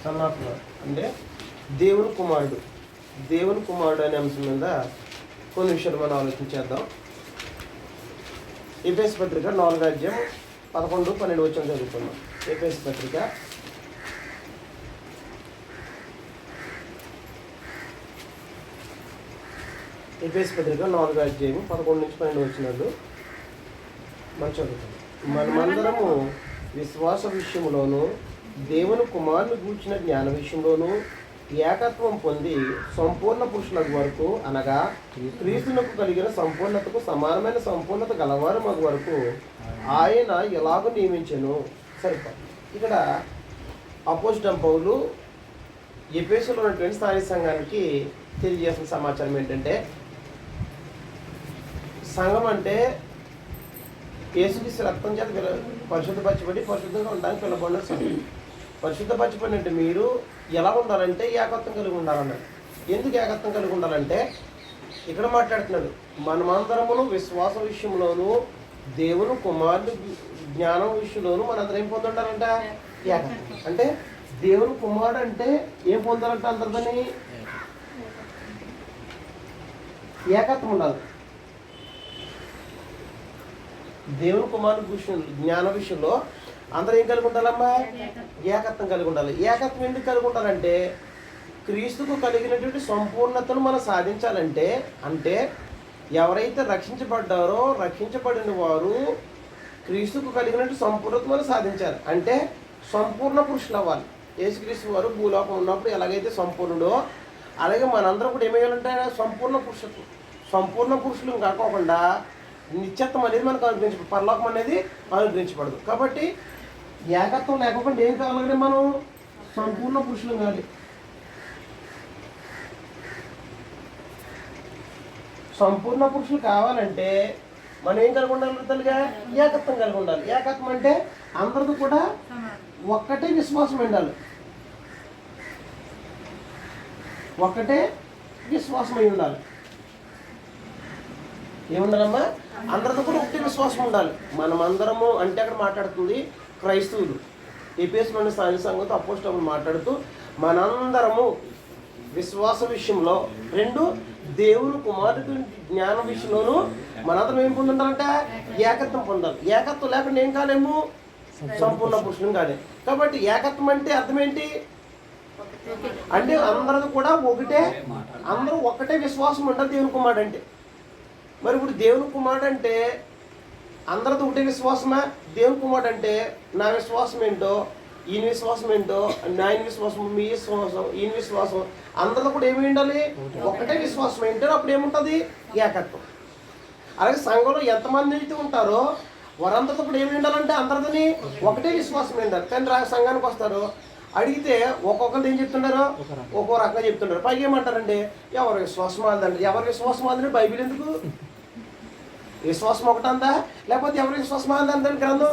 Son of God అంటే దేవుని కుమారుడు. దేవుని కుమారుడు అనే అంశం మీద కొన్ని విషయాలు మనం ఆలోచించేద్దాం. ఎఫెసీ పత్రిక 4వ అధ్యాయం 11-12 వచనం చదువుకున్నాం. ఎఫెసీ పత్రిక 4వ అధ్యాయం 11-12 వచనాలు మనం చదువుతాం. మనమందరము విశ్వాస విషయంలోను దేవుని కుమారుని గూర్చిన జ్ఞాన విషయంలోను ఏకత్వం పొంది సంపూర్ణ పురుషులకు వరకు, అనగా క్రీస్తునకు కలిగిన సంపూర్ణతకు సమానమైన సంపూర్ణత గలవారు మగు వరకు ఆయన ఎలాగో నియమించెను. సరిపోదు. ఇక్కడ అపోజిట్ పౌలు ఎఫెసీలో ఉన్నటువంటి స్థానిక సంఘానికి తెలియజేసిన సమాచారం ఏంటంటే, సంఘం అంటే యేసుక్రీస్తు రక్తం చేత పరిశుద్ధపరచబడి పరిశుద్ధంగా ఉండడానికి పిలబడిన సంఘం. పరిశుద్ధపరచబడినట్టు మీరు ఎలా ఉండాలంటే ఏకత్వం కలిగి ఉండాలన్నాడు. ఎందుకు ఏకత్వం కలిగి ఉండాలంటే ఇక్కడ మాట్లాడుతున్నాడు, మనమందరమును విశ్వాస విషయంలోనూ దేవుని కుమారుని జ్ఞానం విషయంలోనూ మనందరం ఏం పొందుండాలంట? ఏకత్వం. అంటే దేవుని కుమారుడు అంటే ఏం పొందాలంట? అందరిదని ఏకత్వం ఉండాలి. దేవుని కుమారుని విషయం జ్ఞాన విషయంలో అందరూ ఏం కలిగి ఉండాలమ్మా? ఏకత్వం కలిగి ఉండాలి. ఏకత్వం ఎందుకు కలిగి ఉండాలంటే క్రీస్తుకు కలిగినటువంటి సంపూర్ణతను మనం సాధించాలంటే, అంటే ఎవరైతే రక్షించబడ్డారో రక్షించబడిన వారు క్రీస్తుకు కలిగినట్టు సంపూర్ణత మనం సాధించాలి. అంటే సంపూర్ణ పురుషులు అవ్వాలి. యేసుక్రీస్తు వారు భూలోకం ఉన్నప్పుడు ఎలాగైతే సంపూర్ణుడో అలాగే మనందరం కూడా ఏమేయాలంటే సంపూర్ణ పురుషత్వం. సంపూర్ణ పురుషులు కాకోకుండా నిత్యత్వం అనేది మనకు అనుగ్రహించబడదు, పరలోకం అనేది అనుగ్రహించబడదు. కాబట్టి ఏకత్వం లేకపోతే ఏం కావాలంటే మనం సంపూర్ణ పురుషులు కావాలి. సంపూర్ణ పురుషులు కావాలంటే మనం ఏం కలిగి ఉండాలి? తల్లిగా ఏకత్వం కలిగి ఉండాలి. ఏకత్వం అంటే అందరితో కూడా ఒక్కటే విశ్వాసం ఉండాలి. ఒక్కటే విశ్వాసం అయి ఉండాలి. ఏముండాలమ్మా? అందరితో కూడా ఒకటే విశ్వాసం ఉండాలి. మనమందరము అంటే అక్కడ మాట్లాడుతుంది క్రైస్తవులు. ఎఫెసీలోని స్థానిక సంఘంతో అపోస్తలులు మాట్లాడుతూ మనందరము విశ్వాస విషయంలో, 2 దేవుని కుమారుడి జ్ఞాన విషయంలోనూ మనందరం ఏం పొందుండాలంటే ఏకత్వం పొందాలి. ఏకత్వం లేకుండా ఏం కాలేము? సంపూర్ణ పురుషులం కాలే. కాబట్టి ఏకత్వం అంటే అర్థం ఏంటి? అంటే అందరూ కూడా ఒకటే, అందరూ ఒక్కటే విశ్వాసం ఉండాలి దేవుని కుమారుడు అంటే. మరి ఇప్పుడు దేవుని కుమారుడు అంటే అందరితో ఒకటే విశ్వాసమా? దేవుని కుమారుడు అంటే నా విశ్వాసం ఏంటో, ఈయన విశ్వాసం ఏంటో, నాయన విశ్వాసం, మీ విశ్వాసం, ఈయన విశ్వాసం, అందరితో కూడా ఏమి ఉండాలి? ఒకటే విశ్వాసం ఏంటో అప్పుడు ఏముంటుంది? ఏకత్వం. అలాగే సంఘంలో ఎంతమంది అయితే ఉంటారో వారందరితో కూడా ఏమి ఉండాలంటే అందరితోని ఒకటే విశ్వాసం ఉండాలి. కానీ సంఘానికి వస్తారు, అడిగితే ఒక్కొక్కరు ఏం చెప్తున్నారు? ఒక్కో రకంగా చెప్తున్నారు. పైగా ఏమంటారండి? ఎవరి విశ్వాసం అందండి. ఎవరి విశ్వాసం అందని బైబిల్ ఎందుకు? విశ్వాసం ఒకటందా లేకపోతే ఎవరి విశ్వాసం అందని గ్రంథం?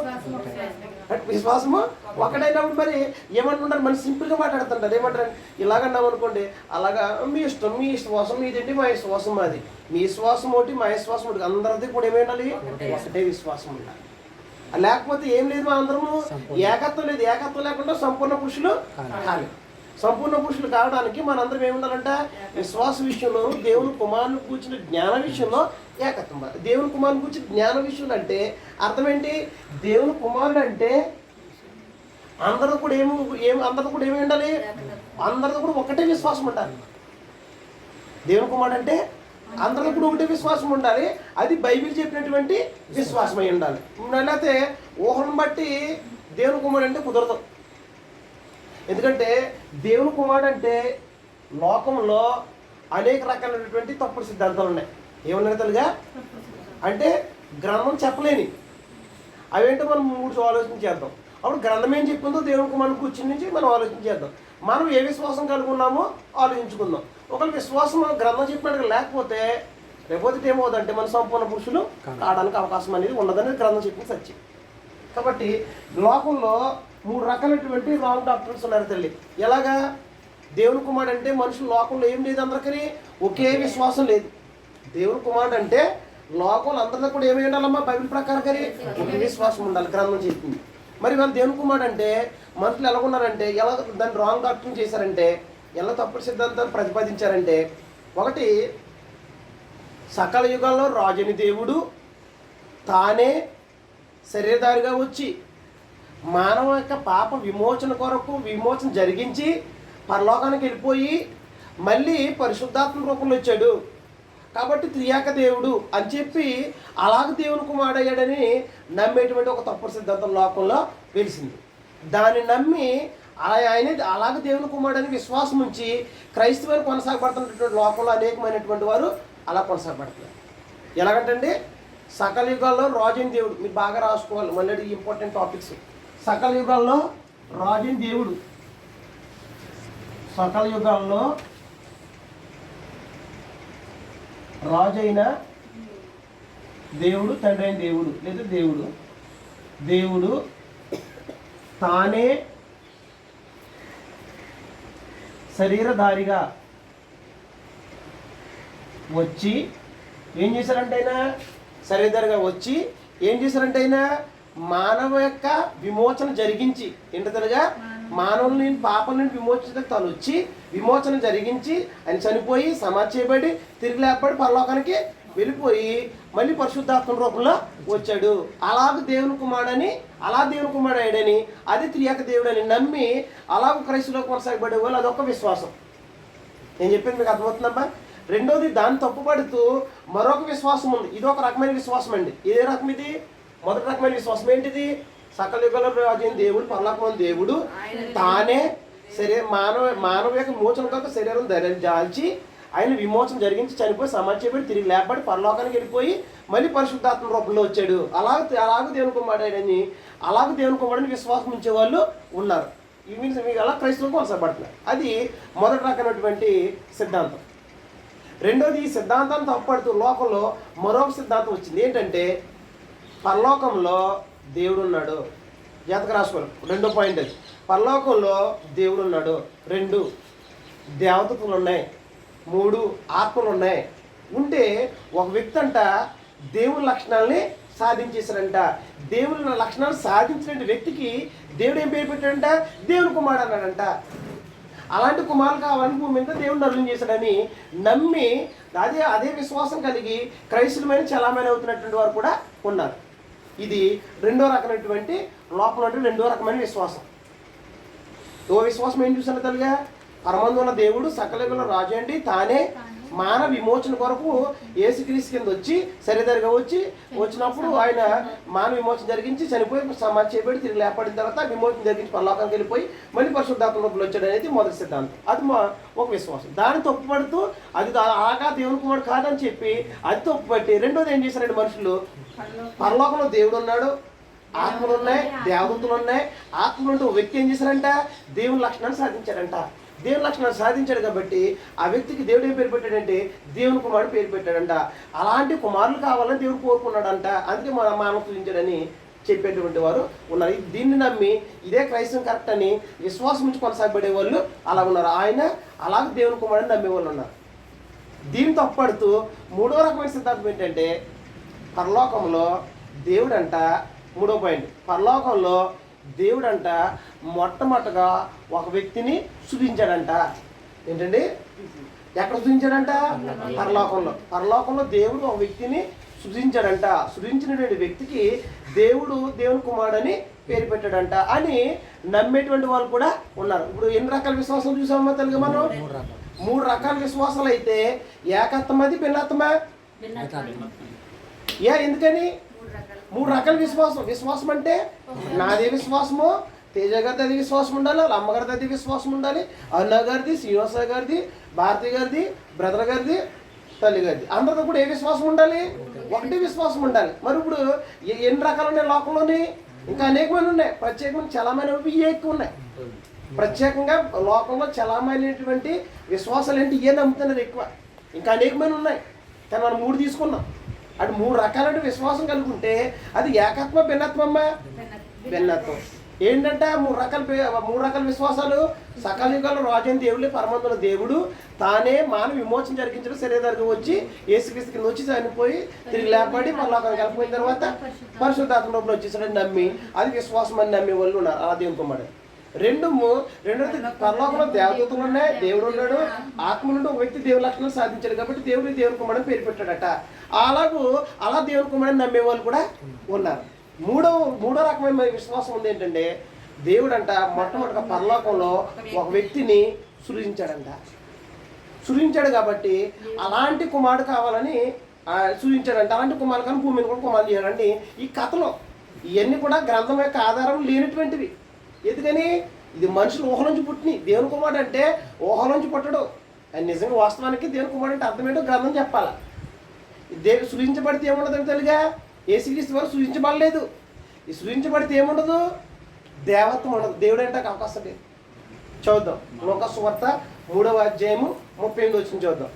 విశ్వాసము ఒకటైనప్పుడు మరి ఏమంటున్నారు? మన సింపుల్గా మాట్లాడుతుంటారు. ఏమంటారు? ఇలాగన్నాం అనుకోండి, అలాగా మీ ఇష్టం, మీ విశ్వాసం మీదేంటి, మా విశ్వాసం మాది. మీ విశ్వాసం ఒకటి, మా విశ్వాసం ఒకటి, అందరిది కూడా ఏమైండాలి? ఒకటే విశ్వాసం ఉండాలి. లేకపోతే ఏం లేదు, మన అందరము ఏకత్వం లేదు. ఏకత్వం లేకుండా సంపూర్ణ పురుషులు కాదు. సంపూర్ణ పురుషులు కావడానికి మనందరం ఏముండాలంటే విశ్వాస విషయంలో దేవుని కుమారుని కూర్చున్న జ్ఞాన విషయంలో ఏకత్వం. దేవుని కుమారుని కూర్చున్న జ్ఞాన విషయంలో అంటే అర్థం ఏంటి? దేవుని కుమారుడు అంటే అందరూ కూడా అందరితో కూడా ఏమి ఉండాలి? అందరితో కూడా ఒకటే విశ్వాసం ఉండాలి. దేవుని కుమారుడు అంటే అందరితో కూడా ఒకటే విశ్వాసం ఉండాలి. అది బైబిల్ చెప్పినటువంటి విశ్వాసం అయి ఉండాలి. లేకపోతే ఊహను బట్టి దేవుని కుమారుడు అంటే కుదరదు. ఎందుకంటే దేవుని కుమారుడు అంటే లోకంలో అనేక రకాలైనటువంటి తప్పుడు సిద్ధాంతాలు ఉన్నాయి. ఏమన్నారు తల్లిగా? అంటే గ్రంథం చెప్పలేని అవేంటో మనం 3 ఆలోచించేద్దాం. అప్పుడు గ్రంథం ఏం చెప్పిందో దేవుని కుమారుని కూర్చుని నుంచి మనం ఆలోచించేద్దాం. మనం ఏ విశ్వాసం కలిగి ఉన్నామో ఆలోచించుకుందాం. ఒకవేళ విశ్వాసం గ్రంథం చెప్పినట్టు లేకపోతే ఏమవుతుందంటే మన సంపూర్ణ పురుషులు కావడానికి అవకాశం అనేది ఉండదని గ్రంథం చెప్పింది సత్యం. కాబట్టి లోకంలో 3 రకాలైనటువంటి రాంగ్ డాక్టర్స్ ఉన్నారు తల్లి. ఎలాగా? దేవుని కుమారుడు అంటే మనుషులు లోకంలో ఏం లేదు, అందరికీ ఒకే విశ్వాసం లేదు. దేవుని కుమారుడు అంటే లోకంలో అందరిలో కూడా ఏమి ఉండాలమ్మా? బైబిల్ ప్రకారం కానీ ఒకే విశ్వాసం ఉండాలి. గ్రంథం చెప్పింది. మరి వాళ్ళు దేవుని కుమారుడు అంటే మనుషులు ఎలా ఉన్నారంటే, ఎలా దాన్ని రాంగ్ అర్థం చేశారంటే, ఎలా తప్పుడు సిద్ధాంతాన్ని ప్రతిపాదించారంటే, ఒకటి సకల యుగాల్లో రాజుని దేవుడు తానే శరీరధారిగా వచ్చి మానవ యొక్క పాప విమోచన కొరకు విమోచన జరిగించి పరలోకానికి వెళ్ళిపోయి మళ్ళీ పరిశుద్ధాత్మ రూపంలో వచ్చాడు కాబట్టి త్రియాక దేవుడు అని చెప్పి అలాగ దేవుని కుమారుడయ్యాడని నమ్మేటువంటి ఒక తప్పుడు సిద్ధాంతం లోకంలో వెలిసింది. దాన్ని నమ్మి ఆయన అలాగ దేవుని కుమారుడని విశ్వాసం ఉంచి క్రైస్తవులు కొనసాగబడుతున్నటువంటి లోకంలో అనేకమైనటువంటి వారు అలా కొనసాగబడుతున్నారు. ఎలాగంటే సకల యుగాల్లో రాజుని దేవుడు, మీరు బాగా రాసుకోవాలి, మళ్ళీ ఇంపార్టెంట్ టాపిక్స్. సకల యుగాల్లో రాజుని దేవుడు, సకల యుగాల్లో రాజు అయిన దేవుడు, తండ్రి అయిన దేవుడు లేదా దేవుడు తానే శరీరధారిగా వచ్చి ఏం చేశారంటే ఆయన శరీరధారిగా వచ్చి ఏం చేశారంటే ఆయన మానవ యొక్క విమోచన జరిగించి ఏంటగా మానవుని పాపం నుండి విమోచన తను వచ్చి విమోచన జరిగించి ఆయన చనిపోయి సమాధి చేయబడి తిరిగి లేపబడి పరలోకానికి వెళ్ళిపోయి మళ్ళీ పరిశుద్ధాత్మ రూపంలో వచ్చాడు. అలాగ దేవుని కుమారుడని అలా దేవుని కుమారుడు అయ్యాడని అది త్రియాక దేవుడు అని నమ్మి అలాగ క్రైస్తులో కొనసాగబడే వాళ్ళు అదొక విశ్వాసం. నేను చెప్పింది మీకు అర్థమవుతుందమ్మా. రెండోది దాన్ని తప్పుపడుతూ మరొక విశ్వాసం ఉంది. ఇది ఒక రకమైన విశ్వాసం అండి. ఏ రకం ఇది? మొదటి రకమైన విశ్వాసం ఏంటిది? సకల యుగాల రాజైన దేవుడు, పరలోకమైన దేవుడు తానే మానవ యొక్క విమోచన కొరకు శరీరం జాల్చి ఆయన విమోచన జరిగించి చనిపోయి సమాధి చేయబడి తిరిగి లేపబడి పరలోకానికి వెళ్ళిపోయి మళ్ళీ పరిశుద్ధాత్మ రూపంలో వచ్చాడు. అలాగ దేవుని కుమారుడని అలాగ దేవుని కుమారుడిని విశ్వాసం ఉంచే వాళ్ళు ఉన్నారు. ఇవి అలా క్రైస్తవులు కొనసాగబడుతున్నారు. అది మొదటి రకమైనటువంటి సిద్ధాంతం. రెండోది ఈ సిద్ధాంతాన్ని తప్పుపడుతూ లోకంలో మరొక సిద్ధాంతం వచ్చింది. ఏంటంటే పరలోకంలో దేవుడు ఉన్నాడు. జాతక రాసుకోవాలి. రెండో పాయింట్ అది. పరలోకంలో దేవుడు ఉన్నాడు. 2 దేవతలు ఉన్నాయి. 3 ఆత్మలు ఉన్నాయి. ఉంటే ఒక వ్యక్తి అంట దేవుని లక్షణాలని సాధించేశారంట. దేవుని లక్షణాలు సాధించిన వ్యక్తికి దేవుడు ఏం పేరు పెట్టాడంట? దేవుని కుమారుడు అన్నాడంట. అలాంటి కుమారులు కావాలని భూమి మీద దేవుడు అరుణం చేశాడని నమ్మి అదే విశ్వాసం కలిగి క్రైస్తవులమైన చలామణి అవుతున్నటువంటి వారు కూడా ఉన్నారు. ఇది రెండో రకమైనటువంటి లోపల రెండో రకమైన విశ్వాసం. ఓ విశ్వాసం ఏం చూసాను తల్లిగా, పరమందు ఉన్న దేవుడు సకల రాజు అండి తానే మానవ విమోచన కొరకు యేసుక్రీస్తు కింద వచ్చి శరీరధారిగా వచ్చినప్పుడు ఆయన మానవ విమోచన జరిగించి చనిపోయి సమాధి చేయబడి తిరిగి లేపడిన తర్వాత విమోచన జరిగించి పరలోకానికి వెళ్ళిపోయి మళ్ళీ పరిశుద్ధాత్మ రూపంలో వచ్చాడు అనేది మొదటి సిద్ధాంతం. అది ఒక విశ్వాసం. దాన్ని తప్పుపడుతూ అది అలాగా దేవుని కుమారుడు కాదని చెప్పి అది తప్పుపట్టి రెండోది ఏం చేశారంటే మనుషులు పరలోకంలో దేవుడు ఉన్నాడు, ఆత్మలు ఉన్నాయి, దేవదూతలు ఉన్నాయి. ఆత్మలు వ్యక్తి ఏం చేశారంట? దేవుని లక్షణాన్ని సాధించారంట. దేవుని లక్షణాలు సాధించాడు కాబట్టి ఆ వ్యక్తికి దేవుడు ఏం పేరు పెట్టాడంటే దేవుని కుమారుడు పేరు పెట్టాడంట. అలాంటి కుమారులు కావాలని దేవుడు కోరుకున్నాడంట. అందుకే మానవ తులించాడని చెప్పేటువంటి వారు ఉన్నారు. దీన్ని నమ్మి ఇదే క్రైస్తవం కరెక్ట్ అని విశ్వాసం నుంచి కొనసాగబడే వాళ్ళు అలా ఉన్నారు. ఆయన అలాగే దేవుని కుమారుడిని నమ్మే వాళ్ళు ఉన్నారు. దీన్ని తప్పుపడుతూ మూడో రకమైన సిద్ధాంతం ఏంటంటే పరలోకంలో దేవుడంట. మూడో పాయింట్, పరలోకంలో దేవుడంట మొట్టమొదటగా ఒక వ్యక్తిని సృజించాడంట. ఏంటండి? ఎక్కడ సృజించాడంట? పరలోకంలో దేవుడు ఒక వ్యక్తిని సృజించాడంట. సృజించినటువంటి వ్యక్తికి దేవుడు దేవుని కుమారుడని పేరు పెట్టాడంట అని నమ్మేటువంటి వాళ్ళు కూడా ఉన్నారు. ఇప్పుడు ఎన్ని రకాల విశ్వాసాలు చూసామో తెలుగు మనం? 3 రకాల విశ్వాసాలు అయితే ఏకత్వమది భిన్నత్వమా? ఎందుకని 3 రకాల విశ్వాసం అంటే నాదే విశ్వాసము, తేజ గారిది అది విశ్వాసం ఉండాలి, వాళ్ళ అమ్మగారిది అది విశ్వాసం ఉండాలి, అన్న గారిది, శ్రీనివాస గారిది, భారతి గారిది, బ్రదర్ గారిది, తల్లి గారిది, అందరితో కూడా ఏ విశ్వాసం ఉండాలి? ఒకటి విశ్వాసం ఉండాలి. మరి ఇప్పుడు ఎన్ని రకాలు ఉన్నాయి లోకంలోని? ఇంకా అనేకమైన ఉన్నాయి. ప్రత్యేకమైన చలామైన ఎక్కువ ఉన్నాయి. ప్రత్యేకంగా లోకంలో చలామైనటువంటి విశ్వాసాలు ఏంటి? ఏ నమ్ముతున్నారు ఎక్కువ. ఇంకా అనేకమైన ఉన్నాయి. కానీ మనం 3 తీసుకున్నాం. అటు 3 రకాలైన విశ్వాసం కలిగి ఉంటే అది ఏకత్వ భిన్నత్వమ్మా? భిన్నత్వం. ఏంటంటే మూడు రకాల విశ్వాసాలు. సకల యుగాలు రాజు అయిన దేవుడే, పరమందుల దేవుడు తానే మానవ విమోచన జరిగించడం శరీరానికి వచ్చి యేసుక్రీస్తు కింద వచ్చి చనిపోయి తిరిగి లేపబడి పరలోకానికి వెళ్ళిపోయిన తర్వాత పరిశుద్ధాత్మ రూపంలో వచ్చేసాడని నమ్మి అది విశ్వాసం అని నమ్మే వాళ్ళు ఉన్నారు. అలా దేవుని కుమారుడు. రెండోది పరలోకంలో దేవదూతలు ఉన్నాయి, దేవుడు ఉన్నాడు, ఆత్మ నుండి ఒక వ్యక్తి దేవుని లక్షణాలు సాధించాడు కాబట్టి దేవుని కుమారుడు పేరు పెట్టాడట. అలా దేవుని కుమారుడు నమ్మే వాళ్ళు కూడా ఉన్నారు. మూడో రకమైన విశ్వాసం ఉంది ఏంటంటే, దేవుడంట మొట్టమొదటిగా పరలోకంలో ఒక వ్యక్తిని సృజించాడు కాబట్టి అలాంటి కుమారుడు కావాలని సృజించాడంట. అలాంటి కుమారుడు కానీ భూమిని కూడా కుమారుడు చేయాలండి. ఈ కథలో ఇవన్నీ కూడా గ్రంథం యొక్క ఆధారం లేనటువంటివి. ఎందుకని ఇది మనుషులు ఊహలోంచి పుట్టినాయి. దేవుని కుమారుడు అంటే ఊహలోంచి పుట్టడు. అది నిజంగా వాస్తవానికి దేవుని కుమారుడు అంటే అర్థమేంటో గ్రంథం చెప్పాలి. సృజించబడితే ఏముండదు తెలుగా, యేసుక్రీస్తు వారు సృజించబడలేదు. ఈ సృజించబడితే ఏముండదు, దేవత్వం ఉండదు, దేవుడు అంటే అవకాశం లేదు. చూద్దాం లూకా సువార్త 3వ అధ్యాయము 38 వచ్చిన చూద్దాం.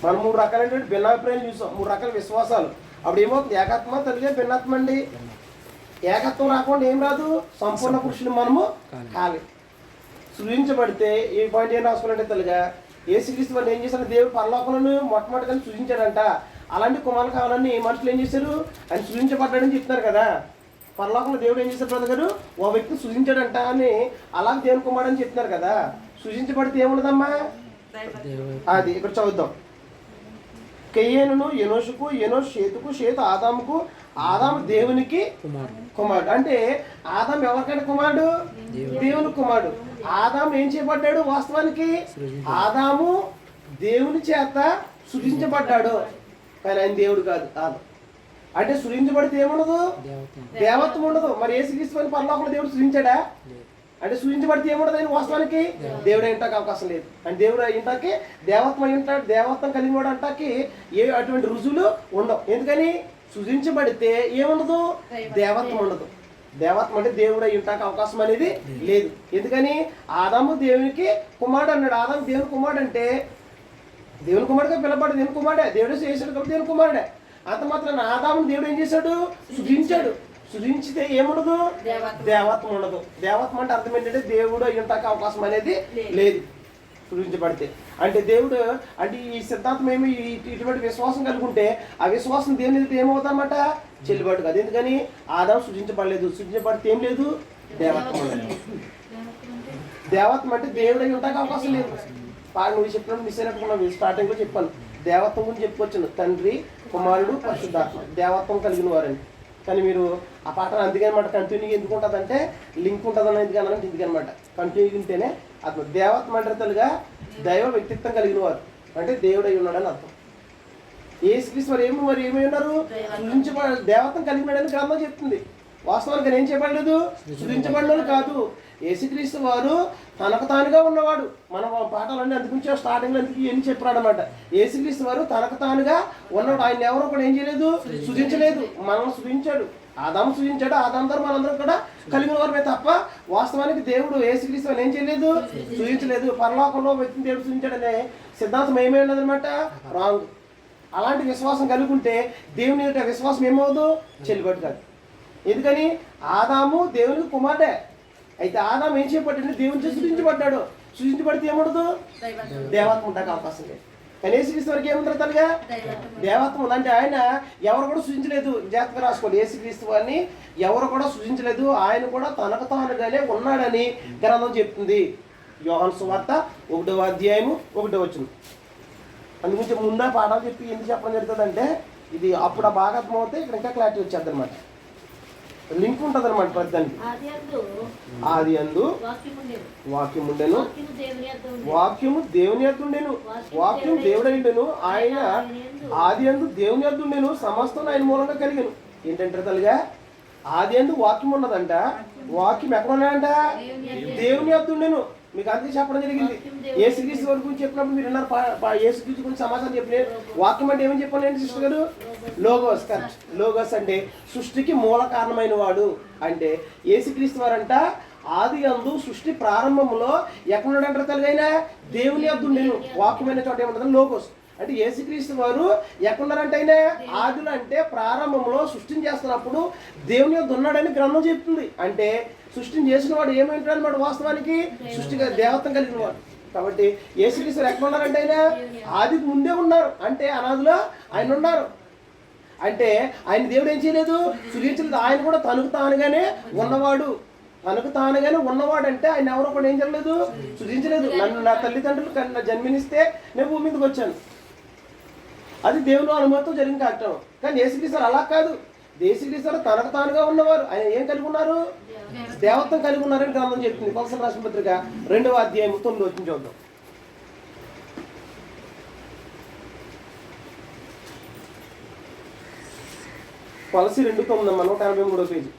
మనం 3 రకాలైనటువంటి భిన్నాభిప్రాయాలు చూసాం, 3 రకాల విశ్వాసాలు. అప్పుడు ఏమవుతుంది, ఏకాత్మ తెలుగే భిన్నాత్మ అండి. ఏకత్వం రాకుండా ఏం రాదు, సంపూర్ణ పురుషులు మనము కాలి. సృజించబడితే ఈ పాయింట్ ఏం రాసుకోవాలంటే తెలుగా, యేసుక్రీస్తు వారిని ఏం చేశారు, దేవుడు పరలోకంలో మొట్టమొదటిగా సృజించాడంట. అలాంటి కుమారులు కావాలని మనుషులు ఏం చేశారు, ఆయన సృజించబడ్డాడని చెప్తున్నారు కదా. పరలోకంలో దేవుడు ఏం చేశారు బ్రదర్ గారు, ఓ వ్యక్తి సృజించాడంట అని అలాగే దేవుని కుమారుడు అని చెప్తున్నారు కదా. సృజించబడితే ఏముండదమ్మా, అది ఇక్కడ చదువుద్దాం. కయ్యేనును ఎనోషుకు, ఎనోష్ షేతుకు, షేతు ఆదాముకు, ఆదాము దేవునికి కుమారుడు. అంటే ఆదాము ఎవరికైనా కుమారుడు, దేవుని కుమారుడు. ఆదాము ఏం చేయబడ్డాడు, వాస్తవానికి ఆదాము దేవుని చేత సృజించబడ్డాడు, కానీ ఆయన దేవుడు కాదు. ఆదాము అంటే సృజించబడితే ఏముండదు, దేవత్వం ఉండదు. మరి యేసుక్రీస్తు పరలోకంలో దేవుడు సృజించాడా అంటే సృజించబడితే ఏముండదు, ఆయన వాస్తవానికి దేవుడు అయింటానికి అవకాశం లేదు. అంటే దేవుడు అయింటాకి దేవత్వం అయింటాడు, దేవత్వం కలిగిన వాడు అంటాకి అటువంటి రుజువులు ఉండవు. ఎందుకని సృజించబడితే ఏముండదు, దేవత్వం ఉండదు. దేవత్వం అంటే దేవుడు అయింటానికి అవకాశం అనేది లేదు. ఎందుకని ఆదాము దేవునికి కుమారుడు అన్నాడు. ఆదాము దేవుని కుమారుడు అంటే దేవుని కుమారుడుగా పిలబడ్డ దేవుని కుమారుడే, దేవుడు చేశాడు కాబట్టి దేవుని కుమారుడే. అంత మాత్రం ఆదాము దేవుడు ఏం చేశాడు, సృజించాడు. సృజించితే ఏముండదు, దేవత్వం ఉండదు. దేవత్వం అంటే అర్థం ఏంటంటే దేవుడు అయ్యుంటాక అవకాశం అనేది లేదు సృజించబడితే. అంటే దేవుడు అంటే ఈ సిద్ధాంతం ఏమి ఇటువంటి విశ్వాసం కలిగి ఉంటే ఆ విశ్వాసం దేవుని ఎదుట ఏమవుతామట, చెల్లుబాటు కాదు. ఎందుకని ఆదాము సృజించబడలేదు. సృజించబడితే ఏం లేదు, దేవత్వం ఉండదు. దేవత్వం అంటే దేవుడు అయి ఉంటాక అవకాశం లేదు. నువ్వు చెప్పినప్పుడు మిస్ అయినట్టుకున్నావు, స్టార్టింగ్లో చెప్పాను. దేవత్వం గురించి చెప్పుకొచ్చాను, తండ్రి కుమారుడు పరిశుద్ధాత్మ దేవత్వం కలిగిన వారండి. కానీ మీరు ఆ పాటలు అందుకనమాట కంటిన్యూ ఎందుకు ఉంటుందంటే లింక్ ఉంటుందని ఎందుకన్నారంటే ఎందుకనమాట కంటిన్యూ ఉంటేనే అర్థం. దేవత్వం అంటారుగా దైవ వ్యక్తిత్వం కలిగిన వారు అంటే దేవుడు అయి ఉన్నాడని అర్థం. యేసుక్రీస్తు మరి ఏమై ఉన్నారు, దేవత్వం కలిగినాడని గ్రంథం చెప్తుంది. వాస్తవానికి ఏం చెప్పలేదు, సృజించబడినోడు కాదు. యేసుక్రీస్తు వారు తనకు తానుగా ఉన్నవాడు. మన పాఠాలన్నీ అందుకుంటే స్టార్టింగ్లో ఎందుకు ఇవన్నీ చెప్పాడు అనమాట. యేసుక్రీస్తు వారు తనకు తానుగా ఉన్నవాడు. ఆయన ఎవరో కూడా ఏం చేయలేదు, సృజించలేదు, మనల్ని సృజించాడు. ఆదాము సృజించాడు, ఆదాము ద్వారా మనందరం కూడా కలిగిన వారమే తప్ప వాస్తవానికి దేవుడు యేసుక్రీస్తు వారు ఏం చేయలేదు, సృజించలేదు. పరలోకంలో వ్యక్తిని దేవుడు సృజించాడనే సిద్ధాంతం ఏమై ఉన్నదనమాట, రాంగ్. అలాంటి విశ్వాసం కలిగి ఉంటే దేవుని యొక్క విశ్వాసం ఏమవుదు, చెల్లుబాటు కాదు. ఎందుకని ఆదాము దేవునికి కుమారుడే. అయితే ఆదాము ఏం చేయబడ్డాడు, దేవుని చేసి సృజించబడ్డాడు. సృజించబడితే ఏముండదు, దేవత్వం ఉండడానికి అవకాశం లేదు. కానీ యేసుక్రీస్తు వారికి ఏముంటారు తనగా, దేవత్వం ఉంది. అంటే ఆయన ఎవరు కూడా సృజించలేదు. జాగ్రత్తగా రాసుకోండి, యేసుక్రీస్తు వారిని ఎవరు కూడా సృజించలేదు. ఆయన కూడా తనకు తానుగానే ఉన్నాడని గ్రంథం చెప్తుంది. యోహాను సువార్త 1వ అధ్యాయము 1వ వచనం. అందుగురించి ముందా పాఠాలు చెప్పి ఎందుకు చెప్పడం జరుగుతుందంటే ఇది అప్పుడు ఆ బాగా అర్థమవుతే ఇక్కడ ఇంకా క్లారిటీ వచ్చేది అనమాట. లింక్ ఉంటుంది అనమాట ప్రతిదానికి. ఆది యందు వాక్యం ఉండెను, వాక్యము దేవుని యొద్ద ఉండెను, వాక్యం దేవుడైండెను, ఆయన ఆది యందు దేవుని యొద్ద ఉండెను, సమస్తం ఆయన మూలంగా కలిగెను. ఏంటంటారు తల్లిగా, ఆది యందు వాక్యం ఉన్నదంట. వాక్యం ఎక్కడ ఉన్నాయంట, దేవుని యొద్ద ఉండెను. మీకు అందుకే చెప్పడం జరిగింది. యేసుక్రీస్తు వారి గురించి చెప్పినప్పుడు మీరు విన్నారు, యేసుక్రీస్తు గురించి సమాచారం చెప్పిన వాక్యం అంటే ఏమని చెప్పాను ఏంటి సిస్టర్ గారు, లోగోస్. కరెక్ట్. లోగోస్ అంటే సృష్టికి మూల కారణమైన వాడు. అంటే యేసుక్రీస్తు వారంట ఆది యందు సృష్టి ప్రారంభంలో ఎక్కడున్నాడంటారు తల్లిగైనా, దేవుని యొద్ద ఉండెను. వాక్యమైన చోట ఏముంటుంది, లోగోస్. అంటే యేసుక్రీస్తు వారు ఎక్కడున్నారంటే ఆయన ఆదిలో అంటే ప్రారంభంలో సృష్టిని చేస్తున్నప్పుడు దేవుని యొద్ద ఉన్నాడని గ్రంథం చెప్తుంది. అంటే సృష్టిని చేసిన వాడు ఏమైంటాడు అన్నమాట, వాస్తవానికి సృష్టిగా దేవత్వం కలిగిన వాడు. కాబట్టి యేసుక్రీస్తు ఎక్కడ ఉన్నారంటే ఆయన ఆదికి ముందే ఉన్నారు, అంటే అనాదిలో ఆయన ఉన్నారు. అంటే ఆయన దేవుడు ఏం చేయలేదు, సృజించలేదు. ఆయన కూడా తనకు తానుగానే ఉన్నవాడు. తనకు తానుగానే ఉన్నవాడు అంటే ఆయన ఎవరో కూడా ఏం చేయలేదు, సృజించలేదు. నన్ను నా తల్లిదండ్రులు నన్ను జన్మనిస్తే నేను భూమి మీదకి వచ్చాను, అది దేవుని అనుమతితో జరిగిన కార్యక్రమం. కానీ యేసుక్రీస్తు అలా కాదు. యేసుక్రీస్తు తనకు తానుగా ఉన్నవారు. ఆయన ఏం కలిగి ఉన్నారు, దేవత్వం కలిగి ఉన్నారని గ్రంథం చెప్తుంది. కొలసల రాసిన పత్రిక 2వ అధ్యాయం 9 వచ్చిన చూద్దాం. కొలసి 2:9 అమ్మ, 183వ పేజీ.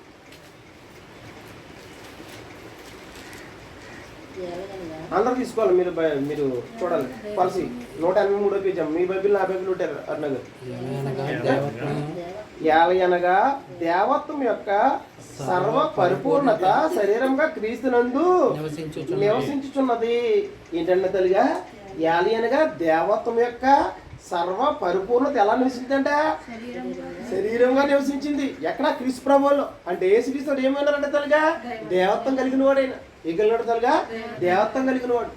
అందరూ తీసుకోవాలి, మీరు చూడాలి. కొలసి 183వ పేజీ అమ్మ. మీ బైబిల్ నా బైబిల్ ఉంటారు అన్నగారు. అనగా దేవత్వం యొక్క సర్వ పరిపూర్ణత శరీరంగా క్రీస్తునందు నివసించుచున్నది. ఏంటంటే తల్లిగా యాలి అనగా దేవత్వం యొక్క సర్వ పరిపూర్ణత ఎలా నివసించిందంట, శరీరంగా నివసించింది. ఎక్కడ, క్రీస్తు ప్రభువులో. అంటే యేసుక్రీస్తు ఏమైనారంటే తల్లిగా దేవత్వం కలిగిన వాడైనా ఎగిలినాడు. తల్లిగా దేవత్వం కలిగిన వాడు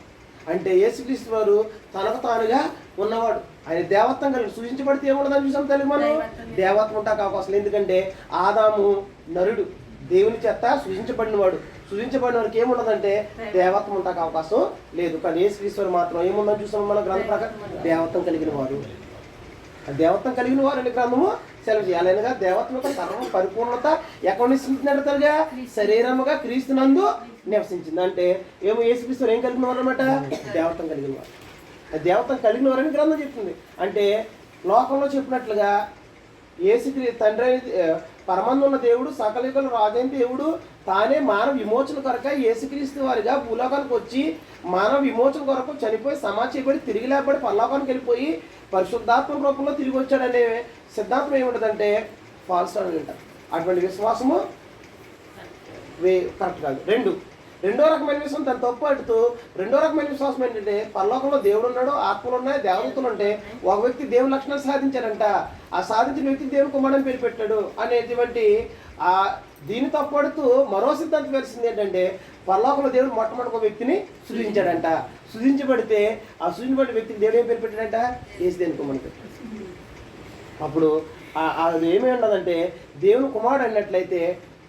అంటే యేసుక్రీస్తు వారు తనకు తానుగా ఉన్నవాడు. ఆయన దేవత్వం కలిగి సూచించబడితే ఏముండదని చూసాం తల్లి మనం, దేవత్వం ఉంటాక అవకాశం. ఎందుకంటే ఆదాము నరుడు దేవుని చేత సృజించబడిన వాడు. సృజించబడిన వాడికి ఏముండదంటే దేవత్వం ఉంటాక అవకాశం లేదు. కానీ యేసుక్రీస్తు మాత్రం ఏముందని చూసాం మన గ్రంథ ప్రకారం, దేవత్వం కలిగిన వారు. దేవత్వం కలిగిన వారు అనే గ్రంథము సెలవు చేయాలనగా దేవత్వం యొక్క సర్వ పరిపూర్ణత ఎక్కడ నివసించిందంటే తల్లిగా శరీరముగా క్రీస్తునందు నివసించింది. అంటే ఏమో యేసుక్రీస్తు ఏం కలిగిన వారు అనమాట, దేవత్వం కలిగిన వారు. దేవత్వం కలిగిన వారని గ్రంథం చెప్తుంది. అంటే లోకంలో చెప్పినట్లుగా యేసుక్రీస్తు తండ్రి పరమందు ఉన్న దేవుడు, సకల యుగముల రాజైన దేవుడు తానే మానవ విమోచన కొరక యేసుక్రీస్తు వారిగా భూలోకానికి వచ్చి మానవ విమోచన కొరకు చనిపోయి సమాధి చేయబడి తిరిగి లేపడి పరలోకానికి వెళ్ళిపోయి పరిశుద్ధాత్మ రూపంలో తిరిగి వచ్చాడనే సిద్ధాంతం ఏముంటుందంటే ఫాల్స్ అని అంటారు. అటువంటి విశ్వాసము కరెక్ట్ కాదు. రెండో రకమైన విశ్వాసం దాన్ని తప్పు అడుతూ రెండో రకమైన విశ్వాసం ఏంటంటే పరలోకంలో దేవుడు ఉన్నాడు, ఆత్మలు ఉన్నాయి, దేవదూతలు ఉంటే ఒక వ్యక్తి దేవుని లక్షణాలు సాధించారంట, ఆ సాధించిన వ్యక్తికి దేవుని కుమారుని పేరు పెట్టాడు అనేటువంటి దీన్ని తప్పడుతూ మరో సిద్ధాంతం తెలిసింది ఏంటంటే పరలోకంలో దేవుడు మొట్టమొదటి ఒక వ్యక్తిని సృజించాడంట. సృజించబడితే ఆ సృజించబడిన వ్యక్తికి దేవుడు ఏం పేరు పెట్టాడంట, యేసు దేవుని కుమారుని పెట్టాడు. అప్పుడు అది ఏమీ ఉండదంటే దేవుని కుమారుడు అన్నట్లయితే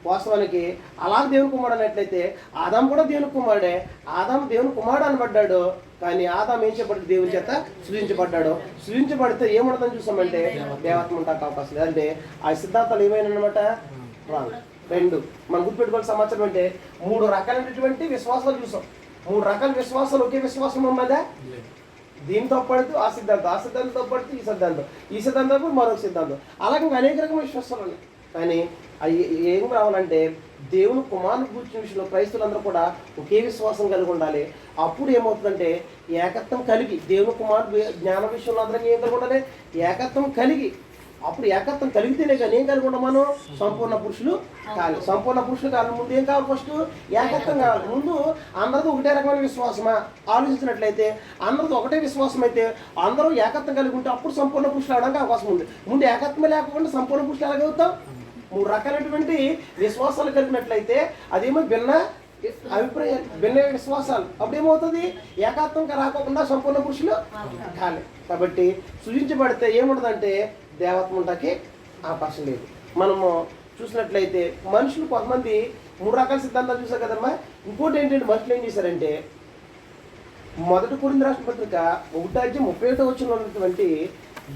వాస్తవానికి అలా దేవుని కుమారుడు అన్నట్లయితే ఆదాం కూడా దేవుని కుమారుడే. ఆదాం దేవుని కుమారుడు అనబడ్డాడు, కానీ ఆదాం ఏం చెప్పబడి దేవుని చేత సృజించబడ్డాడు. సృజించబడితే ఏముండదని చూసామంటే దేవత్వం ఉంటాక అవకాశం లేదు. అంటే ఆ సిద్ధాంతాలు ఏమైనా అనమాట రాంగ్. మనం గుర్తుపెట్టుకోవాల్సిన సమాచారం అంటే 3 రకాలైనటువంటి విశ్వాసాలు చూసాం. 3 రకాల విశ్వాసాలు ఒకే విశ్వాసం ఉన్నదా, దీంతో పడుతూ ఆ సిద్ధాంతంతో పడుతూ ఈ సిద్ధాంతం మరొక సిద్ధాంతం, అలాగే అనేక రకమైన విశ్వాసాలు ఉన్నాయి. కానీ అవి ఏం రావాలంటే దేవుని కుమారుని కూర్చున్న విషయంలో క్రైస్తవులందరూ కూడా ఒకే విశ్వాసం కలిగి ఉండాలి. అప్పుడు ఏమవుతుందంటే ఏకత్వం కలిగి దేవుని కుమారుడు జ్ఞాన విషయంలో అందరికీ ఏం కలిగి ఉండాలి, ఏకత్వం కలిగి. అప్పుడు ఏకత్వం కలిగితేనే కానీ ఏం కలిగి ఉండమను సంపూర్ణ పురుషులు కావాలి. సంపూర్ణ పురుషులు కావాలి ముందు ఏం కావాలి, ఫస్ట్ ఏకత్వం కావాలి. ముందు అందరితో ఒకటే రకమైన విశ్వాసమా ఆలోచించినట్లయితే అందరితో ఒకటే విశ్వాసం అయితే అందరూ ఏకత్వం కలిగి ఉంటే అప్పుడు సంపూర్ణ పురుషులు అవడానికి అవకాశం ఉంది. ముందు ఏకత్వమే లేకుండా సంపూర్ణ పురుషులు ఎలాగవుతాం? 3 రకాలైనటువంటి విశ్వాసాలు కలిగినట్లయితే అదేమో భిన్న అభిప్రాయాలు, భిన్న విశ్వాసాలు. అప్పుడు ఏమవుతుంది, ఏకత్వంగా రాకుండా సంపూర్ణ పురుషులు కాలే. కాబట్టి సృజించబడితే ఏముండదంటే దేవత్వం ఉండడానికి అవకాశం లేదు. మనము చూసినట్లయితే మనుషులు కొంతమంది 3 రకాల సిద్ధాంతాలు చూసారు కదమ్మా. ఇంకోటి ఏంటంటే మనుషులు ఏం చేశారంటే మొదటి కొరింథీ రాసిన పత్రిక 1:31 ఉన్నటువంటి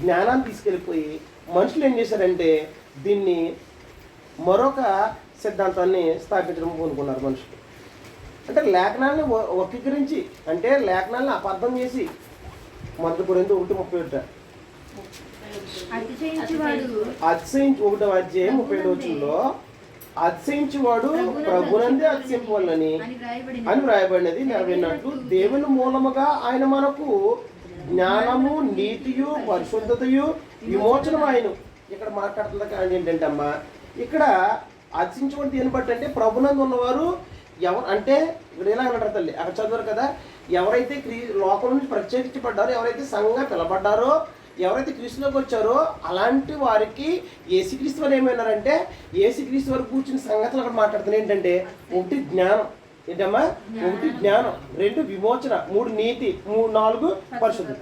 జ్ఞానాన్ని తీసుకెళ్ళిపోయి మనుషులు ఏం చేశారంటే దీన్ని మరొక సిద్ధాంతాన్ని స్థాపించడం కోరుకున్నారు మనుషులు. అంటే లేఖనాలను వక్రీకరించి, అంటే లేఖనాలను అపార్థం చేసి మొదటి కొరింథీ 1:31 అతిశయించి 1వ అధ్యాయం 37లో అతిశయించువాడు ప్రభునందే అతిశయింపవలెనని అని వ్రాయబడినది నెరవేరినట్లు దేవుని మూలముగా ఆయన మనకు జ్ఞానము, నీతియు, పరిశుద్ధతయు, విమోచనం ఆయన. ఇక్కడ మాట్లాడుతున్న కానీ ఏంటంటే అమ్మా, ఇక్కడ అతిశయించుకోవడం దేని బట్టి అంటే ప్రభునందు ఉన్నవారు ఎవరు అంటే ఇక్కడ ఎలా అంటారు తల్లి అక్కడ చదువురు కదా, ఎవరైతే లోకం నుంచి ప్రత్యేకించబడ్డారో, ఎవరైతే సంఘంగా పిలబడ్డారో, ఎవరైతే క్రీస్తులోకి వచ్చారో అలాంటి వారికి యేసుక్రీస్తు వారు ఏమైనారంటే, యేసుక్రీస్తు వారు కూర్చుని సంగతులు అక్కడ మాట్లాడుతున్నారు. ఏంటంటే ఒకటి జ్ఞానం, ఏంటమ్మా ఒకటి జ్ఞానం, 2 విమోచన, 3 నీతి, 4 పరిశుద్ధత.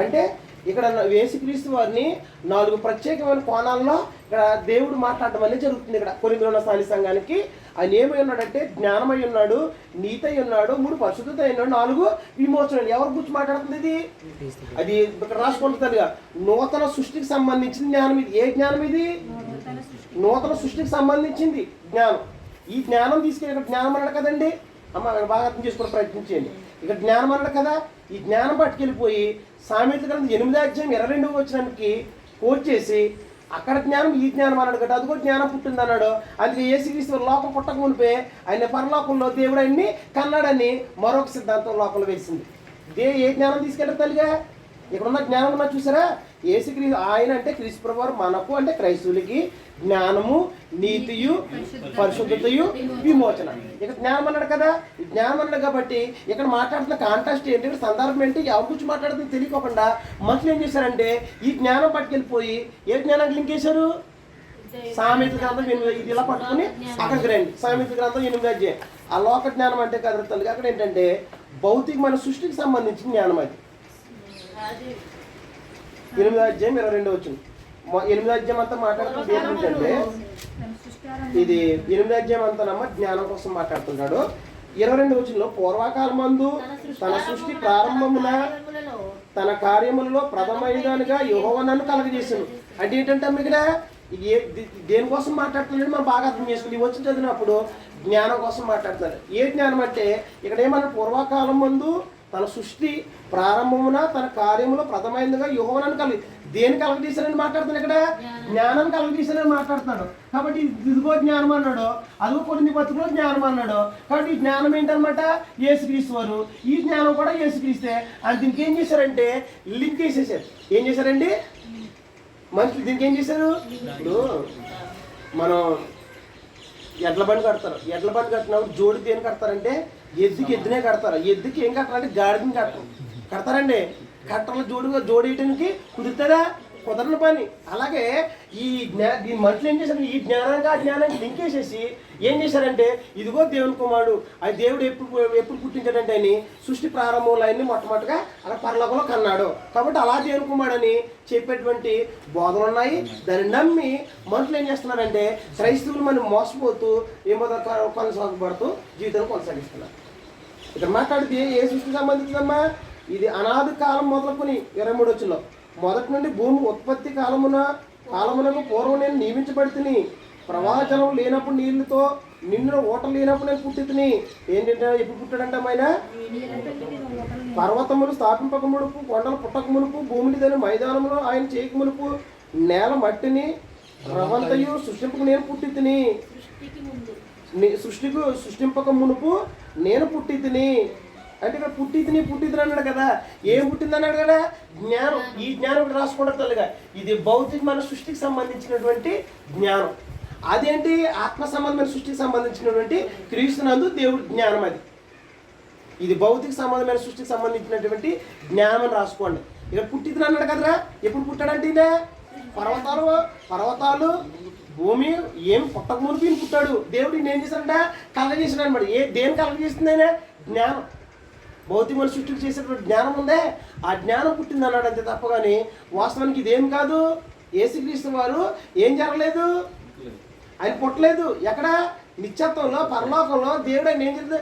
అంటే ఇక్కడ యేసుక్రీస్తు వారిని 4 ప్రత్యేకమైన కోణాల్లో ఇక్కడ దేవుడు మాట్లాడడం అనేది జరుగుతుంది. ఇక్కడ కొరింథీయులో ఉన్న స్థానిక సంఘానికి ఆయన ఏమై ఉన్నాడంటే జ్ఞానమై ఉన్నాడు, నీతి అయి ఉన్నాడు, 3 పరిశుద్ధత అయి ఉన్నాడు, 4 విమోచన. ఎవరి గురించి మాట్లాడుతుంది ఇది? అది ఇక్కడ రాసుకుంటుందిగా, నూతన సృష్టికి సంబంధించిన జ్ఞానం ఇది. ఏ జ్ఞానం ఇది? నూతన సృష్టికి సంబంధించింది జ్ఞానం. ఈ జ్ఞానం తీసుకెళ్ళి ఇక్కడ జ్ఞానం అన్నాడు కదండి అమ్మ, బాగా అర్థం చేసుకుని ప్రయత్నించండి. ఇక్కడ జ్ఞానం అన్నాడు కదా, ఈ జ్ఞానం పట్టుకెళ్ళిపోయి సామెతల గ్రంథం 8వ అధ్యాయం 22వ వచనానికి కోట్ చేసి అక్కడ జ్ఞానం ఈ జ్ఞానం అన్నాడు కదా, అది కూడా జ్ఞానం పుట్టింది అన్నాడు. అందుకే యేసుక్రీస్తు లోకం పుట్టక మునిపే ఆయన పరలోకంలో దేవుడు ఆయన్ని కన్నాడని మరొక సిద్ధాంతం లోకంలో వేసింది. ఏ జ్ఞానం తీసుకెళ్ళారు తల్లిగా? ఇక్కడున్న జ్ఞానం ఉన్నా చూసారా, యేసుక్రీస్తు ఆయన అంటే క్రీస్తు ప్రభువారు మనకు అంటే క్రైస్తవులకి జ్ఞానము, నీతియు, పరిశుద్ధతయు, విమోచన. ఇక్కడ జ్ఞానం అన్నాడు కదా, ఈ జ్ఞానం అన్నాడు కాబట్టి ఇక్కడ మాట్లాడుతున్న కాంట్రాస్ట్ ఏంటి, ఇక్కడ సందర్భం ఏంటి, ఎవరి గురించి మాట్లాడుతుంది తెలియకోకుండా మనుషులు ఏం చేశారంటే ఈ జ్ఞానం పట్టుకెళ్ళిపోయి ఏ జ్ఞానానికి లింక్ చేశారు? సామెతల గ్రంథం 8, ఇది ఇలా పట్టుకుని అక్కడికి రండి. సామెతల గ్రంథం 8వ అధ్యాయం. ఆ లోక జ్ఞానం అంటే కదరుతుంది. అక్కడ ఏంటంటే భౌతికమైన సృష్టికి సంబంధించిన జ్ఞానం. అది 8వ అధ్యాయం 22వ వచనం. 8వ అధ్యాయం అంతా మాట్లాడుతుంది ఏంటంటే, ఇది 8వ అధ్యాయం అంతానమ్మ జ్ఞానం కోసం మాట్లాడుతున్నాడు. 22వ వచనంలో పూర్వకాలమందు తన సృష్టి ప్రారంభమున తన కార్యములలో ప్రథమైనదానిగా యెహోవా నన్ను కలగజేసాను. అంటే ఏంటంటే ఇక్కడ దేనికోసం మాట్లాడుతున్నాడు మనం బాగా అర్థం చేసుకుని వచ్చి చదివినప్పుడు జ్ఞానం కోసం మాట్లాడుతున్నాడు. ఏ జ్ఞానం అంటే ఇక్కడ ఏమన్నా పూర్వకాలం ముందు తన సృష్టి ప్రారంభమున తన కార్యములో ప్రథమైనదిగా యెహోవా నన్ను దేని కలగజేశానని మాట్లాడుతున్నాడు. ఇక్కడ జ్ఞానం కలగజేశానని మాట్లాడుతున్నాడు. కాబట్టి ఇదిగో జ్ఞానం అన్నాడు, అదిగో కొన్ని బతుకులో జ్ఞానం అన్నాడు. కాబట్టి ఈ జ్ఞానం ఏంటనమాట? యేసుక్రీస్తు వారు. ఈ జ్ఞానం కూడా యేసుక్రీస్తే. అని దీనికి ఏం చేశారంటే లింక్ చేసేసారు. ఏం చేశారండి మనుషులు? దీనికి ఏం చేశారు? ఇప్పుడు మనం ఎడ్ల బండి కడతారు. ఎడ్ల బండి కట్టినప్పుడు జోడి దేని కడతారంటే ఎద్దుకి ఎద్దునే కడతారు. ఎద్దుకి ఏం కట్టాలంటే గాడిదని కడతారండి. కట్టర్లు జోడేయడానికి కుదురుతుందా? కుదరని పని. అలాగే ఈ మనుషులు ఏం చేశారు? ఈ జ్ఞానానికి ఆ జ్ఞానానికి లింక్ వేసేసి ఏం చేశారంటే ఇదిగో దేవుని కుమారుడు, అది దేవుడు ఎప్పుడు పుట్టించాడంటే ఆయన సృష్టి ప్రారంభంలో ఆయన్ని మొట్టమొదటిగా అక్కడ పరలోకంలో కన్నాడు. కాబట్టి అలా దేవుని కుమారుడు అని చెప్పేటువంటి బోధనలు ఉన్నాయి. దాన్ని నమ్మి మనుషులు ఏం చేస్తున్నారంటే క్రైస్తవులు మనం మోసపోతూ ఏమో కొనసాగబడుతూ జీవితాన్ని కొనసాగిస్తున్నారు. ఇక్కడ మాట్లాడితే ఏ సృష్టికి సంబంధించిందమ్మా? ఇది అనాది కాలం మొదలుకొని 23 వచనంలో మొదటి నుండి భూమి ఉత్పత్తి కాలమునకు పూర్వం నేను నియమించబడితిని. ప్రవాహజలం లేనప్పుడు నీళ్లతో నిన్ను ఓట లేనప్పుడు నేను పుట్టితిని. ఏంటంటే ఎప్పుడు పుట్టాడంటే ఆయన పర్వతములు స్థాపింపక మునుపు, కొండలు పుట్టక మునుపు, భూమిని దాని మైదానంలో ఆయన చేయక మునుపు, నేల మట్టిని రవంతయు సృష్టింపక నేను పుట్టితిని. సృష్టింపక మునుపు నేను పుట్టితిని. అంటే ఇక్కడ పుట్టితిని అన్నాడు కదా. ఏం పుట్టింది అన్నాడు కదా? జ్ఞానం. ఈ జ్ఞానం ఇక్కడ రాసుకుంటారుగా. ఇది భౌతికమైన సృష్టికి సంబంధించినటువంటి జ్ఞానం. అదేంటి? ఆత్మ సంబంధమైన సృష్టికి సంబంధించినటువంటి క్రీస్తునందు దేవుడి జ్ఞానం. అది ఇది భౌతిక సంబంధమైన సృష్టికి సంబంధించినటువంటి జ్ఞానం అని రాసుకోండి. ఇక్కడ పుట్టితిని అన్నాడు కదరా. ఎప్పుడు పుట్టాడంటే ఈయన పర్వతాలు భూమి ఏం పుట్టక మునిపి ఈయన పుట్టాడు. దేవుడు ఈయన ఏం చేశాడంట? కలగజేసాడు అనమాట. దేని కలగజేస్తుంది ఆయన? జ్ఞానం. భౌతికమైన సృష్టికి చేసేటువంటి జ్ఞానం ఉందే, ఆ జ్ఞానం పుట్టింది అన్నాడు అంతే తప్ప. కానీ వాస్తవానికి ఇదేం కాదు. యేసుక్రీస్తు వారు ఏం జరగలేదు, ఆయన పుట్టలేదు. ఎక్కడ? నిత్యత్వంలో పరలోకంలో దేవుడు ఆయన ఏం చేస్తుంది?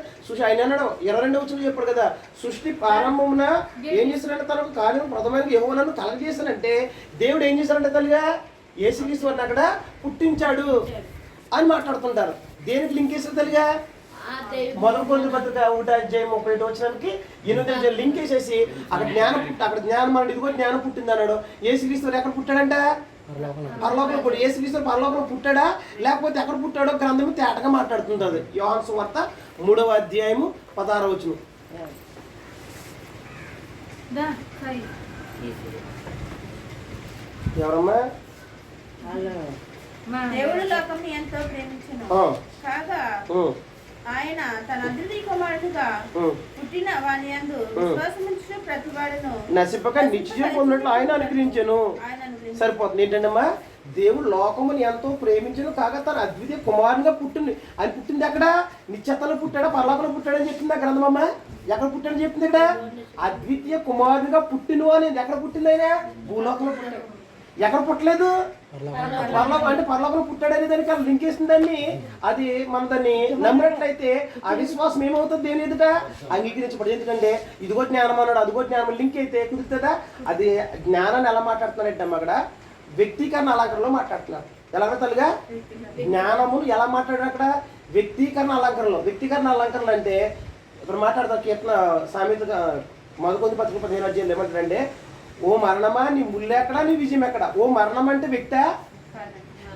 ఆయన అన్నాడు 22వ వచనంలో చెప్పాడు కదా, సృష్టి ప్రారంభమున ఏం చేశాడంటే తనకు కార్యం ప్రథమైన యెహోవా నన్ను కలగజేశానంటే దేవుడు ఏం చేశాడంటే తల్లిగా యేసుక్రీస్తు వారిని అక్కడ పుట్టించాడు అని మాట్లాడుతుంటారు. దేనికి లింక్ చేశారు తల్లిగా? మొదటి కొరింథీ పత్రిక 1వ అధ్యాయం 31వ వచనానికి 8వ అధ్యాయం లింక్ వేసేసి అక్కడ జ్ఞానం అన్నాడు. ఇదిగో జ్ఞానం పుట్టింది అన్నాడు. యేసుక్రీస్తు ఎక్కడ పుట్టాడంట? పరలోకంలో పుట్టాడు. యేసుక్రీస్తు పరలోకంలో పుట్టాడా లేకపోతే ఎక్కడ పుట్టాడో గ్రంథం తేటగా మాట్లాడుతుంది. అది యోహాను సువార్త 3వ అధ్యాయము 16వ వచనం. ఎవరమ్మా? దేవుడు లోకమును ఎంతో ప్రేమించెను కాగా ఆయన తన అద్వితీయ కుమారుడుగా పుట్టిన వాని యందు విశ్వాసముంచిన ప్రతివాడును నశింపక నిత్యజీవం పొందినట్లు ఆయన అనుగ్రహించెను. సరిపోతుంది. ఏంటంటమ్మా, దేవుడు లోకముని ఎంతో ప్రేమించను కాగా తన అద్వితీయ కుమారునిగా పుట్టింది. ఆయన పుట్టింది ఎక్కడ? నిత్యతలో పుట్టాడా, పరలోకంలో పుట్టాడని చెప్పింది ఆ గ్రంథమమ్మ. ఎక్కడ పుట్టాడని చెప్పింది ఇక్కడ? అద్వితీయ కుమారునిగా పుట్టిను అనేది ఎక్కడ పుట్టింది? ఆయన భూలోకంలో పుట్టాడు. ఎక్కడ పుట్టలేదు? పరలోకం. అంటే పరలోకంలో పుట్టాడనే దానికి అలా లింక్ వేసిందని అది మన దాన్ని నమ్మినట్లయితే అవిశ్వాసం ఏమవుతుంది? దేని ఎదుట అంగీకరించబడి. ఎందుకంటే ఇదిగో జ్ఞానం అన్నాడు, అదిగో జ్ఞానం లింక్ అయితే కుదురుతుందా? అది జ్ఞానాన్ని ఎలా మాట్లాడుతున్నాడంటే అక్కడ వ్యక్తీకరణ అలంకరణలో మాట్లాడుతున్నారు. ఎలాగ తల్లిగా జ్ఞానమును ఎలా మాట్లాడారు అక్కడ? వ్యక్తీకరణ అలంకరణలో. వ్యక్తీకరణ అలంకరణలు అంటే ఇక్కడ మాట్లాడతారు. కీర్తన సామెతగా 11:15 ఏమంటారంటే, ఓ మరణమా నీ ముళ్ళెక్కడా, నీ విజయం ఎక్కడ? ఓ మరణం అంటే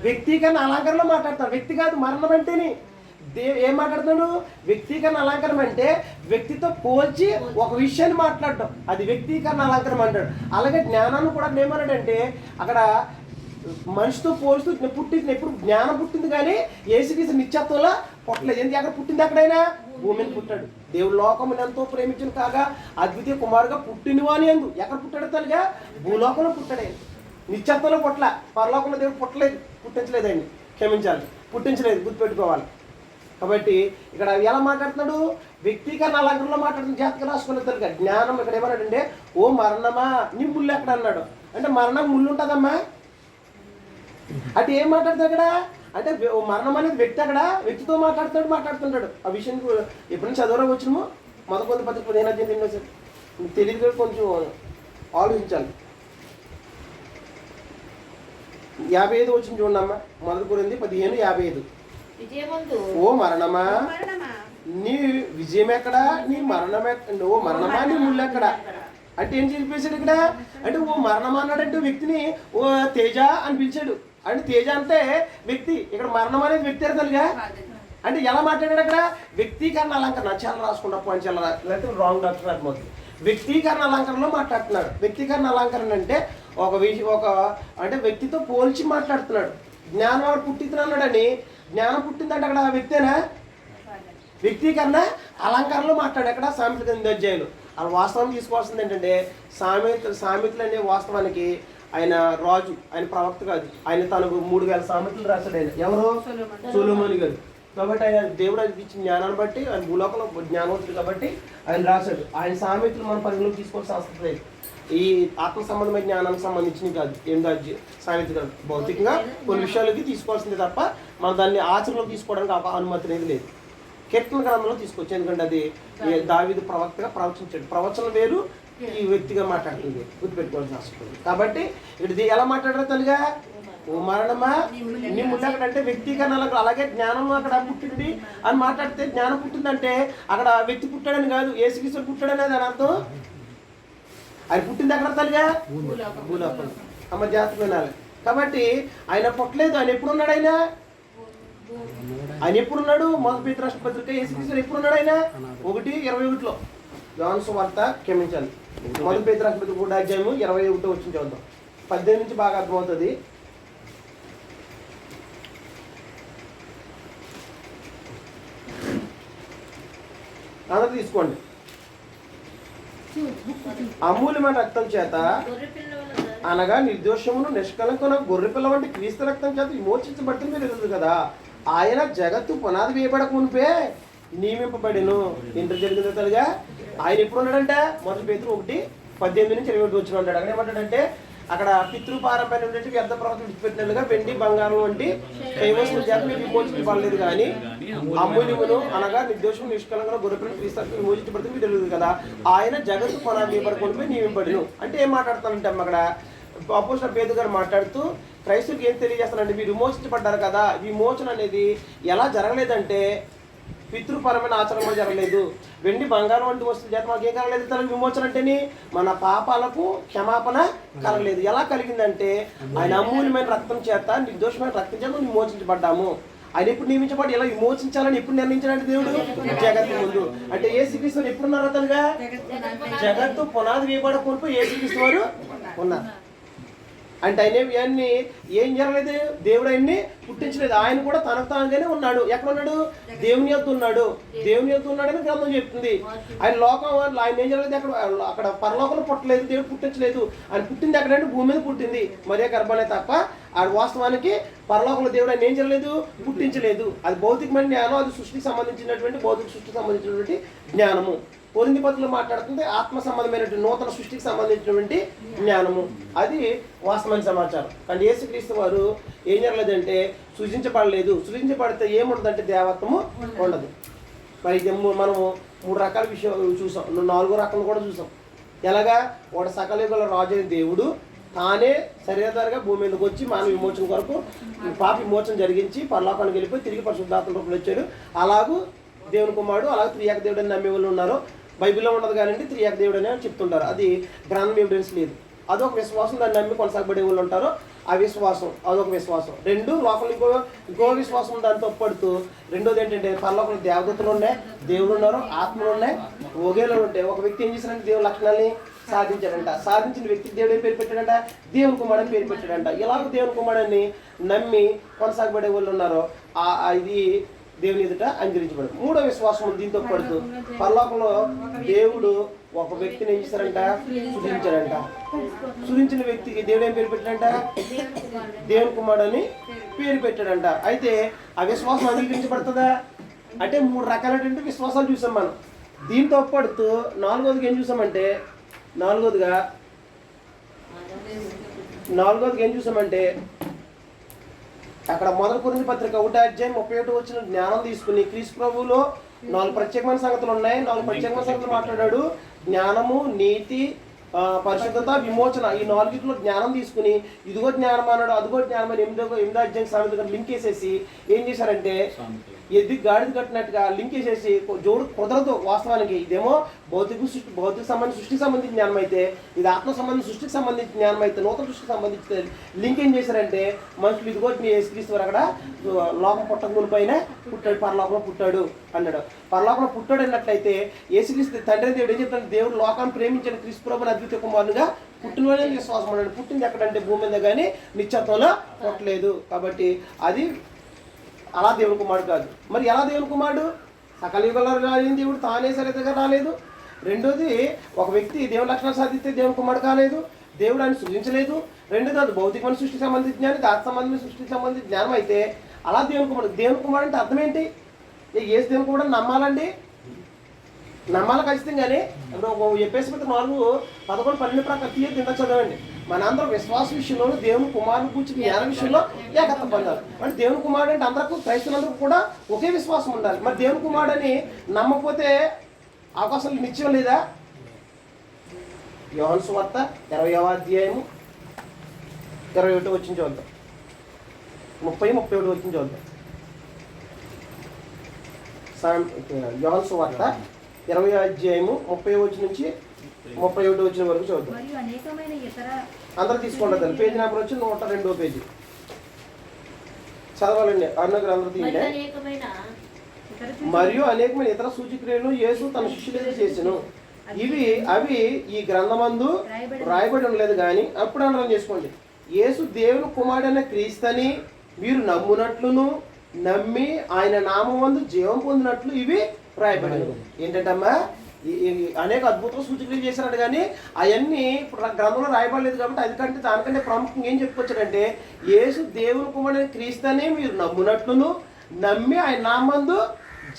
వ్యక్తీకరణ అలంకరణలో మాట్లాడతారు. వ్యక్తి కాదు, మరణం అంటేని ఏం మాట్లాడుతున్నాడు? వ్యక్తీకరణ అలంకరణ అంటే వ్యక్తితో పోల్చి ఒక విషయాన్ని మాట్లాడటం, అది వ్యక్తీకరణ అలంకరణ అంటాడు. అలాగే జ్ఞానాన్ని కూడా ఏమన్నాడంటే అక్కడ మనిషితో పోల్స్తూ పుట్టింది. ఎప్పుడు జ్ఞానం పుట్టింది కానీ యేసుక్రీస్తు నిత్యత్వంలో పుట్టలేదు. ఎందుకు? ఎక్కడ పుట్టింది? ఎక్కడైనా భూమిని పుట్టాడు. దేవుడు లోకమును ఎంతో ప్రేమించిన కాగా అద్వితీయ కుమారుగా పుట్టినవు అని ఎందు ఎక్కడ పుట్టాడు? తల్లిగా భూలోకంలో పుట్టాడు. నిత్యత్వంలో పుట్టల. పరలోకంలో దేవుడు పుట్టలేదు, పుట్టించలేదండి. క్షమించాలి, పుట్టించలేదు, గుర్తుపెట్టుకోవాలి. కాబట్టి ఇక్కడ ఎలా మాట్లాడుతున్నాడు? వ్యక్తీకరణ అలంకరణలో మాట్లాడుతున్న జాతక రాసుకున్న తల్లిగా జ్ఞానం ఇక్కడ ఏమన్నాడంటే, ఓ మరణమా నీ ముళ్ళు ఎక్కడ అన్నాడు. అంటే మరణం ముళ్ళు ఉంటుందమ్మా. అంటే ఏం మాట్లాడుతాడు అక్కడ? అంటే మరణం అనేది వ్యక్తి అక్కడ వ్యక్తితో మాట్లాడుతుంటాడు. ఆ విషయం ఎప్పటి నుంచి చదవరా వచ్చినమో 11:15 తెలియదు కూడా కొంచెం ఆలోచించాలి. 55 వచ్చింది చూడమ్మా. 1 Corinthians 15:55. ఓ మరణమా నీ విజయం ఎక్కడా, నీ మరణం ఓ మరణమా నీ ముళ్ళు ఎక్కడా? అంటే ఏం చెప్పేశాడు ఇక్కడ? అంటే ఓ మరణం అన్నాడంటే వ్యక్తిని ఓ తేజ అని పిలిచాడు. అంటే తేజ అంటే వ్యక్తి, ఇక్కడ మరణం అనేది వ్యక్తి అర్థాలుగా. అంటే ఎలా మాట్లాడాడు అక్కడ? వ్యక్తీకరణ అలంకరణ. చాలా రాసుకుంటా పాయింట్, చాలా లేకపోతే రాంగ్ డాక్టర్ అర్థమవుతుంది. వ్యక్తీకరణ అలంకరణలో మాట్లాడుతున్నాడు. వ్యక్తీకరణ అలంకరణ అంటే ఒక అంటే వ్యక్తితో పోల్చి మాట్లాడుతున్నాడు. జ్ఞానం వాడు పుట్టిస్తున్నాడని జ్ఞానం పుట్టిందంటే అక్కడ వ్యక్తేనా? వ్యక్తీకరణ అలంకరణలో మాట్లాడు. ఎక్కడ? సామెతల 8వ అధ్యాయంలో. ఆ వాస్తవం తీసుకోవాల్సింది ఏంటంటే సామెతలు అనే వాస్తవానికి ఆయన రాజు, ఆయన ప్రవక్త కాదు. ఆయన తనకు 3000 సామెతలు రాశాడు. ఆయన ఎవరు? సొలొమోను గారు. కాబట్టి ఆయన దేవుడు ఆయనకి ఇచ్చిన జ్ఞానాన్ని బట్టి ఆయన భూలోకంలో జ్ఞానవంతుడు కాబట్టి ఆయన రాశాడు. ఆయన సామెతలు మనం పరిగణలోకి తీసుకోవాల్సిన అవసరం లేదు. ఈ ఆత్మ సంబంధమైన జ్ఞానానికి సంబంధించినవి కాదు. ఏం కాదు సామెత కాదు. భౌతికంగా కొన్ని విషయాలకి తీసుకోవాల్సిందే తప్ప మనం దాన్ని ఆచరణలోకి తీసుకోవడానికి అనుమతి అనేది లేదు. కీర్తన గ్రంథంలో తీసుకొచ్చు. ఎందుకంటే అది దావీదు ప్రవక్తగా ప్రవచించాడు. ప్రవచనం వేరు, ఈ వ్యక్తిగా మాట్లాడుతుంది. గుర్తుపెట్టుకోవాల్సిన అవసరం. కాబట్టి ఇక్కడ ఎలా మాట్లాడారు తల్లిగా? ఓ మరణమా నీ ముళ్ళు ఎక్కడ? అంటే వ్యక్తీకరణలకు. అలాగే జ్ఞానం అక్కడ పుట్టింది అని మాట్లాడితే జ్ఞానం పుట్టిందంటే అక్కడ వ్యక్తి పుట్టాడని కాదు, యేసుక్రీస్తు పుట్టాడనే దాని అర్థం. ఆయన పుట్టింది ఎక్కడ తల్లిగా? భూలోకం. అమ్మ జాగ్రత్త వినాలి. కాబట్టి ఆయన పుట్టలేదు. ఆయన ఎప్పుడున్నాడు? ఆయన ఎప్పుడున్నాడు? 1 Peter పత్రిక యేసుక్రీస్తు ఎప్పుడున్నాడు? ఆయన 1:21 యోహాను సువార్త, క్షమించాలి, 1 Peter 3వ అధ్యాయము 21 వచ్చింది చూద్దాం. 18 నుంచి బాగా అర్థమవుతుంది. అందరూ తీసుకోండి. అమూల్యమైన రక్తం చేత అనగా నిర్దోషమును నిష్కలంకన గొర్రెపిల్ల వంటి క్రీస్తు రక్తం చేత విమోచించబడుతుంది మీరు ఎదురు కదా. ఆయన జగత్తు పునాది వేయబడక మునిపే నియమింపబడిను. ఇంత జరిగింది తల్లిగా. ఆయన ఎప్పుడు ఉన్నాడంటే 1 Peter 1:18 నుంచి 21 వచ్చిన ఉంటాడు. అక్కడ ఏమంటాడంటే అక్కడ పితృపారంపైన వ్యర్థ ప్రవర్తన విడిచిపెట్టినట్లుగా వెండి బంగారం వంటి కైవసం చేత మీరు విమోచించబడలేదు కానీ అమూల్యమును అనగా నిర్దోషం నిష్కలంగా గొర్రెపిల్ల క్రీస్తు విమోచించబడుతుంది మీరు తెలియదు కదా. ఆయన జగత్తు పునాది వేయబడకుండా నియమింపబడిను. అంటే ఏం మాట్లాడుతానంటే అక్కడ అపోస్తలుడైన పేతురు గారు మాట్లాడుతూ క్రైస్తవులకు ఏం తెలియజేస్తానంటే మీరు విమోచించబడ్డారు కదా. విమోచన అనేది ఎలా జరగలేదంటే పితృపరమైన ఆచరణ జరగలేదు. వెండి బంగారం వంటి వస్తువుల చేత మాకు ఏం కలగలేదు? తనకు విమోచన అంటేనే మన పాపాలకు క్షమాపణ కలగలేదు. ఎలా కలిగిందంటే ఆయన అమూల్యమైన రక్తం చేత, నిర్దోషమైన రక్తం చేత విమోచించబడ్డాము. ఆయన ఎప్పుడు నియమించబడి ఎలా విమోచించాలని ఎప్పుడు నిర్ణయించాలంటే దేవుడు జగత్తు ముందు. అంటే యేసుక్రీస్తు ఎప్పుడున్నారు? అతనుగా జగత్తు పునాది వేయబడకపోతే యేసుక్రీస్తు వారు ఉన్నారు. అంటే ఆయన ఇవన్నీ ఏం జరగలేదు, దేవుడు ఆయన్ని పుట్టించలేదు. ఆయన కూడా తనకు తానుగానే ఉన్నాడు. ఎక్కడ ఉన్నాడు? దేవుని యొద్ద ఉన్నాడు. దేవుని యొద్ద ఉన్నాడని గ్రంథం చెప్తుంది. ఆయన లోకం ఆయన ఏం జరగలేదు, అక్కడ పరలోకంలో పుట్టలేదు, దేవుడు పుట్టించలేదు. ఆయన పుట్టింది ఎక్కడంటే భూమి మీద పుట్టింది, మరే గర్భాలే తప్ప. ఆ వాస్తవానికి పరలోకంలో దేవుడు ఆయన ఏం జరగలేదు, పుట్టించలేదు. అది భౌతికమైన జ్ఞానం, అది సృష్టికి సంబంధించినటువంటి భౌతిక సృష్టికి సంబంధించినటువంటి జ్ఞానము. కొరింథీ పత్రికలో మాట్లాడుతుంది ఆత్మ సంబంధమైనటువంటి నూతన సృష్టికి సంబంధించినటువంటి జ్ఞానము. అది వాస్తవమైన సమాచారం. కానీ యేసుక్రీస్తు వారు ఏం జరగలేదంటే సృజించబడలేదు. సృజించబడితే ఏముండదంటే దేవత్వము ఉండదు. మరి ఇది మనము 3 రకాల విషయాలు చూసాం, 4వ రకం కూడా చూసాం. ఎలాగా? వాడు సకల యుగాల రాజు అయిన దేవుడు తానే శరీరధారిగా భూమి మీదకి వచ్చి మానవ విమోచన కొరకు పాప విమోచన జరిగించి పరలోకానికి వెళ్ళిపోయి తిరిగి పరిశుద్ధాత్మ రూపంలో వచ్చాడు. అలాగూ దేవుని కుమారుడు, అలాగే త్రియేక దేవుడు అని నమ్మే వాళ్ళు ఉన్నారు. బైబిల్లో ఉండదు కానీ త్రియేక దేవుడు అని చెప్తుంటారు. అది గ్రంథం ఎవిడెన్స్ లేదు. అదొక విశ్వాసం. దాన్ని నమ్మి కొనసాగబడే వాళ్ళు ఉంటారు. ఆ విశ్వాసం అదొక విశ్వాసం. 2 లోకంలో ఇంకో విశ్వాసం దాంతో పడుతూ, రెండోది ఏంటంటే పరలోకంలో దేవదూతలు ఉన్నాయి, దేవుడు ఉన్నారు, ఆత్మలు ఉన్నాయి, ఒకేలో ఉంటాయి. ఒక వ్యక్తి ఏం చేశారంటే దేవుని లక్షణాలని సాధించాడంట. సాధించిన వ్యక్తికి దేవుడు ఏం పేరు పెట్టాడంట? దేవుని కుమారుడు అని పేరు పెట్టాడంట. ఇలాగ దేవుని కుమారుడిని నమ్మి కొనసాగబడే వాళ్ళు ఉన్నారో ఇది దేవుని ఎదుట అంగీకరించబడదు. 3వ విశ్వాసం దీంతో పడుతూ, పరలోకంలో దేవుడు ఒక వ్యక్తిని ఏం చేశారంట? సృజించాడంట. సృజించిన వ్యక్తికి దేవుడు ఏం పేరు పెట్టాడంట? దేవుని కుమారుడు అని పేరు పెట్టాడంట. అయితే ఆ విశ్వాసం అంగీకరించబడుతుందా అంటే 3 రకాలైనటువంటి విశ్వాసాలు చూసాం మనం. దీంతో పడుతూ 4వదిగా ఏం చూసామంటే, నాలుగోదిగా ఏం చూసామంటే అక్కడ 1 కొరింథీ పత్రిక 1:31 జ్ఞానం తీసుకుని క్రీస్తు ప్రభువులో 4 ప్రత్యేకమైన సంగతులు ఉన్నాయి. 4 ప్రత్యేకమైన సంగతులు మాట్లాడాడు. జ్ఞానము, నీతి, పరిశుద్ధత, విమోచన. ఈ 4 జ్ఞానం తీసుకుని ఇదిగో జ్ఞానం అన్నాడు, అదిగో జ్ఞానం అని 8వ అధ్యాయం సామెత లింక్ వేసేసి ఏం చేశారంటే ఎద్ది గాడిద కట్టినట్టుగా లింక్ వేసేసి జోడు కుదరదు. వాస్తవానికి ఇదేమో భౌతిక సంబంధించి సృష్టికి సంబంధించిన జ్ఞానం అయితే, ఇది ఆత్మ సంబంధించి సృష్టికి సంబంధించిన జ్ఞానం అయితే, నూతన సృష్టికి సంబంధించిన లింక్ ఏం చేశారంటే మనుషులు ఇదిగో యేసుక్రీస్తు వారు అక్కడ లోకం పుట్టక మునిపైన పుట్టాడు, పరలోకంలో పుట్టాడు అన్నాడు. పరలోకంలో పుట్టాడు అన్నట్లయితే యేసుక్రీస్తు తండ్రి దేవుడు ఏం చెప్తాడు? దేవుడు లోకాన్ని ప్రేమించిన క్రీస్తు ప్రభువుని అద్వితీయ కుమారునిగా పుట్టినవాడే విశ్వాసం అన్నాడు. పుట్టింది ఎక్కడంటే భూమి మీద కానీ నిత్యత్వంలో పుట్టలేదు. కాబట్టి అది అలా దేవుని కుమారుడు కాదు. మరి ఎలా దేవుని కుమారుడు? సకల యుగాల్లో రాలేని దేవుడు తానే సరితగా రాలేదు. రెండోది, ఒక వ్యక్తి దేవుని లక్షణాలు సాధిస్తే దేవుని కుమారుడు కాలేదు. దేవుడు ఆయన సృజించలేదు. రెండోది, అది భౌతికమైన సృష్టికి సంబంధించిన జ్ఞానం, ఆత్మ సంబంధించిన సృష్టికి సంబంధించిన జ్ఞానం అయితే అలా దేవుని కుమారుడు. దేవుని కుమారుడు అంటే అర్థం ఏంటి? ఏసు దేవుని కుమారుడు నమ్మాలండి, నమ్మాలి ఖచ్చితంగానే. ఇప్పుడు ఎఫెసీ 4:11-12 ప్రకారం తీయద్దు చదవండి. మనందరం విశ్వాస విషయంలో దేవుని కుమారుని గురించి జ్ఞాన విషయంలో ఏకత్వం పొందాలి. అంటే దేవుని కుమారుడు అంటే అందరికీ క్రైస్తవులందరూ కూడా ఒకే విశ్వాసం ఉండాలి. మరి దేవుని కుమారుడు అని నమ్మకపోతే అవకాశాలు నిత్యం లేదా? యోహాను సువార్త 20వ అధ్యాయము 21 చూద్దాం, 30-31 చూద్దాం. యోహాను సువార్త 20వ అధ్యాయము 30 నుంచి 31 వరకు చూద్దాం. అందరూ తీసుకోండి. పేజీ నెంబర్ వచ్చి 102వ పేజీ చదవాలండి. అన్నగారు అందరూ తీయండి. మరియు అనేకమైన ఇతర సూచక్రియలు యేసు తన శిష్యులకు చేసెను. అవి ఈ గ్రంథమందు రాయబడి ఉండలేదు కానీ, అప్పుడు అర్థం చేసుకోండి, యేసు దేవుని కుమారుడైన క్రీస్తుని మీరు నమ్మునట్లును నమ్మి ఆయన నామమందు జీవం పొందినట్లు ఇవి రాయబడినవి. ఏంటంటమ్మా? అనేక అద్భుత సూచనలు చేశాడు కానీ అవన్నీ ఇప్పుడు గ్రంథంలో రాయబడలేదు. కాబట్టి అది దానికంటే ప్రాముఖ్యంగా ఏం చెప్పుకొచ్చాడంటే, యేసు దేవుని కుమారుడైన క్రీస్తుని మీరు నమ్మునట్లును నమ్మి ఆయన నామందు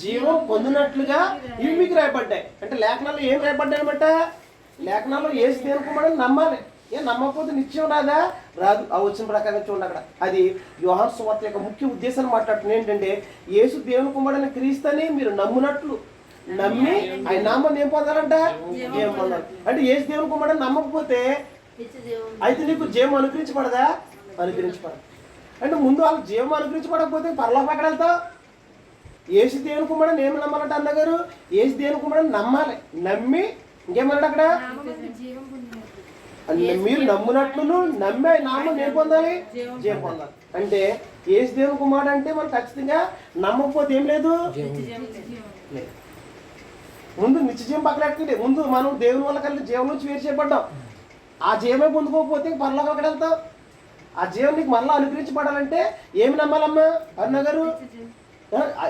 జీవం పొందినట్లుగా ఇవి మీకు రాయబడ్డాయి. అంటే లేఖనాల్లో ఏం రాయబడ్డాయి అనమాట? లేఖనాల్లో యేసు దేవుని కుమారుడని నమ్మాలి. నమ్మకపోతే నిత్యం రాదా? రాదు. ఆ వచ్చిన ప్రకారం చూడండి. అక్కడ అది యోహాను సువార్త యొక్క ముఖ్య ఉద్దేశాన్ని మాట్లాడుతుంది. ఏంటంటే యేసు దేవుని కుమారుడైన క్రీస్తుని మీరు నమ్మునట్లు నమ్మి ఆయన నామాన్ని ఏం పొందాలంట? జీవం పొందాలి. అంటే యేసు దేవుని కుమారుడని నమ్మకపోతే అయితే నీకు జీవం అనుగ్రహించబడదా? అనుగ్రహించబడదు. అంటే ముందు వాళ్ళకి జీవం అనుగ్రహించబడకపోతే పరలోకం ఎక్కడ వెళ్తావు? యేసు దేవుని కుమారుడని ఏమి నమ్మాలంటే అన్నగారు? యేసు దేవుని కుమారుడని నమ్మాలి. నమ్మి ఇంకేమన్నాడు అక్కడ? మీరు నమ్మునట్లును నమ్మి ఆయన నామం ఏం పొందాలి? జీవం పొందాలి. అంటే యేసు దేవుని కుమారుడు అంటే మనం ఖచ్చితంగా నమ్మకపోతే ఏం లేదు. ముందు నిత్య జీవం పక్కనెట్టండి. ముందు మనం దేవుని వల్ల కలిసి జీవం నుంచి వేరు చేయబడ్డాం. ఆ జీవమే పొందుకోకపోతే పరలోకం ఎక్కడ వెళ్తాం? ఆ జీవం నీకు మళ్ళీ అనుగ్రహించబడాలంటే ఏమి నమ్మాలమ్మా అన్న గారు?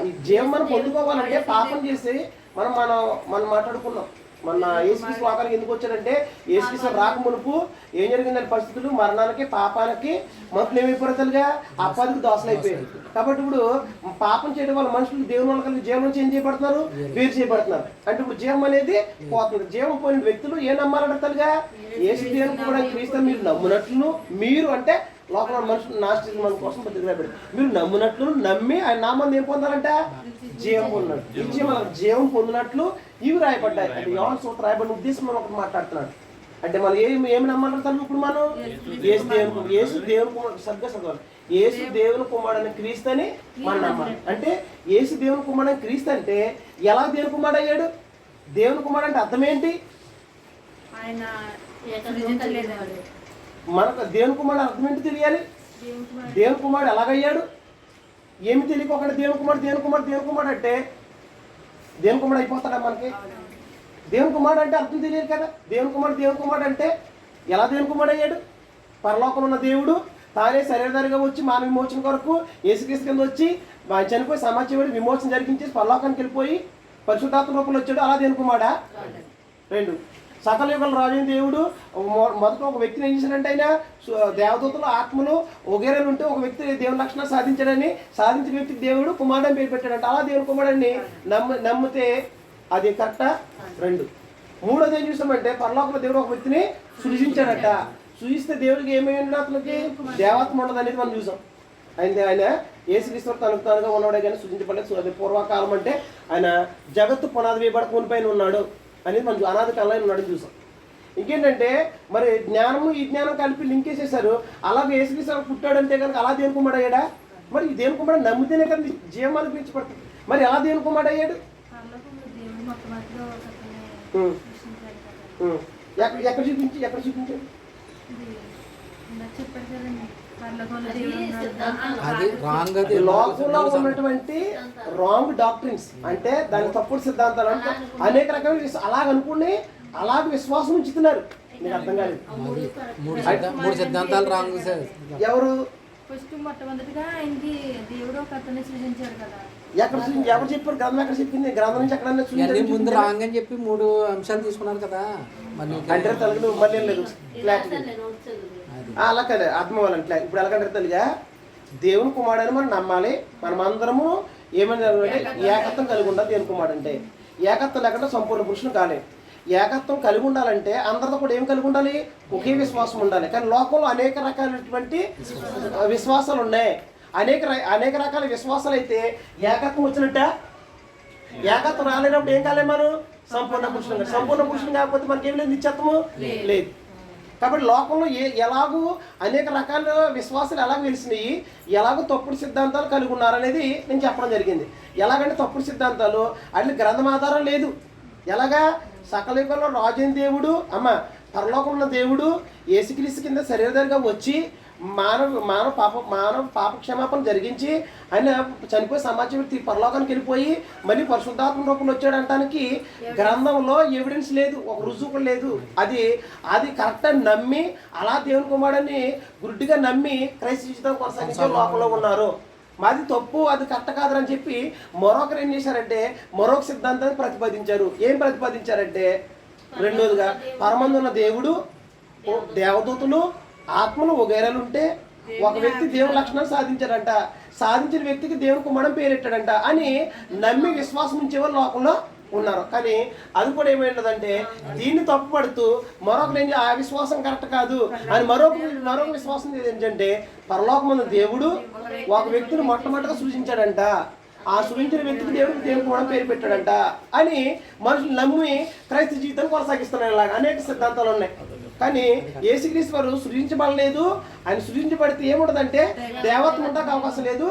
ఈ జీవం మనం పొందుకోవాలంటే పాపం చేసి మనం మాట్లాడుకున్నాం. మన యేసుక్రీస్తు లోకానికి ఎందుకు వచ్చాడంటే యేసుక్రీస్తు రాక మునుపు ఏం జరిగిందని పరిస్థితులు మరణానికి పాపానికి మనుషులు ఏమైపోతారుగా అపాధికి దోషలు అయిపోయారు. కాబట్టి ఇప్పుడు పాపం చేయడం వల్ల మనుషులు దేవుని వల్ల కలిగి జీవం నుంచి ఏం చేయబడుతున్నారు? వేరు చేయబడుతున్నారు. అంటే ఇప్పుడు జీవం అనేది పోతుంది. జీవం పోయిన వ్యక్తులు ఏం నమ్మాలంటారుగా? యేసు దేవుని కూడా క్రీస్తు మీరు నమ్మునట్లు, మీరు అంటే లోపల మనుషులు నాస్తికులు మన కోసం బతికిరాబడి మీరు నమ్మునట్లు నమ్మి ఆయన నామాన్ని ఏం పొందాలంట? జీవం పొందినట్టు. ఇచ్చి మనం జీవం పొందినట్లు ఇవి రాయబడ్డాయి. అంటే యోహాను సూత్రం రాయబడిన ఉద్దేశం మనం ఒకటి మాట్లాడుతున్నాడు. అంటే మనం ఏమి నమ్మాలంటారు? ఇప్పుడు మనం యేసు దేవుని సరిగ్గా చదవాలి. యేసు దేవుని కుమారుడైన క్రీస్తు అని మనం నమ్మాలి. అంటే యేసు దేవుని కుమారుడైన క్రీస్తు అంటే ఎలా దేవుని కుమారుడు అయ్యాడు? దేవుని కుమారుడు అంటే అర్థం ఏంటి? మనకు దేవుని కుమారుడు అర్థం ఏంటి తెలియాలి. దేవుని కుమారుడు ఎలాగయ్యాడు? ఏమి తెలియక ఒకటి దేవుని కుమారుడు అంటే దేవుని కుమారుడు అయిపోతాడా మనకి? దేవుని కుమారుడు అంటే అర్థం తెలియదు కదా. దేవుని కుమారుడు అంటే ఎలా దేవుని కుమారుడు అయ్యాడు? పరలోకంలో ఉన్న దేవుడు తానే శరీరధారిగా వచ్చి మానవ విమోచన కొరకు యేసుక్రీస్తు కింద వచ్చి చనిపోయి సమాజం విమోచన జరిగించేసి పరలోకానికి వెళ్ళిపోయి పరిశుద్ధాత్మ రూపంలో వచ్చాడు. అలా దేవుని కుమారుడా? రెండు, సకల యుగాల రాజైన దేవుడు మొదట ఒక వ్యక్తిని ఏం చేశాడంటే ఆయన దేవదూతలు ఆత్మలు ఒకేరేలు ఉంటే ఒక వ్యక్తి దేవుని లక్షణాలు సాధించాడని సాధించిన వ్యక్తికి దేవుడు కుమారుడని పేరు పెట్టాడంట. అలా దేవుని కుమారుడిని నమ్మితే అది కరెక్టా? రెండు. మూడోది ఏం చూసామంటే పరలోకంలో దేవుడు ఒక వ్యక్తిని సృజించాడట. సృజిస్తే దేవుడికి ఏమైంది? అతనికి దేవాత్మ ఉండదు అనేది మనం చూసాం. ఆయన యేసుక్రీస్తు తనకు తానుగా ఉన్నాడే కానీ సృజించబడలేదు. అది పూర్వకాలం అంటే ఆయన జగత్తు పునాది వేయబడక మునిపైన ఉన్నాడు అనేది మనం అనాది కాలంలో ఉన్నాడని చూసాం. ఇంకేంటంటే మరి జ్ఞానము ఈ జ్ఞానం కలిపి లింక్ చేసేసారు. అలాగే యేసుక్రీస్తు పుట్టాడంటే కనుక అలా దేవుని కుమారుడు అయ్యాడా? మరి ఈ దేవుని కుమారుడు నమ్మితేనే కదా జీవం అనిపించబడుతుంది. మరి ఎలా దేవుని కుమారుడు అయ్యాడు? ఎక్కడ చూపించాడు? లోకంలో ఉన్నటువంటి రాంగ్ డాక్ట్రిన్స్ అంటే దాని తప్పుడు సిద్ధాంతాలు అంటే అనేక రకాల అలాగనుకుని అలాగే విశ్వాసం ఉంచుతున్నారు. మీకు అర్థం కాలేదు. మూడు సిద్ధాంతాలు రాంగ్. ఎవరు? మొట్టమొదటిగా ఆయనకి దేవుడు ఒక అతన్ని సృజించాడు కదా. ఎవరు చెప్పారు? గ్రంథం ఎక్కడ చెప్పింది? గ్రంథం నుంచి ఎక్కడ ముందు రాంగ్ అని చెప్పి మూడు అంశాలు తీసుకున్నారు కదా. అంటే తలకి మళ్ళీ లేదు అలా కదా అర్థం అవ్వాలంటే ఇప్పుడు ఎలాగంటారు తల్లిగా దేవుని కుమారుడు అని మనం నమ్మాలి. మనం అందరము ఏమని ఏకత్వం కలిగి ఉండాలి. దేవుని కుమారుడు అంటే ఏకత్వం లేకుండా సంపూర్ణ పురుషులు కాలే. ఏకత్వం కలిగి ఉండాలంటే అందరితో కూడా ఏం కలిగి ఉండాలి? ఒకే విశ్వాసం ఉండాలి. కానీ లోకంలో అనేక రకాలైనటువంటి విశ్వాసాలు ఉన్నాయి. అనేక రకాల విశ్వాసాలు అయితే ఏకత్వం వచ్చినట్ట. ఏకత్వం రాలేనప్పుడు ఏం కాలే? మనం సంపూర్ణ పురుషులు కాకపోతే మనకి ఏం లేదు, నిత్యత్వము లేదు. కాబట్టి లోకంలో ఎలాగూ అనేక రకాల విశ్వాసాలు ఎలాగ వెలిసినాయి, ఎలాగో తప్పుడు సిద్ధాంతాలు కలిగి ఉన్నారనేది నేను చెప్పడం జరిగింది. ఎలాగంటే తప్పుడు సిద్ధాంతాలు అట్లా గ్రంథం ఆధారం లేదు. ఎలాగా? సకల యుగంలో రాజైన దేవుడు పరలోకంలో దేవుడు యేసుక్రీస్తు కింద శరీరధారిగా వచ్చి మానవ పాప క్షమాపణ జరిగించి ఆయన చనిపోయి సమాజం వ్యక్తి పరలోకానికి వెళ్ళిపోయి మళ్ళీ పరిశుద్ధాత్మ రూపంలో వచ్చాడు అనడానికి గ్రంథంలో ఎవిడెన్స్ లేదు, ఒక రుజువు లేదు. అది కరెక్ట్ అని నమ్మి అలా దేవుని కుమారుడిని గుడ్డిగా నమ్మి క్రైస్తవ జీవితం కొనసాగించే లోకంలో ఉన్నారు. మాది తప్పు, అది కరెక్ట్ కాదని చెప్పి మరొకరు ఏం చేశారంటే మరొక సిద్ధాంతాన్ని ప్రతిపాదించారు. ఏం ప్రతిపాదించారంటే రెండోదిగా పరమందున్న దేవుడు, దేవదూతలు, ఆత్మలు వగైరాలు ఉంటే ఒక వ్యక్తి దేవుని లక్షణాలు సాధించాడంట. సాధించిన వ్యక్తికి దేవుని కుమారుడు పేరెట్టాడంట అని నమ్మి విశ్వాసం ఉంచేవాళ్ళు లోకంలో ఉన్నారు. కానీ అది కూడా ఏమైనదంటే దీన్ని తప్పుపడుతూ మరొకరు ఆ విశ్వాసం కరెక్ట్ కాదు అని మరొక విశ్వాసం ఏంటంటే పరలోకమున్న దేవుడు ఒక వ్యక్తిని మొట్టమొదటిగా సృజించాడంట. ఆ సృజించిన వ్యక్తికి దేవుని కూడా పేరు పెట్టాడంట అని మనుషులు నమ్మి క్రైస్తవ జీవితాన్ని కొనసాగిస్తున్నారు. ఇలాగ అనేక సిద్ధాంతాలు ఉన్నాయి. కానీ యేసుక్రీస్తు వారు సృజించబడలేదు. ఆయన సృజించబడితే ఏముండదంటే దేవత్వం ఉండక అవకాశం లేదు.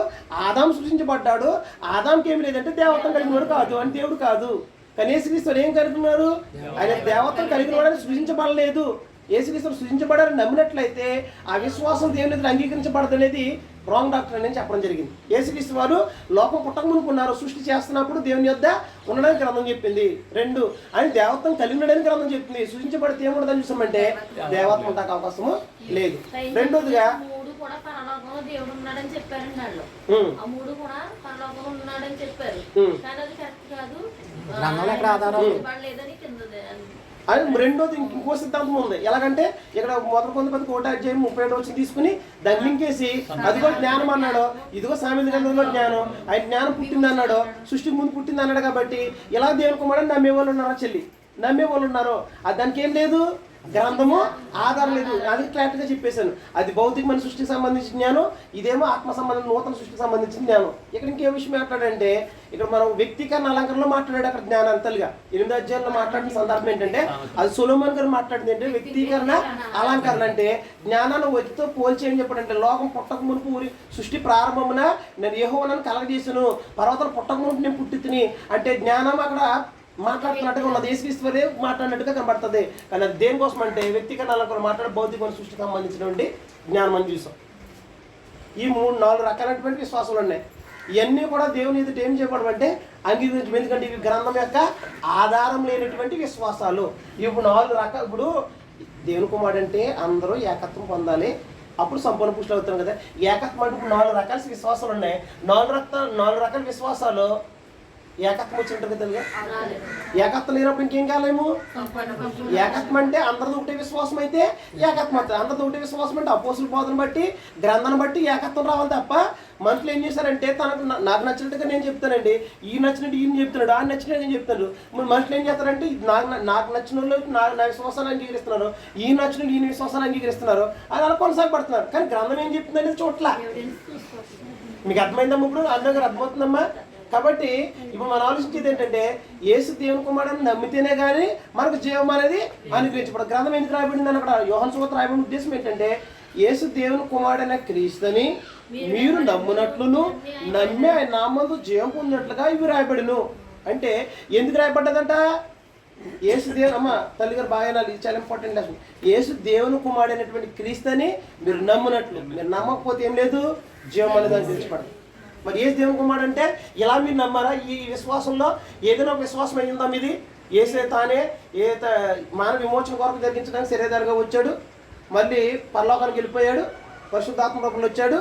ఆదాం సృజించబడ్డాడు. ఆదాంకి ఏమి లేదంటే దేవత్వం కలిగినవాడు కాదు అని దేవుడు కాదు. కానీ యేసుక్రీస్తు వారు ఏం కలిగి ఉన్నారు? ఆయన దేవత్వం కలిగిన వాడని సృజించబడలేదు. యేసుక్రీస్తు సృజించబడాలని నమ్మినట్లయితే ఆ విశ్వాసం దేవుని ఎదురు అంగీకరించబడదు అనేది రాంగ్ డాక్టర్ అని చెప్పడం జరిగింది. యేసుక్రీస్తు వారు లోకం పుట్టక మునుకున్నారు. సృష్టి చేస్తున్నప్పుడు దేవుని యొద్ద ఉండడానికి గ్రంథం చెప్పింది. రెండు, ఆయన దేవత్వం కలిగి ఉండడానికి గ్రంథం చెప్పింది. సృజించబడితే ఏముండదని చూసామంటే దేవత్వం ఉండడానికి అవకాశము లేదు. రెండోదిగా కూడా పరలోకంలో దేవుడు ఉన్నాడని చెప్పారండి వాళ్ళు. ఆ మూడు కూడా పరలోకంలో ఉన్నాడని చెప్పారు. కానీ అది కరెక్ట్ కాదు. గ్రంథంలో ఎక్కడ ఆధారాలు లేదని కింద అది రెండోది ఇంకో సిద్ధాంతం ఉంది. ఎలాగంటే ఇక్కడ మొదటి 1:37 తీసుకుని దాన్ని లింకేసి అదిగో జ్ఞానం అన్నాడు, ఇదిగో సామెత గ్రంథంలో జ్ఞానం, ఆయన జ్ఞానం పుట్టింది అన్నాడు, సృష్టికి ముందు పుట్టింది అన్నాడు. కాబట్టి ఇలా దేవుని కుమారుడు నమ్మే వాళ్ళు ఉన్నారా చెల్లి? నమ్మే వాళ్ళు ఉన్నారు. దానికి ఏం లేదు, గ్రంథము ఆధారం లేదు. అది క్లారిటీగా చెప్పేశాను. అది భౌతికమైన సృష్టికి సంబంధించిన జ్ఞానం, ఇదేమో ఆత్మ సంబంధం నూతన సృష్టికి సంబంధించిన జ్ఞానం. ఇక్కడ ఇంకే విషయం మాట్లాడంటే ఇక్కడ మనం వ్యక్తీకరణ అలంకరణలో మాట్లాడాడు అక్కడ జ్ఞానాంతలుగా 8 అధ్యాయంలో మాట్లాడిన సందర్భం ఏంటంటే అది సొలొమోన్ గారు మాట్లాడింది ఏంటంటే వ్యక్తీకరణ అలంకరణ అంటే జ్ఞానాన్ని వ్యక్తితో పోల్చి ఏం చెప్పాడంటే లోకం పుట్టక మునుపు సృష్టి ప్రారంభమున నేను యెహోవాను కలగజేసాను, పర్వతాలు పుట్టక మునుపు నేను పుట్టి తిని అంటే జ్ఞానం అక్కడ మాట్లాడుతున్నట్టుగా ఉన్నది. యేసుక్రీస్తువే మాట్లాడినట్టుగా కనబడుతుంది. కానీ అది దేనికోసం అంటే వ్యక్తీకరణ అలంకరణ మాట్లాడే భౌతికమైన సృష్టికి సంబంధించినటువంటి జ్ఞానం అని చూసాం. ఈ 3-4 రకాలైనటువంటి విశ్వాసాలు ఉన్నాయి. ఇవన్నీ కూడా దేవుని ఎదుట ఏం చేయబడడం అంటే అంగీకరించడం. ఎందుకంటే ఇవి గ్రంథం యొక్క ఆధారం లేనటువంటి విశ్వాసాలు. ఇప్పుడు 4 రకాలు. ఇప్పుడు దేవుని కుమారుడు అంటే అందరూ ఏకత్వం పొందాలి, అప్పుడు సంపూర్ణ పుష్టి అవుతాం కదా. ఏకత్వం అంటే 4 రకాల విశ్వాసాలు ఉన్నాయి. 4 రకాల విశ్వాసాలు ఏకత్వం వచ్చినట్టు తెలుగు. ఏకత్వం లేనప్పుడు ఇంకేం కాలేము. ఏకత్వం అంటే అందరిది ఒకటే విశ్వాసం అయితే ఏకత్వం అవుతుంది. అందరిది ఒకటే విశ్వాసం అంటే అపోస్తుల బోధన బట్టి గ్రంథాన్ని బట్టి ఏకత్వం రావాలి తప్ప మనుషులు ఏం చేశారంటే నాకు నచ్చినట్టుగా నేను చెప్తానండి, ఈ నచ్చినట్టు ఈయన చెప్తున్నాడు, ఆయన నచ్చినట్టు నేను చెప్తాను. మనుషులు ఏం చేస్తారంటే నాకు నచ్చిన వాళ్ళు నా విశ్వాసాన్ని అంగీకరిస్తున్నారు, ఈయన నచ్చినట్టు ఈయన విశ్వాసాన్ని అంగీకరిస్తున్నారు, అది అలా కొనసాగబడుతున్నారు. కానీ గ్రంథం ఏం చెప్తుందండి చోట్ల. మీకు అర్థమైందమ్మా? ఇప్పుడు అందరికీ అర్థమవుతుందమ్మా? కాబట్టి ఇప్పుడు మనం ఆలోచించేది ఏంటంటే యేసు దేవుని కుమారుడిని నమ్మితేనే కానీ మనకు జీవం అనేది అనుగ్రహించబడదు. గ్రంథం ఎందుకు రాయబడింది అని అక్కడ యోహాను సువార్త రాయబడిన ఉద్దేశం ఏంటంటే యేసు దేవుని కుమారుడైన క్రీస్తుని మీరు నమ్మునట్లును నమ్మి ఆయన నామందు జీవం పొందినట్లుగా ఇవి రాయబడిను. అంటే ఎందుకు రాయబడ్డదంట? యేసు దేవుని అమ్మ తల్లిగారు బాగా ఇది చాలా ఇంపార్టెంట్ లెసన్. యేసు దేవుని కుమారుడు అయినటువంటి క్రీస్తుని మీరు నమ్మునట్లు. మీరు నమ్మకపోతే ఏం లేదు, జీవం అనేది అనుగ్రహించబడదు. మరి యేసు దేవుని కుమారుడు అంటే ఇలా మీరు నమ్మారా? ఈ విశ్వాసంలో ఏదైనా ఒక విశ్వాసం అయ్యిందా మీది? యేసే తానే మానవ విమోచన కొరకు జరిగించడానికి శరీరధారిగా వచ్చాడు, మళ్ళీ పరలోకానికి వెళ్ళిపోయాడు, పరిశుద్ధాత్మ రూపంలో వచ్చాడు.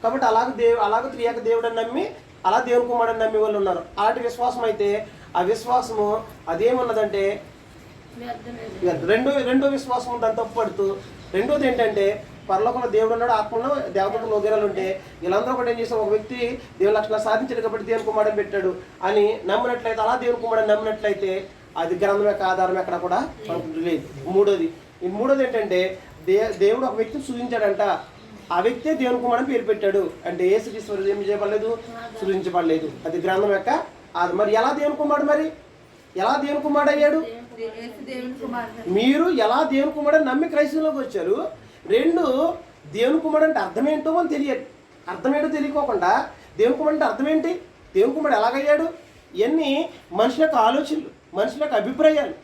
కాబట్టి అలాగ త్రియేక దేవుడని నమ్మి అలా దేవుని కుమారుడని నమ్మి వాళ్ళు ఉన్నారు. అలాంటి విశ్వాసం అయితే ఆ విశ్వాసము అదేమన్నదంటే రెండో విశ్వాసం దాన్ని తప్పుపడుతూ రెండోది ఏంటంటే పరలోకంలో దేవుడు ఉన్నాడు, ఆత్మలో దేవతలు వగేరాలు ఉంటే వీళ్ళందరూ కూడా ఏం చేస్తాం, ఒక వ్యక్తి దేవుని లక్షణాలు సాధించాడు కాబట్టి దేవుని కుమారుడు పెట్టాడు అని నమ్మినట్లయితే, అలా దేవుని కుమారుడు నమ్మినట్లయితే అది గ్రంథం యొక్క ఆధారం ఎక్కడ కూడా మనకు లేదు. మూడోది ఏంటంటే దేవుడు ఒక వ్యక్తిని సృజించాడంట, ఆ వ్యక్తే దేవుని కుమారుడు పేరు పెట్టాడు. అంటే యేసుక్రీస్తు ఏం చేయబడలేదు, సృజించబడలేదు. అది గ్రంథం యొక్క ఆధారం. మరి ఎలా దేవుని కుమారుడు, మరి ఎలా దేవుని కుమారుడు అయ్యాడు? మీరు ఎలా దేవుని కుమారుడు నమ్మి క్రైస్తవులోకి వచ్చారు. 2 దేవుని కుమారుడు అంటే అర్థం ఏంటో అని తెలియదు. అర్థం ఏంటో తెలియకోకుండా దేవుని కుమారుడు అంటే అర్థం ఏంటి, దేవుని కుమారుడు ఎలాగయ్యాడు, ఇవన్నీ మనుషుల యొక్క ఆలోచనలు, మనుషుల యొక్క అభిప్రాయాలు.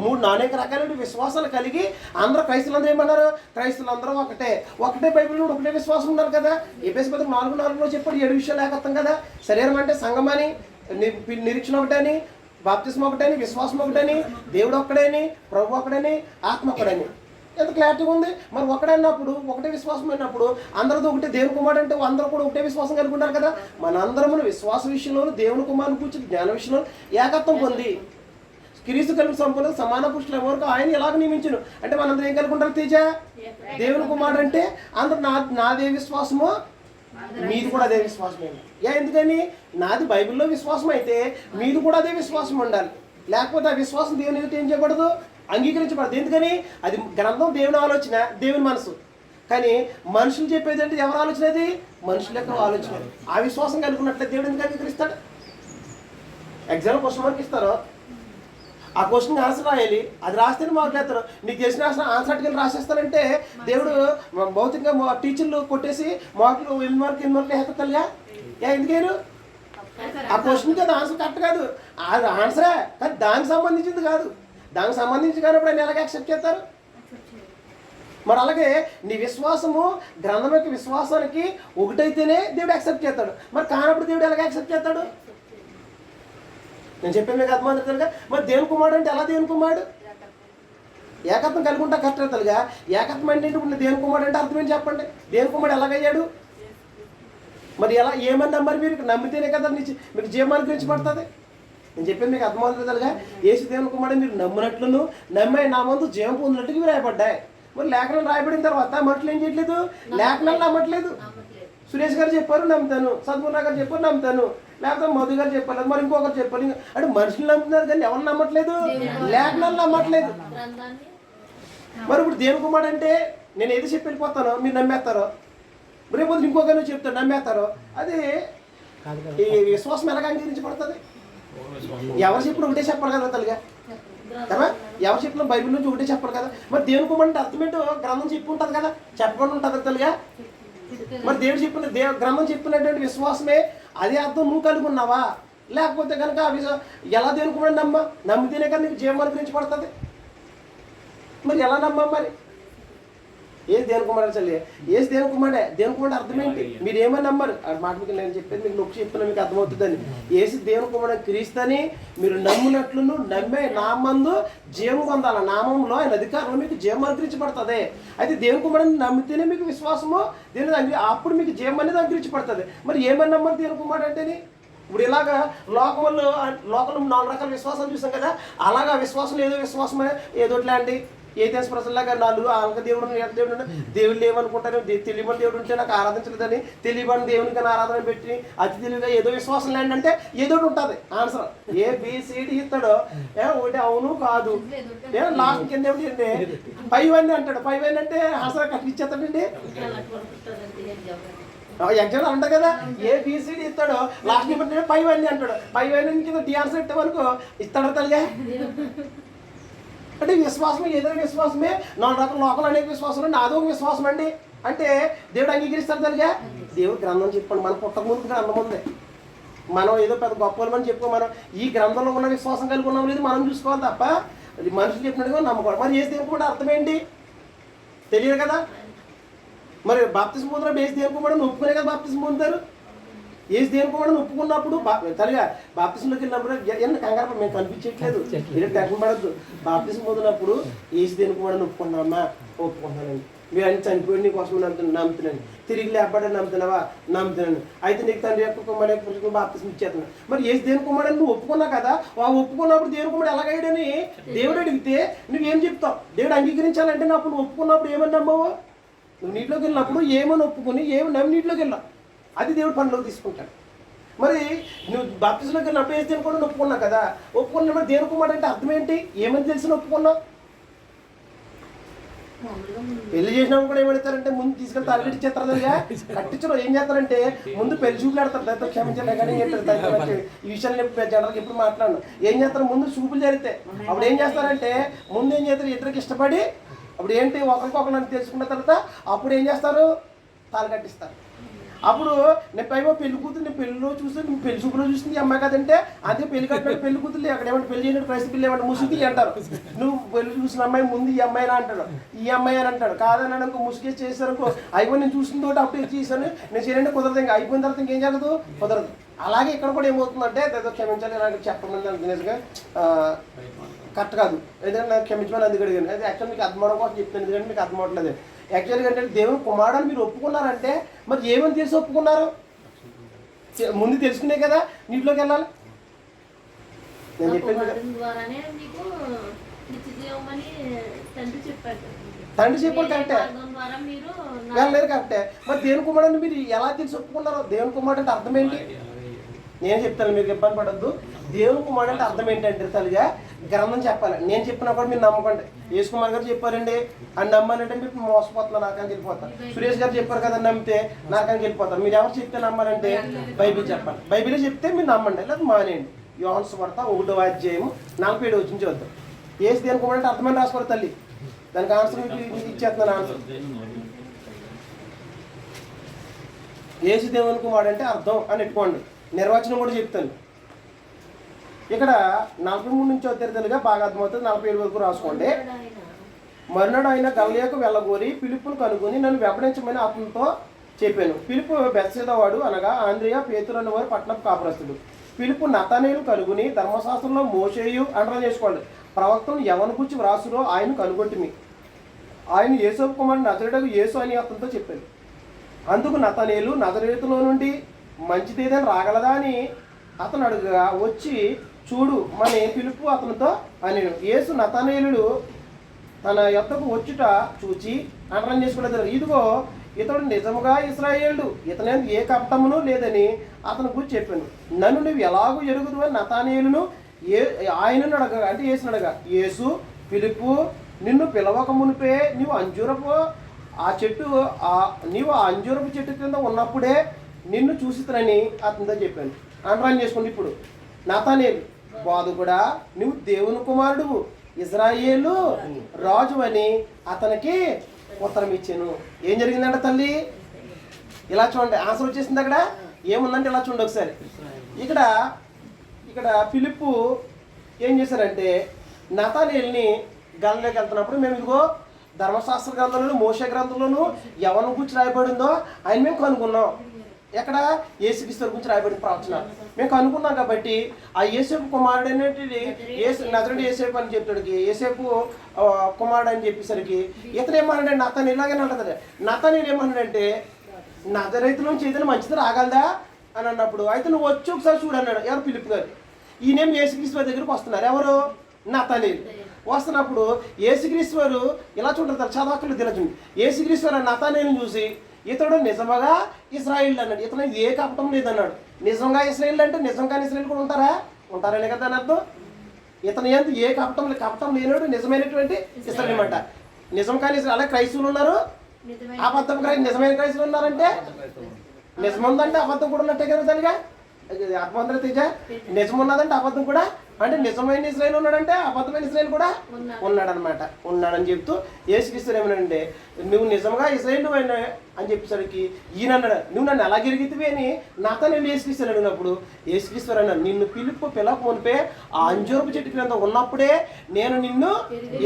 3 అనేక రకాల విశ్వాసాలు కలిగి అందరూ క్రైస్తవులందరూ ఏమన్నారు, క్రైస్తవులందరూ ఒకటే బైబిల్ ఒకటే విశ్వాసం ఉన్నారు కదా. ఎఫెసీ పత్రిక 4:4 చెప్పాడు 7 విషయాలు ఏకత్వం కదా. శరీరం అంటే సంఘం అని, నిరీక్షణ ఒకటని, బాప్తిస్మ ఒకటని, విశ్వాసం ఒకటని, దేవుడు ఒక్కడని, ప్రభు ఒక్కడని, ఆత్మ ఒక్కడని. ఎంత క్లారిటీగా ఉంది. మరి ఒకటన్నప్పుడు ఒకటే విశ్వాసం అయినప్పుడు అందరితో ఒకటే దేవుని కుమారుడు అంటే అందరూ కూడా ఒకటే విశ్వాసం కలిగి ఉంటారు కదా. మనందరము విశ్వాస విషయంలో దేవుని కుమారుని కూర్చుని జ్ఞాన విషయంలో ఏకత్వం పొంది క్రీస్తు కలిపి సంపూర్ణ సమాన పుష్టిల వరకు ఆయన ఎలాగ నియమించను అంటే మనందరూ ఏం కలిగి ఉంటారు? తేజ దేవుని కుమారుడు అంటే అందరూ నాదే విశ్వాసమో మీది కూడా అదే విశ్వాసమే. ఎందుకని నాది బైబిల్లో విశ్వాసం అయితే మీది కూడా అదే విశ్వాసం ఉండాలి. లేకపోతే ఆ విశ్వాసం దేవుని ఎదుట ఏం చేయకూడదు, అంగీకరించబడదు. ఎందుకని అది గ్రంథం దేవుని ఆలోచన, దేవుని మనసు. కానీ మనుషులు చెప్పేది అంటే ఎవరి ఆలోచన? అది మనుషుల యొక్క ఆలోచన. ఆ విశ్వాసం కలుగున్నట్లయితే దేవుడు ఎందుకు అంగీకరిస్తాడు? ఎగ్జామ్ క్వశ్చన్ మార్క్ ఇస్తారు, ఆ క్వశ్చన్ ఆన్సర్ రాయాలి, అది రాస్తేనే మార్కులు వేస్తారు. నీకు తెలిసిన ఆన్సర్ అటుకెళ్ళి రాసేస్తానంటే దేవుడు భౌతికంగా టీచర్లు కొట్టేసి మార్కులు 8 మార్కులు వేస్తారుగా. ఎందుకని ఆ క్వశ్చన్కి అది ఆన్సర్ కరెక్ట్ కాదు, అది ఆన్సరే కానీ దానికి సంబంధించింది కాదు. దానికి సంబంధించి కానప్పుడు ఆయన ఎలాగ యాక్సెప్ట్ చేస్తారు? మరి అలాగే నీ విశ్వాసము గ్రంథం యొక్క విశ్వాసానికి ఒకటైతేనే దేవుడు యాక్సెప్ట్ చేస్తాడు. మరి కానప్పుడు దేవుడు ఎలాగ యాక్సెప్ట్ చేస్తాడు? నేను చెప్పే మీకు అర్థమవుతుందిగా. మరి దేవుని కుమారుడు అంటే ఎలా దేవుని కుమారుడు? ఏకత్వం కలిగి ఉంటా కరెక్ట్ తల్లిగా. ఏకత్వం అంటే ఇప్పుడు దేవుని కుమారుడు అంటే అర్థం ఏంటి చెప్పండి? దేవుని కుమారుడు ఎలాగయ్యాడు? మరి ఎలా ఏమని నమ్మరు మీరు? నమ్మితేనే కదా మీకు జీవమాన్ని గురించి పడుతుంది. నేను చెప్పేది మీకు అర్థమవుతుంది తల్లిగా. యేసు దేవుని కుమారుడు మీరు నమ్మినట్లును నమ్మే నా ముందు జీవం పొందినట్టుగా మీరు రాయబడ్డాయి. మరి లేఖనాలు రాయబడిన తర్వాత మనుషులు ఏం చేయట్లేదు? లేఖనాలు నమ్మట్లేదు. సురేష్ గారు చెప్పారు నమ్ముతాను, సద్గుణ గారు చెప్పారు నమ్ముతాను, లేకపోతే మధు గారు చెప్పారు, మరి ఇంకొకరు చెప్పారు. అంటే మనుషులు నమ్ముతున్నారు కానీ ఎవరు నమ్మట్లేదు? లేఖనాలు నమ్మట్లేదు. మరి ఇప్పుడు దేవుని కుమారుడు అంటే నేను ఏది చెప్పి వెళ్ళిపోతానో మీరు నమ్మేస్తారో, రేపు ఇంకొకరు చెప్తాను నమ్మేస్తారో, అది ఈ విశ్వాసం ఎలాగ అంగీకరించబడుతుంది? ఎవరు చెప్పిన ఒకటే చెప్పాలి కదా తల్లిగా కదా. ఎవరు చెప్పిన బైబిల్ నుంచి ఒకటే చెప్పాలి కదా. మరి దేవుని కుమారుడు అంటే అర్థం ఏంటో గ్రంథం చెప్పి ఉంటుంది కదా, చెప్పకుండా ఉంటుంది తల్లిగా. మరి దేవుడు చెప్పిన గ్రంథం చెప్పినటువంటి విశ్వాసమే అదే అర్థం నువ్వు కలిగి ఉన్నావా? లేకపోతే కనుక ఎలా దేవుని కుమారుడు నమ్మితేనే కానీ నీకు జీవం గురించి పడుతుంది. మరి ఎలా నమ్మా? మరి ఏది దేవుని కుమారుడు చల్లి? ఏది దేవుని కుమారుడే. దేవుని కుమారుడు అర్థం ఏంటి? మీరు ఏమని నమ్మరు? మాట మీకు నేను చెప్పేది మీకు నొక్కి చెప్తున్నా మీకు అర్థమవుతుందని. ఏసి దేవుని కుమారుడు క్రీస్తుని మీరు నమ్మునట్లును నమ్మే నామందు జీవం పొందాల. నామంలో ఆయన అధికారంలో మీకు జీవం అనుగ్రహించబడుతుంది. అయితే దేవుని కుమారుడిని నమ్మితేనే మీకు విశ్వాసము దేవుని అప్పుడు మీకు జీవం అనేది అనుగ్రహించబడుతుంది. మరి ఏమని నమ్మరు దేవుని కుమారుడు అంటేని? ఇప్పుడు ఇలాగా లోకంలో 4 రకాల విశ్వాసాలు చూసాం కదా. అలాగా విశ్వాసం ఏదో విశ్వాసమే ఏదోట్లే అండి. ఏథెన్స్ ప్రజల్లాగా 4 ఆంక దేవుడు దేవుడు దేవుళ్ళు ఏమనుకుంటారు? తెలియని దేవుడు ఉంటే నాకు ఆరాధించలేదని తెలియని దేవునికి ఆరాధన పెట్టి అతి తెలివిగా ఏదో విశ్వాసం లేదంటే ఏదో ఉంటుంది ఆన్సర్. ABCD ఇస్తాడో ఒకటి అవును కాదు లాస్ట్ కింద ఏమిటి పైవన్నీ అంటాడు. పైవన్నీ అంటే ఆన్సర్ కట్టి ఇచ్చేస్తాడండి. ఎగ్జామ్ అంటారు కదా ABCD ఇస్తాడు లాస్ట్ బట్టి పైవన్నీ అంటాడు. పైవన్నీ కింద డి ఆన్సర్ ఇస్తామనుకో ఇస్తాడు తల్లిగా. అంటే విశ్వాసం ఏదైనా విశ్వాసమే. 4 రకాల లోకలు అనేక విశ్వాసం నాదో ఒక విశ్వాసం అండి అంటే దేవుడు అంగీకరిస్తాడు తల్లిగా. దేవుడు గ్రంథం చెప్పండి. మన పుట్టక ముందు గ్రంథం ఉంది. మనం ఏదో పెద్ద గొప్ప వాళ్ళని చెప్పుకో. మనం ఈ గ్రంథంలో ఉన్న విశ్వాసం కలిగి ఉన్నాం లేదు మనం చూసుకోవాలి తప్ప అది మనుషులు చెప్పినట్టుగా నమ్మకూడదు. మరి ఏసు దేవుని కూడా అర్థం ఏంటి తెలియదు కదా. మరి బాప్తిస్మం పొందినప్పుడు ఏసు దేవుని కూడా ఒప్పుకునే కదా బాప్తిస్మం పొందుతారు. ఏసు దేవుని కూడా ఒప్పుకున్నప్పుడు తల్లిగా బాప్తిస్మలోకి వెళ్ళినప్పుడు ఎన్ని కంగారు మేము కనిపించట్లేదు మీరు టెన్షన్ పడద్దు. బాప్తిస్మం పొందినప్పుడు ఏసు దేవుని కూడా ఒప్పుకున్నామా? ఒప్పుకుంటున్నానండి. మీరు అన్ని చనిపోయి నీ కోసం నమ్ముతున్నాను. తిరిగి లేపబడి నమ్ముతున్నావా? నమ్ముతున్నాను. అయితే నీకు తండ్రి యొక్క కుమారుడు బాప్తిస్మం ఇచ్చేస్తున్నాను. మరి ఏసు దేవుని కుమారుడు నువ్వు ఒప్పుకున్నావు కదా. ఒప్పుకున్నప్పుడు దేవుని కుమారుడు ఎలాగయ్యాడని దేవుడు అడిగితే నువ్వేం చెప్తావు? దేవుడు అంగీకరించాలంటే అప్పుడు నువ్వు ఒప్పుకున్నప్పుడు ఏమని నమ్మవు? నువ్వు నీటిలోకి వెళ్ళినప్పుడు ఏమని ఒప్పుకొని ఏమి నమ్మి నీటిలోకి వెళ్ళావు అది దేవుడు పనిలోకి తీసుకుంటాడు. మరి నువ్వు బాప్తిస్మలోకి వెళ్ళినప్పుడు ఏసు దేవుని కూడా ఒప్పుకున్నావు కదా. ఒప్పుకున్నప్పుడు దేవుని కుమారుడు అంటే అర్థం ఏంటి? ఏమని తెలిసిన ఒప్పుకున్నావు? పెళ్లి చేసినప్పుడు కూడా ఏమడతారంటే ముందు తీసుకెళ్తే అల్లుడి ఇచ్చేస్తారుగా కట్టించడం ఏం చేస్తారంటే ముందు పెళ్లి చూపులు ఆడతారు. దాంతో క్షమించాలి కానీ ఈ విషయాన్ని జనరల్గా ఎప్పుడు మాట్లాడను. ఏం చేస్తారు? ముందు చూపులు జరిగితే అప్పుడు ఏం చేస్తారంటే ముందు ఏం చేస్తారు? ఇద్దరికి ఇష్టపడి అప్పుడు ఏంటి ఒకరికొకరు తెలుసుకున్న తర్వాత అప్పుడు ఏం చేస్తారు? తాళి కట్టిస్తారు. అప్పుడు నేను పైగా పెళ్లి కూతురు నేను పెళ్లిలో చూస్తే నువ్వు పెళ్లి చూపులో చూసింది అమ్మాయి కదంటే అదే పెళ్లి కట్టిన పెళ్లి కూతురు అక్కడ ఏమంటే పెళ్లి చేయడం పరిస్థితి పిల్లలు ఏమంటే ముసుగు అంటారు. నువ్వు పెళ్లి చూసిన అమ్మాయి ముందు ఈ అమ్మాయినా అంటాడు, ఈ అమ్మాయి అని అంటాడు. కాదని అనుకో ముసుగే చేశారనుకో అయిపోయి నేను చూసిన తోటి అప్పుడు చేశాను నేను చేయండి కుదరదు. ఇంకా అయిపోయిన తర్వాత ఇంకేం జరగదు? కుదరదు. అలాగే ఇక్కడ కూడా ఏమవుతుందంటే ఏదో క్షమించాలి ఇలాంటి చెప్పమని అనుకునేదిగా కరెక్ట్ కాదు. ఎందుకంటే నాకు క్షమించమని అందుకు అడిగాను. అది యాక్చువల్ మీకు అర్థం అవడం కోసం చెప్తాను. ఎందుకంటే మీకు అర్థం అవట్లేదు. యాక్చువల్గా అంటే దేవుని కుమారుడు మీరు ఒప్పుకున్నారంటే మరి ఏమని తెలిసి ఒప్పుకున్నారు? ముందు తెలుసుకునే కదా నీటిలోకి వెళ్ళాలి. నేను చెప్పేది తండ్రి చెప్పాలి కరెక్టే, వెళ్ళలేదు కరెక్టే. మరి దేవుని కుమారుడు మీరు ఎలా తెలిసి ఒప్పుకున్నారు? దేవుని కుమారుడు అంటే అర్థం ఏంటి? నేను చెప్తాను, మీరు ఇబ్బంది పడద్దు. దేవుని కుమారుడు అంటే అర్థం ఏంటంటే తల్లిగా గ్రంథం చెప్పాలి. నేను చెప్పినా కూడా మీరు నమ్మకండి. యేసు కుమార్ గారు చెప్పారండి అని నమ్మాలంటే మీరు మోసపోతున్నా నాకని వెళ్ళిపోతారు. సురేష్ గారు చెప్పారు కదా నమ్మితే నాకని వెళ్ళిపోతారు. మీరు ఎవరు చెప్తే నమ్మాలంటే బైబిల్ చెప్పాలి. బైబిల్ చెప్తే మీరు నమ్మండి లేదా మానేయండి. యోహాను సువార్త 1వ అధ్యాయం 47 వచ్చిన చదువుతాం. యేసు దేవుని కుమారుడు అంటే అర్థమని రాసుకోరు తల్లి. దానికి ఆన్సర్ మీకు ఇచ్చేస్తున్నాను. ఆన్సర్ యేసు దేవుని కుమారుడు అంటే అర్థం అని పెట్టుకోండి. నిర్వచనం కూడా చెప్తాను. ఇక్కడ 43 నుంచి తెలుగుగా బాగా అర్థమవుతుంది. 47 వరకు రాసుకోండి. మరునాడు ఆయన గలిలయకు వెళ్ళగోరి ఫిలిప్పును కనుగొని నన్ను వెంబడించమని అతనితో చెప్పాను. ఫిలిప్పు బెత్సెదా వాడు అనగా ఆంద్రియా పేతురు అనేవారు పట్టణపు కాపురస్తుడు. ఫిలిప్పు నతనేలు కనుగొని ధర్మశాస్త్రంలో మోషేయు అండర్ చేసుకోండి ప్రవక్తను ఎవరిని గురించి వ్రాసునో ఆయన కనుగొట్టిమి. ఆయన యేసు కుమారుడు నజరేయుడగు యేసు అని అతనితో చెప్పాడు. అందుకు నతనేలు నజరేతులో నుండి మంచిదేదని రాగలదా అని అతను అడుగుగా వచ్చి చూడు మన పిలుపు అతనితో అని. యేసు నతనేలుడు తన యొద్దకు వచ్చుట చూచి అండరం చేసుకున్నది, ఇదిగో ఇతడు నిజముగా ఇశ్రాయేలుడు, ఇతనేందు ఏ కపటమును లేదని అతని గురించి చెప్పాను. నన్ను నువ్వు ఎలాగూ ఎరుగుదు అని నతానేలును ఆయనను అడగగా, అంటే యేసును అడగా, యేసు ఫిలిప్పు నిన్ను పిలవక మునిపే నీవు అంజూరపు చెట్టు కింద ఉన్నప్పుడే నిన్ను చూసితనని అతనితో చెప్పాను. అండరాన్ చేసుకోండి. ఇప్పుడు నతానేలు, బోధకుడా నువ్వు దేవుని కుమారుడు, ఇశ్రాయేలు రాజు అని అతనికి ఉత్తరం ఇచ్చాను. ఏం జరిగిందంట తల్లి? ఇలా చూడండి, ఆన్సర్ వచ్చేసింది. అక్కడ ఏముందంటే ఇలా చూడండి ఒకసారి. ఇక్కడ ఫిలిప్పు ఏం చేశారంటే, నతానేలుని గలిలోకి వెళ్తున్నప్పుడు మేము ఇదిగో ధర్మశాస్త్ర గ్రంథంలోను మోషే గ్రంథంలోను ఎవరిని గురించి రాయబడిందో ఆయన మేము కనుక్కున్నాం. ఎక్కడ? యేసుక్రీస్తు గురించి రాయబడిన ప్రవచన మేము కనుక్కున్నాం. కాబట్టి ఆ యేసేపు కుమారుడు అనేటిది నజరేయుడు యేసేపు అని చెప్తాడికి, యేసేపు కుమారుడు అని చెప్పేసరికి ఇతను ఏమన్నాడు? నతానేలు ఇలాగే అంటుంది. నతానేలు ఏమన్నాడంటే, నజరేతు నుంచి ఏదైనా మంచిది రాగలదా అని అన్నప్పుడు, అయితే నువ్వు వచ్చి ఒకసారి చూడు అన్నాడు. ఎవరు? ఫిలిప్ గారు. ఈయనేం యేసుక్రీస్తు దగ్గరికి వస్తున్నారు. ఎవరు? నతానేలు. వస్తున్నప్పుడు యేసుక్రీస్తు వారు ఇలా చూడతారు, చదవక్కర్లేదు, ఇలా చూడండి. యేసుక్రీస్తు వారు నతానేలుని చూసి ఇతడు నిజంగా ఇశ్రాయేలు అన్నాడు. ఇతను ఏ కపటం లేదన్నాడు. నిజంగా ఇశ్రాయేలు అంటే నిజంగా ఇశ్రాయేలు కూడా ఉంటారనే కదా అని అర్థం. ఇతను ఏంటి ఏ కపటం లేనాడు, నిజమైనటువంటి ఇశ్రాయేలు అంట. నిజం కానీ అలాగే క్రైస్తవులు ఉన్నారు, అబద్ధం నిజమైన క్రైస్తవులు ఉన్నారంటే నిజం ఉందంటే అబద్ధం కూడా ఉన్నట్టే కదా తల్లిగా. ఆత్మందరూ తేజ నిజం ఉన్నదంటే అబద్ధం కూడా, అంటే నిజమైన ఇశ్రాయేలు ఉన్నాడంటే అబద్ధమైన ఇశ్రాయేలు కూడా ఉన్నాడనమాట. ఉన్నాడని చెప్తూ యేసుక్రీస్తు ఏమన్నాడంటే, నువ్వు నిజంగా ఇశ్రాయేలు అని చెప్పేసరికి ఈయన అన్నాడు, నువ్వు నన్ను ఎలా గెలిగితివి అని నతానేలు యేసుక్రీస్తు అడిగినప్పుడు యేసుక్రీస్తు అన్నాడు, నిన్ను పిలవకపోనిపే ఆ అంజూరపు చెట్టు క్రింద ఉన్నప్పుడే నేను నిన్ను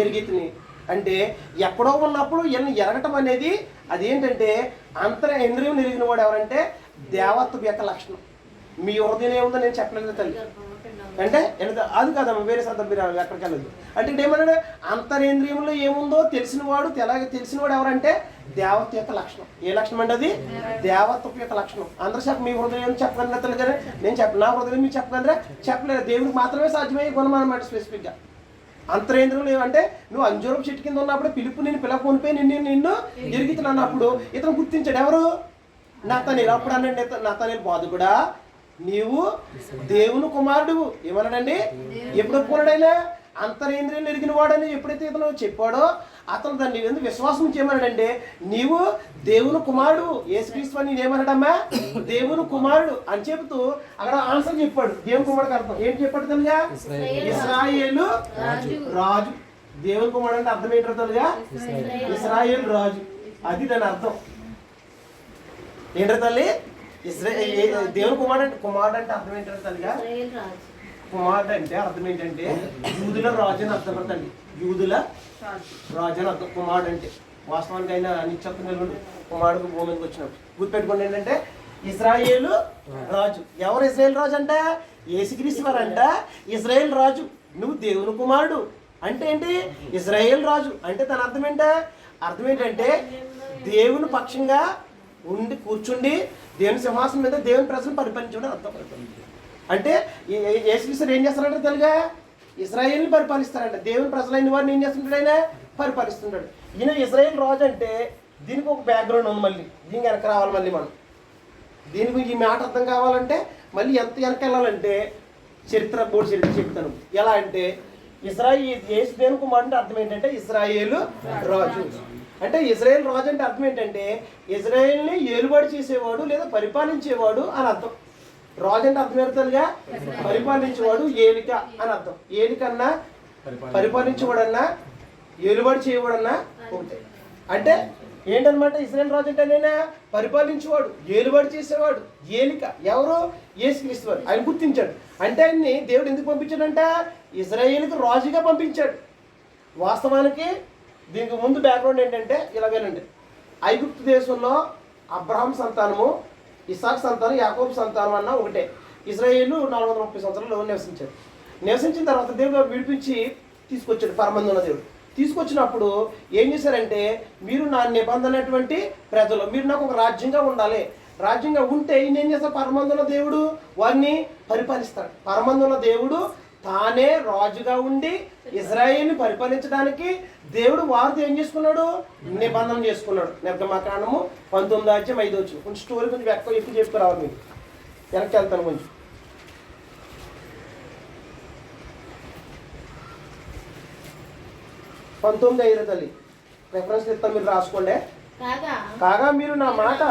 ఎరిగితిని. అంటే ఎక్కడో ఉన్నప్పుడు ఈయన ఎరగటం అనేది అదేంటంటే ఇంద్రియం ఎరిగిన వాడు ఎవరంటే దేవత్వ యొక్క లక్షణం. మీ హృదయం ఏముందో నేను చెప్పలేదు తల్లి అంటే అది కదమ్మా, వేరే సందర్భం మీరు ఎక్కడికి వెళ్ళదు. అంటే ఇక్కడ ఏమన్నాడు? అంతరేంద్రియంలో ఏముందో తెలిసినవాడు ఎవరంటే దేవత్వ యొక్క లక్షణం. ఏ లక్షణం అంటే అది దేవత్వ యొక్క లక్షణం. అందరూ మీ హృదయం చెప్పగలరా తల్లి కదా? నేను నా హృదయం మీరు చెప్పగలరా? చెప్పలేదు. దేవుడికి మాత్రమే సాధ్యమయ్యే గుణం అన్నమాట. స్పెసిఫిక్గా అంతరేంద్రియంలో ఏమంటే నువ్వు అంజూరపు చెట్టు కింద ఉన్నప్పుడు పిలుపు నేను పిలవకపోనిపోయి నిన్ను ఎరుగుతున్నాను అన్నప్పుడు ఇతను గుర్తించాడు. ఎవరు? నతానేలు. అప్పుడు అనండి నతానేలు, బోధకుడా నీవు దేవుని కుమారుడు ఏమన్నాడండి? ఎప్పుడు ఒప్పుకున్నాడైనా అంతరేంద్రియం ఎరిగిన వాడని ఎప్పుడైతే ఇతను చెప్పాడో అతను దాన్ని ఎందుకు విశ్వాసం చేయమన్నాడంటే, నీవు దేవుని కుమారుడు యేసుక్రీస్తు అని నేనేమన్నాడమ్మా? దేవుని కుమారుడు అని చెబుతూ అక్కడ ఆన్సర్ చెప్పాడు. దేవుని కుమారుడికి అర్థం ఏంటి చెప్పాడు తెలుగా? ఇశ్రాయేలు రాజు. దేవుని కుమారుడు అంటే అర్థం ఏంటో తెలుగా? ఇశ్రాయేలు రాజు. అది దాని అర్థం ఏంటో తల్లి? దేవుని కుమారుడు అంటే అర్థం ఏంటంటే తల్లిగా, కుమారుడు అంటే అర్థం ఏంటంటే యూదుల రాజు అని అర్థం పడుతుంది. యూదుల రాజు అని అర్థం కుమారుడు అంటే. వాస్తవానికి అయినా నిత్యత్వం నిలబడి కుమారుడు భూమి మీదకి వచ్చినప్పుడు గుర్తుపెట్టుకోండి ఏంటంటే ఇశ్రాయేలు రాజు. ఎవరు ఇశ్రాయేల్ రాజు అంటే? యేసుక్రీస్తు వారు అంట ఇశ్రాయేల్ రాజు. నువ్వు దేవుని కుమారుడు అంటే ఏంటి? ఇశ్రాయేల్ రాజు అంటే దాని అర్థం ఏంటంటే దేవుని పక్షంగా ఉండి కూర్చుండి దేవుని సింహాసనం మీద దేవుని ప్రజలను పరిపాలించడం అర్థం. అంటే యేసుక్రీస్తు ఏం చేస్తారంటే తెలుగా? ఇశ్రాయేల్ని పరిపాలిస్తారంట. దేవుని ప్రజలైన వారిని ఏం చేస్తుంటాడు? ఆయన పరిపాలిస్తుంటాడు. ఈయన ఇశ్రాయేల్ రాజు అంటే దీనికి ఒక బ్యాక్గ్రౌండ్ ఉంది. మళ్ళీ దీనికి వెనక రావాలి. మళ్ళీ మనం దీనికి ఈ మాట అర్థం కావాలంటే మళ్ళీ ఎంత వెనక వెళ్ళాలంటే చరిత్ర చెప్తాను. ఎలా అంటే యేసు దేవుని కుమారుడు అంటే అర్థం ఏంటంటే ఇశ్రాయేలు రాజు. అంటే ఇశ్రాయేల్ రాజు అంటే అర్థం ఏంటంటే ఇశ్రాయేల్ని ఏలుబడి చేసేవాడు లేదా పరిపాలించేవాడు అని అర్థం. రాజు అంటే అర్థం ఏంటంటే పరిపాలించేవాడు, ఏలిక అని అర్థం. ఏలికన్నా పరిపాలించేవాడన్నా ఏలుబడి చేయవాడన్నా ఒకటే. అంటే ఏంటనమాట ఇశ్రాయేల్ రాజు అంటే నేనే పరిపాలించేవాడు, ఏలుబడి చేసేవాడు, ఏలిక. ఎవరు? యేసుక్రీస్తు వారు. ఆయన గుర్తించాడు. అంటే ఆయన్ని దేవుడు ఎందుకు పంపించాడంట? ఇశ్రాయేలుకి రాజుగా పంపించాడు. వాస్తవానికి దీనికి ముందు బ్యాక్గ్రౌండ్ ఏంటంటే ఇలాగేనండి. ఐగుప్తు దేశంలో అబ్రహాం సంతానము, ఇస్సాకు సంతానం, యాకోబు సంతానం అన్న ఒకటే. ఇశ్రాయేలు 430 సంవత్సరాలు నివసించారు. నివసించిన తర్వాత దేవుడు విడిపించి తీసుకొచ్చాడు పరమందున్న దేవుడు. తీసుకొచ్చినప్పుడు ఏం చేశారంటే, మీరు నా నిబంధనటువంటి ప్రజలు, మీరు నాకు ఒక రాజ్యంగా ఉండాలి. రాజ్యంగా ఉంటే ఈయన ఏం చేస్తాడు? పరమందున్న దేవుడు వారిని పరిపాలిస్తాడు. పరమందున్న దేవుడు తానే రాజుగా ఉండి ఇజ్రాయేల్ని పరిపాలించడానికి దేవుడు వారితో ఏం చేసుకున్నాడు? నిబంధన చేసుకున్నాడు. నిర్గమకాండము 19:5. కొంచెం స్టోరీ కొంచెం ఎక్కువ చెప్పుకురావాలి. మీకు వెనక్కి వెళ్తాను కొంచెం. 19:5 తల్లి రెఫరెన్స్ ఇస్తాను, మీరు రాసుకోండి. కాగా మీరు నా మాట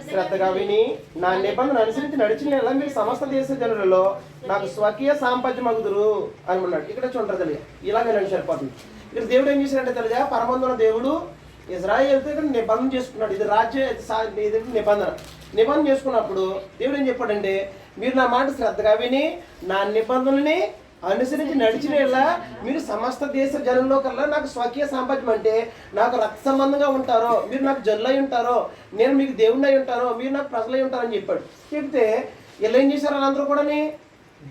శ్రద్ధగా విని నా నిబంధన అనుసరించి నడిచిన ఎలా మీరు సమస్త దేశ జనులలో నాకు స్వకీయ సాంపత్యమగుదురు అని ఉన్నాడు. ఇక్కడ చూడండి తల్లి, ఇలాగే నన్ను సరిపోతుంది. ఇక్కడ దేవుడు ఏం చేశాడంటే తల్లిగా, పరమందున దేవుడు ఇజ్రాయేల్తో ఇక్కడ నిబంధన చేసుకున్నాడు. ఇది ఇది నిబంధన చేసుకున్నప్పుడు దేవుడు ఏం చెప్పాడంటే, మీరు నా మాట శ్రద్ధగా విని నా నిబంధనని అనుసరించి నడిచినేలా మీరు సమస్త దేశ జనంలో కల్లా నాకు స్వకీయ సాంపత్యం, అంటే నాకు రక్త సంబంధంగా ఉంటారో, మీరు నాకు జనులై ఉంటారో, నేను మీకు దేవుడిని అయి ఉంటారో, మీరు నాకు ప్రజలై ఉంటారని చెప్పాడు. చెప్తే ఇలా ఏం చేశారు? వాళ్ళందరూ కూడా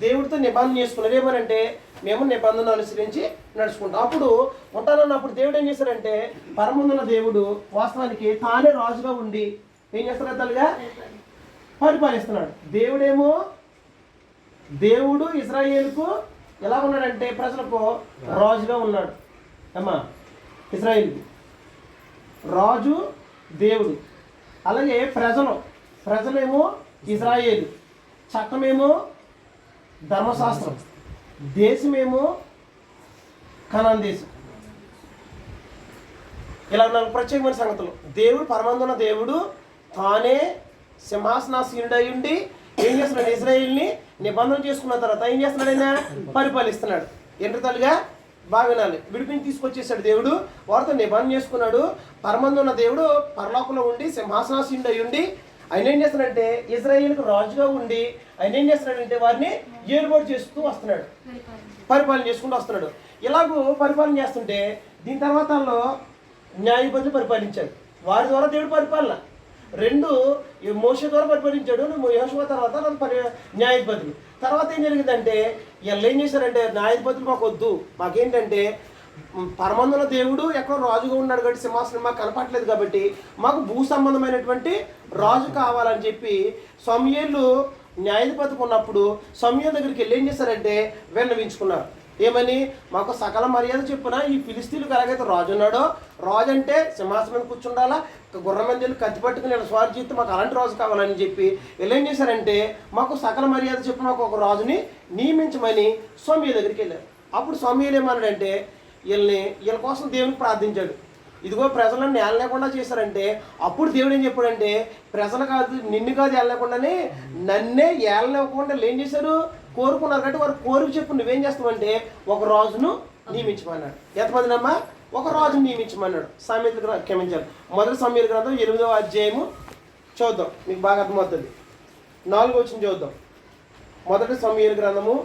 దేవుడితో నిబంధన చేసుకున్నారు. ఏమనంటే, మేము నిబంధన అనుసరించి నడుచుకుంటాం. అప్పుడు ఉంటానన్నప్పుడు దేవుడు ఏం చేశారంటే, పరమందున్న దేవుడు వాస్తవానికి తానే రాజుగా ఉండి ఏం చేస్తారు? తల్లిగా పరిపాలిస్తున్నాడు. దేవుడు ఇజ్రాయేలుకు ఎలా ఉన్నాడంటే, ప్రజలకు రాజుగా ఉన్నాడు. అమ్మా, ఇజ్రాయేలుకు రాజు దేవుడు. అలాగే ప్రజలేమో ఇజ్రాయేలు, చట్టమేమో ధర్మశాస్త్రం, దేశమేమో కనాన్ దేశం. ఇలా నాకు ప్రత్యేకమైన సంగతులు. దేవుడు పరమందున్న దేవుడు తానే సింహాసనాసీనుడై ఉండి ఏం చేస్తున్నాడు? ఇజ్రాయేల్ని నిబంధన చేసుకున్న తర్వాత ఏం చేస్తున్నాడు? ఆయన పరిపాలిస్తున్నాడు. ఏంటి తల్లిగా బాగా వినాలి. విడిపించి తీసుకొచ్చేసాడు దేవుడు, వారితో నిబంధన చేసుకున్నాడు. పరమందున్న దేవుడు పరలోకంలో ఉండి సింహాసనాసీనుడై ఉండి ఆయన ఏం చేస్తున్నాడంటే, ఇజ్రాయేల్కి రాజుగా ఉండి ఆయన ఏం చేస్తున్నాడంటే, వారిని ఏర్పాటు చేస్తూ వస్తున్నాడు, పరిపాలన చేసుకుంటూ వస్తున్నాడు. ఇలాగూ పరిపాలన చేస్తుంటే దీని తర్వాత న్యాయపతులు పరిపాలించాడు. వారి ద్వారా దేవుడు పరిపాలన. 2 మోషే ద్వారా పరిపాలించాడు. యెహోషువ తర్వాత న్యాయాధిపతులు. తర్వాత ఏం జరిగిందంటే, వీళ్ళు ఏం చేశారంటే, న్యాయాధిపతులు మాకు వద్దు, మాకేంటంటే పరమందున్న దేవుడు ఎక్కడో రాజుగా ఉన్నాడు కాబట్టి సింహాసనం మాకు కనపట్లేదు కాబట్టి మాకు భూ సంబంధమైనటువంటి రాజు కావాలని చెప్పి సమూయేలు న్యాయాధిపతికి ఉన్నప్పుడు సమూయేలు దగ్గరికి వెళ్ళి ఏం చేశారంటే, విన్నవించుకున్నారు. ఏమని? మాకు సకల మర్యాద చెప్పున ఈ ఫిలిస్తీన్లకు ఎలాగైతే రాజు ఉన్నాడో, రాజు అంటే సింహాసనం మీద కూర్చుండాలా, గుర్రం మీద వెళ్ళి కత్తి పట్టుకుని స్వారీ చేస్తే మాకు అలాంటి రాజు కావాలని చెప్పి వీళ్ళు ఏం చేశారంటే, మాకు సకల మర్యాద చెప్పు మాకు ఒక రాజుని నియమించమని సమూయేలు దగ్గరికి వెళ్ళారు. అప్పుడు సమూయేలు ఏమన్నాడంటే, వీళ్ళ కోసం దేవునికి ప్రార్థించాడు. ఇదిగో ప్రజలను నేల లేకుండా చేశారంటే, అప్పుడు దేవుడు ఏం చెప్పాడంటే, ప్రజలు కాదు, నిన్ను కాదు ఏళ్ళలేకుండానే నన్నే ఏళ్ళలేకుండా ఏం చేశారు? కోరుకున్నారు. కాబట్టి వారు కోరిక చెప్పు నువ్వేం చేస్తావంటే, ఒక రాజును నియమించమన్నాడు. ఎంతమందినమ్మా? ఒక రాజును నియమించమన్నాడు. సామెతలు క్షమించాలి. మొదటి సమూయేలు గ్రంథం 8వ అధ్యాయము చూద్దాం, మీకు బాగా అర్థమవుతుంది. 4వ వచనం చూద్దాం. మొదటి సమూయేలు గ్రంథము.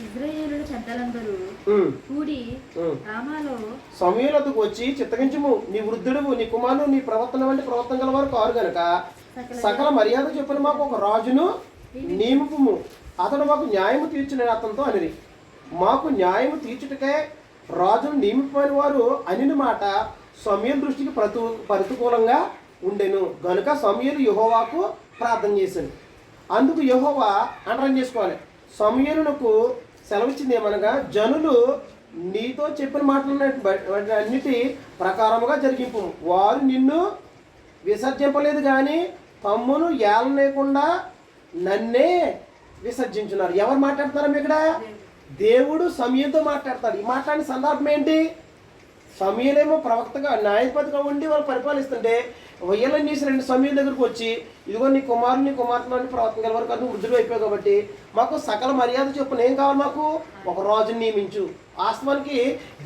ఇశ్రాయేలుల పెద్దలందరూ కూడి రామాలో సమూయేలు వద్దకు వచ్చి, చిత్తగించుము, నీ వృద్ధుడు నీ కుమారుడు నీ ప్రవర్తన వంటి ప్రవర్తన గల వారు కారు గనుక సకల మర్యాద చెప్పిన మాకు ఒక రాజును నియమింపుము, అతడు మాకు న్యాయము తీర్చిన అతనితో అనిరి. మాకు న్యాయము తీర్చుటకే రాజును నియమింపని వారు అనిన మాట సమూయేలు దృష్టికి ప్రతికూలంగా ఉండెను గనుక సమూయేలు యెహోవాకు ప్రార్థన చేశాను. అందుకు యెహోవా అండర్లైన్ చేసుకోవాలి, సమూయేలునకు సెలవిచ్చింది ఏమనగా, జనులు నీతో చెప్పిన మాటలు అన్నిటి ప్రకారముగా జరిగింపు. వారు నిన్ను విసర్జింపలేదు కానీ తమ్మును ఏలనేకుండా నన్నే విసర్జించున్నారు. ఎవరు మాట్లాడుతున్నారు ఇక్కడ? దేవుడు సమూయేలుతో మాట్లాడతాడు. ఈ మాట్లాడిన సందర్భం ఏంటి? సమూయేలేమో ప్రవక్తగా న్యాయాధిపతిగా ఉండి వాళ్ళు పరిపాలిస్తుంటే వీళ్ళని చేసి 2 సమూయేలు దగ్గరకు వచ్చి, ఇదిగో నీ కుమారుని నీ కుమార్తెని ప్రవర్తన గల వరకు నువ్వు వృద్ధుడు అయిపోయావు కాబట్టి మాకు సకల మర్యాద చొప్పున ఏం కావాలి? మాకు ఒక రాజుని నియమించు. వాస్తవానికి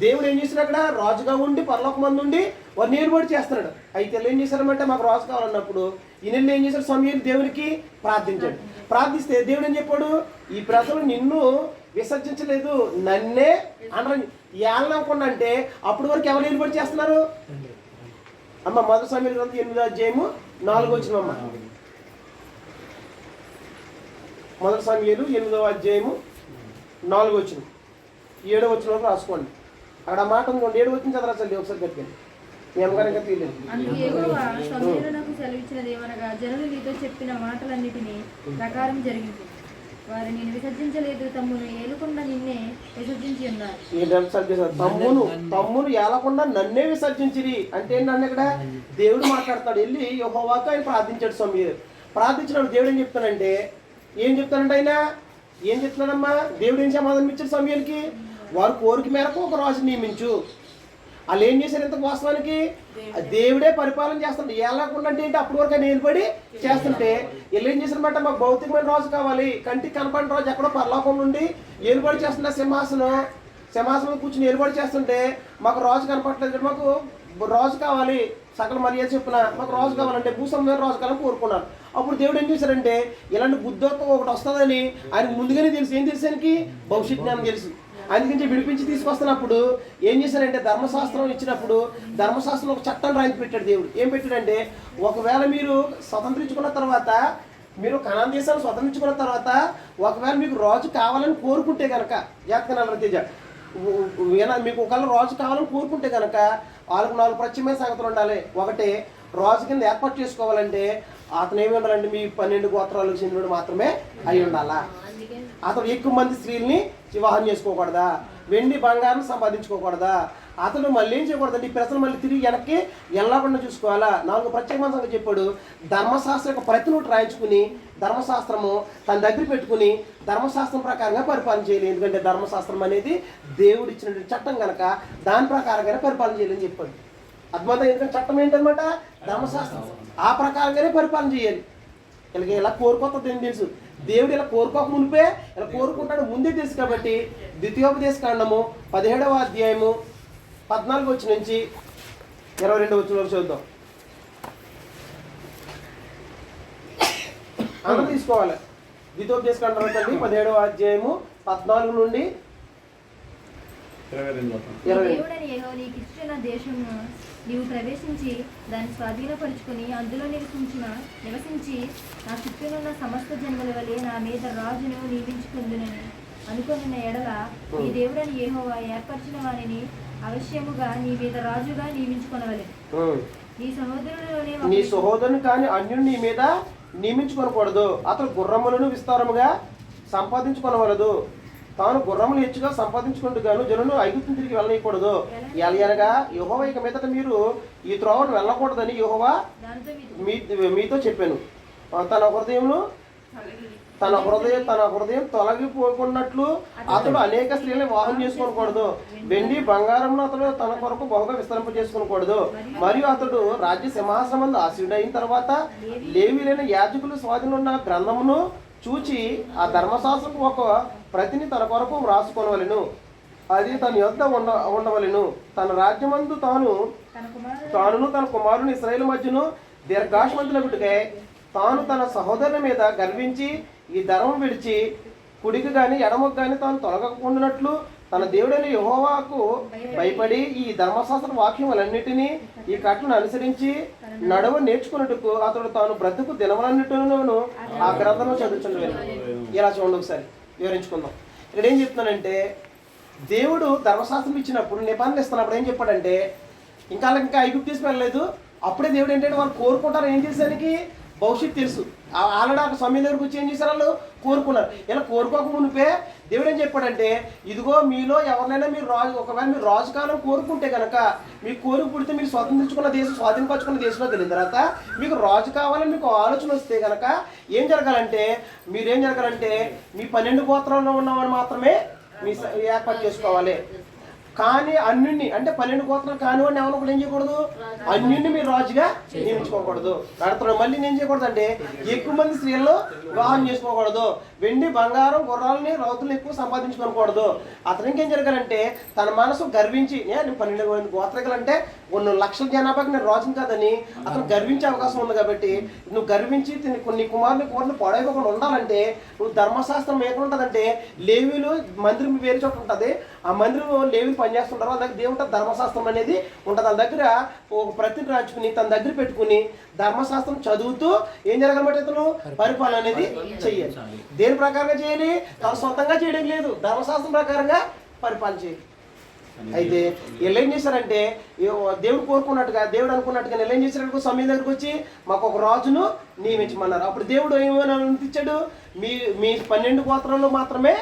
దేవుడు ఏం చేసిన అక్కడ రాజుగా ఉండి పరలోక మంది ఉండి వారిని ఏర్పాటు చేస్తున్నాడు. అయితే ఏం చేశారన్నమాట, మాకు రాజు కావాలన్నప్పుడు ఈయన ఏం చేశాడు? సమూయేలు దేవునికి ప్రార్థించాడు. ప్రార్థిస్తే దేవుడు ఏం చెప్పాడు? ఈ ప్రజలు నిన్ను విసర్జించలేదు, నన్నే అనరు. ఏళ్ళనకుండా అంటే అప్పటి వరకు ఎవరు ఏర్పాటు చేస్తున్నారు? అమ్మ మొదటి సమూయేలు గ్రంథం 8వ అధ్యాయము 4వ వచనం. అమ్మ మొదటి సమూయేలు 8వ అధ్యాయము 4 వచ్చింది 7 వచ్చిన వరకు రాసుకోండి. అక్కడ ఆ మాట ఉంది 7 వచ్చిన చదరా చల్లి ఒకసారి కట్టుకోండి. మీ అమ్మగారు ఇంకా తీయలేదు. అందుకు యెహోవా సమూయేలునకు సెలవిచ్చినదేమనగా, జనులు నీతో చెప్పిన మాటలన్నిటినీ ప్రకారం జరిగింది. వారు నేను విసర్జించలేదు, తమ్మును ఏలుకుండా నిన్నే విసర్జించి ఉన్నారు. తమ్మును ఏలకుండా నన్నే విసర్జించిరి అంటే నన్ను ఇక్కడ దేవుడు మాట్లాడతాడు. వెళ్ళి యెహోవాకు ఆయన ప్రార్థించాడు. సమూయేలు ప్రార్థించినప్పుడు దేవుడు ఏం చెప్తానంటే ఆయన ఏం చెప్తున్నాడమ్మా? దేవుడు ఏం సమాధానం ఇచ్చాడు సమూయేలుకి? వారు కోరిక మేరకు ఒక రాజు నియమించు. వాళ్ళు ఏం చేశారు? ఇంత వాస్తవానికి దేవుడే పరిపాలన చేస్తుంటే ఏలకుండా అంటే ఏంటి? అప్పటి వరకు నిలబడి చేస్తుంటే వీళ్ళు ఏం చేశారన్నమాట, మాకు భౌతికమైన రాజు కావాలి, కంటికి కనపడిన రాజు ఎక్కడో పరలోకం నుండి ఏలుబడి చేస్తున్న సింహాసనం కూర్చుని ఏలుబడి చేస్తుంటే మాకు రాజు కనపడలేదు, మాకు రాజు కావాలి, సకల మర్యాద చెప్పిన మాకు రాజు కావాలంటే భూస్వామ్య రాజు కావాలని కోరుకున్నారు. అప్పుడు దేవుడు ఏం చేశారంటే ఇలాంటి బుద్ధత్వం ఒకటి వస్తుందని ఆయన ముందుగానే తెలుసు. ఏం తెలుసు? ఆయనకి భవిష్యత్ జ్ఞానం తెలుసు. అందుకని విడిపించి తీసుకొస్తున్నప్పుడు ఏం చేశారంటే ధర్మశాస్త్రం ఇచ్చినప్పుడు ధర్మశాస్త్రం ఒక చట్టం రాయించి పెట్టాడు దేవుడు. ఏం పెట్టాడంటే ఒకవేళ మీరు స్వతంత్రించుకున్న తర్వాత, మీరు కనాన్ దేశాన్ని స్వతంత్రించుకున్న తర్వాత ఒకవేళ మీకు రాజు కావాలని కోరుకుంటే కనుక జాతకనాల తేజ మీకు ఒకవేళ రాజు కావాలని కోరుకుంటే కనుక వాళ్ళకు 4 ప్రత్యేకమైన సంగతులు ఉండాలి. ఒకటి, రాజు కింద ఏర్పాటు చేసుకోవాలంటే అతను ఏమి ఉండాలంటే మీ 12 గోత్రాలకు చెందినడు మాత్రమే అయి ఉండాలా. అతడు ఎక్కువ మంది స్త్రీల్ని వివాహం చేసుకోకూడదా, వెండి బంగారం సంపాదించుకోకూడదా, అతడు మళ్ళీ ఏం చేయకూడదండి, ఈ ప్రశ్న మళ్ళీ తిరిగి వెనక్కి వెళ్ళకుండా చూసుకోవాలా. 4 ప్రత్యేకమైన సంగతి చెప్పాడు. ధర్మశాస్త్రం యొక్క ప్రతి నోటు రాయించుకుని ధర్మశాస్త్రము తన దగ్గర పెట్టుకుని ధర్మశాస్త్రం ప్రకారంగా పరిపాలన చేయాలి. ఎందుకంటే ధర్మశాస్త్రం అనేది దేవుడు ఇచ్చినటువంటి చట్టం కనుక దాని ప్రకారంగానే పరిపాలన చేయాలని చెప్పాడు. అర్థమంతా? ఎందుకంటే చట్టం ఏంటనమాట? ధర్మశాస్త్రం. ఆ ప్రకారంగానే పరిపాలన చేయాలి. వీళ్ళకి ఇలా కోరుకోకపోతే ఏం తెలుసు? దేవుడు ఇలా కోరుకోక మునిపే ఇలా కోరుకుంటాడు ముందే తెలుసు. కాబట్టి ద్వితీయోపదేశ కాండము 17వ అధ్యాయము 14 వచ్చి నుంచి 22 వచ్చిన వరకు చూద్దాం. అందరూ తీసుకోవాలి. ద్వితీయోపదేశ కాండం 17వ అధ్యాయము 14 నుండి 22. దేశము నీవు ప్రవేశించి దాన్ని స్వాధీనపరుచుకుని అందులో నివసించి నా చుట్టూనున్న సమస్త జన్మల వలె నా మీద రాజును నియమించుకుందునని అనుకున్న ఎడల ఈ దేవుడని యెహోవా ఏర్పరిచిన వారిని అవశ్యముగా నీ మీద రాజుగా నియమించుకొనవలె. నీ సహోదరుని కానీ అన్యుని నీ మీద నియమించుకొనకూడదు. అతడు గుర్రములను విస్తారముగా సంపాదించుకొనవలదు. తాను గుర్రములు హెచ్చుగా సంపాదించుకుంటుగాను జనులు ఐగుప్తును తిరిగి వెళ్ళనీయకూడదు. అనగా యెహోవా ఇక మీదట మీరు ఈ త్రోవను వెళ్ళకూడదని యెహోవా మీతో చెప్పాను. తన హృదయం తొలగిపోకున్నట్లు అతడు అనేక స్త్రీలను వివాహం చేసుకోకూడదు. వెండి బంగారం అతడు తన కొరకు బహుగా విస్తరింప చేసుకోకూడదు. మరియు అతడు రాజ్య సింహాసనం ఆశీనుడైన తర్వాత లేవీలైన యాజకులు స్వాధీనం ఉన్న గ్రంథమును చూచి ఆ ధర్మశాస్త్రం ఒక ప్రతిని తన కొరకు వ్రాసుకొనవలెను. అది తన యొద్ద ఉండవలెను. తన రాజ్యమందు తానును తన కుమారుని ఇశ్రాయేలు మధ్యను దీర్ఘాయుష్మంతులగుటకై తాను తన సహోదరుని మీద గర్వించి ఈ ధర్మం విడిచి కుడికి గాని ఎడమకు గాని తాను తొలగకుండానట్లు తన దేవుడైన యెహోవాకు భయపడి ఈ ధర్మశాస్త్ర వాక్యములన్నిటినీ ఈ కట్టలను అనుసరించి నడవ నేర్చుకున్నట్టుకు అతడు తాను బ్రతుకు దినములన్నిటిలోనూ ఆ గ్రంథంలో చదువుచుండేది. ఇలా చూడండి, ఒకసారి వివరించుకుందాం. ఇక్కడ ఏం చెప్తున్నానంటే దేవుడు ధర్మశాస్త్రం ఇచ్చినప్పుడు నిబంధన ఇస్తున్నప్పుడు ఏం చెప్పాడంటే ఇంకా ఐగుప్తు తీసుకెళ్ళలేదు. అప్పుడే దేవుడు ఏంటంటే వాళ్ళు కోరుకుంటారు. ఏం చేసేదానికి భవిష్యత్తు తెలుసు. ఆల్రెడీ ఆ సమయం దగ్గరకు వచ్చి ఏం చేశారు? వాళ్ళు కోరుకున్నారు. ఇలా కోరుకోక మునిపే దేవుడు ఏం చెప్పాడంటే ఇదిగో మీలో ఎవరినైనా మీరు రాజు, ఒకవేళ మీరు రాజు కాలం కోరుకుంటే కనుక మీకు కోరిక పుడితే మీరు స్వాతంత్రించుకున్న దేశం స్వాధీనపరచుకున్న దేశంలో వెళ్ళిన తర్వాత మీకు రాజు కావాలని మీకు ఆలోచన వస్తే కనుక ఏం జరగాలంటే మీ 12 గోత్రంలో ఉన్నవారు మాత్రమే మీ ఏర్పాటు చేసుకోవాలి. కానీ అన్యుణ్ణి అంటే 12 గోత్రాలు కానివ్వండి ఎవరు కూడా ఏం చేయకూడదు? అన్యుణ్ణి మీరు రాజుగా నియమించుకోకూడదు. అడుగుతున్నాడు మళ్ళీ ఏం చేయకూడదు అంటే ఎక్కువ మంది స్త్రీలను వివాహం చేసుకోకూడదు. వెండి బంగారం గుర్రాలని రౌతులను ఎక్కువ సంపాదించుకోకూడదు. అతను ఇంకేం జరగాలంటే తన మనసు గర్వించి 12 గోత్రికలు అంటే 1 లక్షల జనాభాకి నేను రాజుని కాదని అతను గర్వించే అవకాశం ఉంది. కాబట్టి నువ్వు గర్వించి కొన్ని కోరిని పాడైపోకుండా ఉండాలంటే నువ్వు ధర్మశాస్త్రం ఏముంటుందంటే లేవీలు మందిరం వేరే చోట ఉంటుంది, ఆ మందిరం లేవిని పనిచేస్తుంటారు. వాళ్ళ దగ్గర దేవుని ధర్మశాస్త్రం అనేది ఉంటుంది. వాళ్ళ దగ్గర ఒక ప్రతిని రాచుకుని తన దగ్గర పెట్టుకుని ధర్మశాస్త్రం చదువుతూ ఏం జరగనమాట ఇతను పరిపాలన అనేది చెయ్యాలి. దేని ప్రకారంగా చేయాలి? తన సొంతంగా చేయడం లేదు, ధర్మశాస్త్రం ప్రకారంగా పరిపాలన చేయాలి. అయితే వీళ్ళు ఏం చేశారంటే దేవుడు కోరుకున్నట్టుగా, దేవుడు అనుకున్నట్టుగా వీళ్ళు ఏం చేశారు? సమయం దగ్గరకు వచ్చి మాకు ఒక రాజును నియమించమన్నారు. అప్పుడు దేవుడు ఏమైనా అనిపించాడు? మీ 12 గోత్రంలో మాత్రమే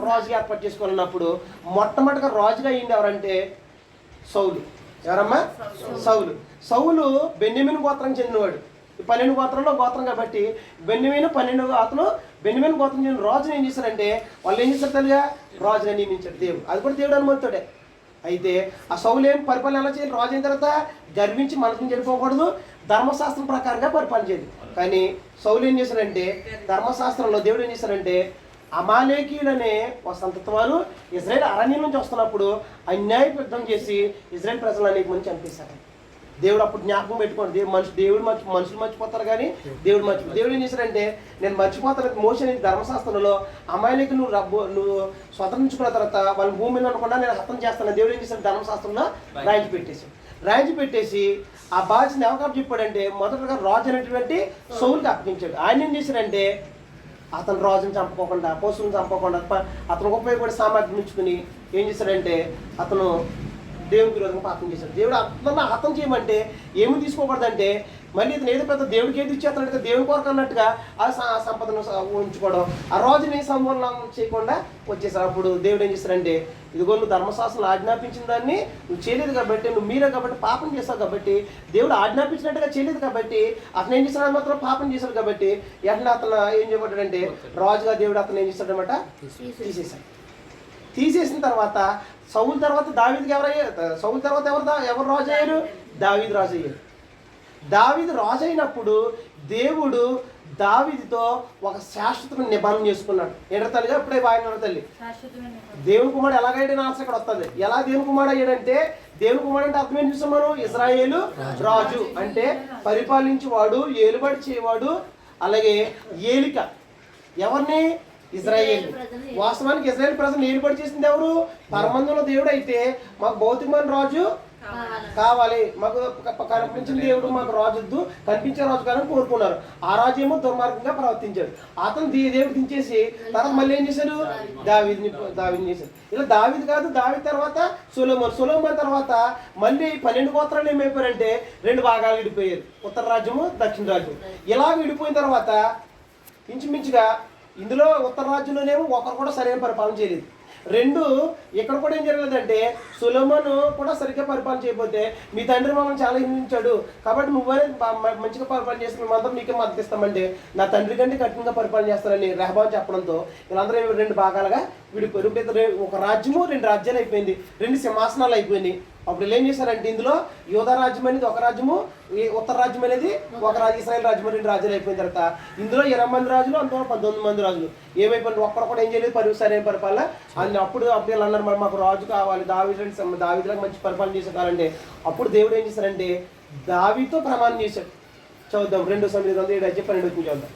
రాజుగా ఏర్పాటు చేసుకోవాలన్నప్పుడు మొట్టమొదటిగా రాజుగా అయింది ఎవరంటే సౌలు. ఎవరమ్మా? సౌలు బెన్యమీను గోత్రం చెందినవాడు. 12 గోత్రంలో గోత్రం కాబట్టి బెన్యమీను 12 అతను బెన్యమీను గోత్రం చెందిన రాజును ఏం చేశారంటే వాళ్ళు ఏం చేశారు? తల్లిగా రాజుగా నియమించాడు దేవుడు. అది కూడా దేవుడు అనుమతితోడే. అయితే ఆ సౌలు ఏం పరిపాలన ఎలా చేయాలి? రాజు అయిన తర్వాత గర్వించి మనసుని చెడిపోకూడదు, ధర్మశాస్త్రం ప్రకారంగా పరిపాలన చేయాలి. కానీ సౌలు ఏం చేశారంటే ధర్మశాస్త్రంలో దేవుడు ఏం చేశారంటే అమాలేకీయులనే ఒక సంతతి వారు ఇజ్రాయేల్ అరణ్యం నుంచి వస్తున్నప్పుడు అన్యాయ యుద్ధం చేసి ఇజ్రాయేల్ ప్రజలు అనేక మంది చంపేశారు. దేవుడు అప్పుడు జ్ఞాపకం పెట్టుకోండి. మనుషులు మర్చిపోతారు కానీ దేవుడు ఏం చేశారంటే నేను మర్చిపోతాను. మోషే ధర్మశాస్త్రంలో అమాయకులు నువ్వు స్వతంత్రించుకున్న తర్వాత వాళ్ళ భూమి మీద ఉండకుండా నేను హతం చేస్తాను. దేవుడు ఏం చేశాడు? ధర్మశాస్త్రంలో రాయించి పెట్టేసి ఆ బాధ్యతను ఎవరికి చెప్పాడంటే మొదటగా రాజు అనేటువంటి సౌలుకి అప్పగించాడు. ఆయన ఏం చేశాడంటే అతను రాజుని చంపుకోకుండా, పశువుని చంపుకోకుండా అతను ఉపయోగపడే సామర్థ్యం ఉంచుకుని ఏం చేశాడంటే అతను దేవునికి విరోధంగా పాపం చేశాడు. దేవుడు అతను హతం చేయమంటే ఏమి తీసుకోకూడదంటే మళ్ళీ ఇతను ఏదో పెద్ద దేవుడికి ఏది ఇచ్చేస్తాడంటే దేవుని కొరకు అన్నట్టుగా ఆ సంపదను ఉంచుకోవడం, ఆ రాజుని సంపూర్ణం చేయకుండా వచ్చేసారు. అప్పుడు దేవుడు ఏం చేశాడంటే ఇదిగో నువ్వు ధర్మశాస్త్రం ఆజ్ఞాపించిన దాన్ని నువ్వు చేయలేదు కాబట్టి, నువ్వు మీరే కాబట్టి పాపం చేస్తావు కాబట్టి, దేవుడు ఆజ్ఞాపించినట్టుగా చేయలేదు కాబట్టి అతను ఏం చేశాడు? మాత్రం పాపం చేశాడు కాబట్టి ఎట్లా అతను ఏం చేయబడ్డాడంటే రాజుగా దేవుడు అతను ఏం చేశాడనమాట తీసేసిన తర్వాత సౌలు తర్వాత దావీదుకి సౌలు తర్వాత ఎవరు రాజు అయ్యారు? దావీదు రాజు అయ్యారు. దావీదు రాజు అయినప్పుడు దేవుడు దావీదుతో ఒక శాశ్వతమైన నిబంధన చేసుకున్నాడు. ఏంటో తల్లిగా ఇప్పుడే బాగా తల్లి దేవుని కుమారుడు ఎలాగైతే ఆన్సర్ ఇక్కడ వస్తుంది. ఎలా దేవుని కుమారుడు అయ్యాడంటే దేవుని కుమారుడు అంటే అర్థం ఏం చూసాం మనం? ఇశ్రాయేలు రాజు అంటే పరిపాలించేవాడు, ఏలుబడి చేయవాడు, అలాగే ఏలిక. ఎవరిని? ఇజ్రాయేల్. వాస్తవానికి ఇజ్రాయేల్ ప్రజలు ఏర్పాటు చేసింది ఎవరు? పరమందులో దేవుడు అయితే మాకు భౌతికమైన రాజు కావాలి, మాకు కనిపించిన దేవుడు మాకు రాజు వద్దు, కనిపించే రాజు కాదని కోరుకున్నారు. ఆ రాజు ఏమో దుర్మార్గంగా ప్రవర్తించాడు. అతను దేవుడు దించేసి తర్వాత మళ్ళీ ఏం చేశారు? దావీదుని చేశారు. ఇలా దావీదు కాదు, దావీదు తర్వాత సొలొమోను తర్వాత మళ్ళీ 12 గోత్రాలు ఏమైపోయారంటే 2 భాగాలు విడిపోయారు, ఉత్తర రాజ్యము దక్షిణ రాజ్యం. ఇలా విడిపోయిన తర్వాత ఇంచుమించుగా ఇందులో ఉత్తర రాజ్యంలోనేమో ఒకరు కూడా సరైన పరిపాలన చేయలేదు. 2 ఇక్కడ కూడా ఏం జరగలేదంటే సొలొమోను కూడా సరిగ్గా పరిపాలన చేయకపోతే మీ తండ్రి మమ్మల్ని చాలా హింసించాడు కాబట్టి నువ్వే మంచిగా పరిపాలన చేసి మేమందరం నీకే మద్దతు ఇస్తామంటే నా తండ్రి కంటే కఠినంగా పరిపాలన చేస్తారని రెహబాము చెప్పడంతో వీళ్ళందరూ 2 భాగాలుగా విడిపోయారు. ఒక రాజ్యము 2 రాజ్యాలు అయిపోయింది, 2 సింహాసనాలు అయిపోయినాయి. అప్పుడు వీళ్ళు ఏం చేశారంటే ఇందులో యోధా రాజ్యం అనేది ఒక రాజ్యము, ఉత్తర రాజ్యం అనేది ఒక రాజ్యం, ఇశ్రాయేల్ రాజ్యం 2 రాజ్యాలు అయిపోయిన తర్వాత ఇందులో 20 మంది రాజులు, అంత 19 మంది రాజులు ఏమైపోయింది? ఒక్కరు కూడా ఏం చేయలేదు సరైన పరిపాలన. అప్పుడు వీళ్ళు అన్నారు మరి మాకు రాజు కావాలి, దావీదులకు మంచి పరిపాలన చేసేకాలంటే అప్పుడు దేవుడు ఏం చేశారంటే దావీదుతో ప్రమాణం చేశాడు. చదువుదాం 2 సమూయేలు 7:12 చదువుదాం.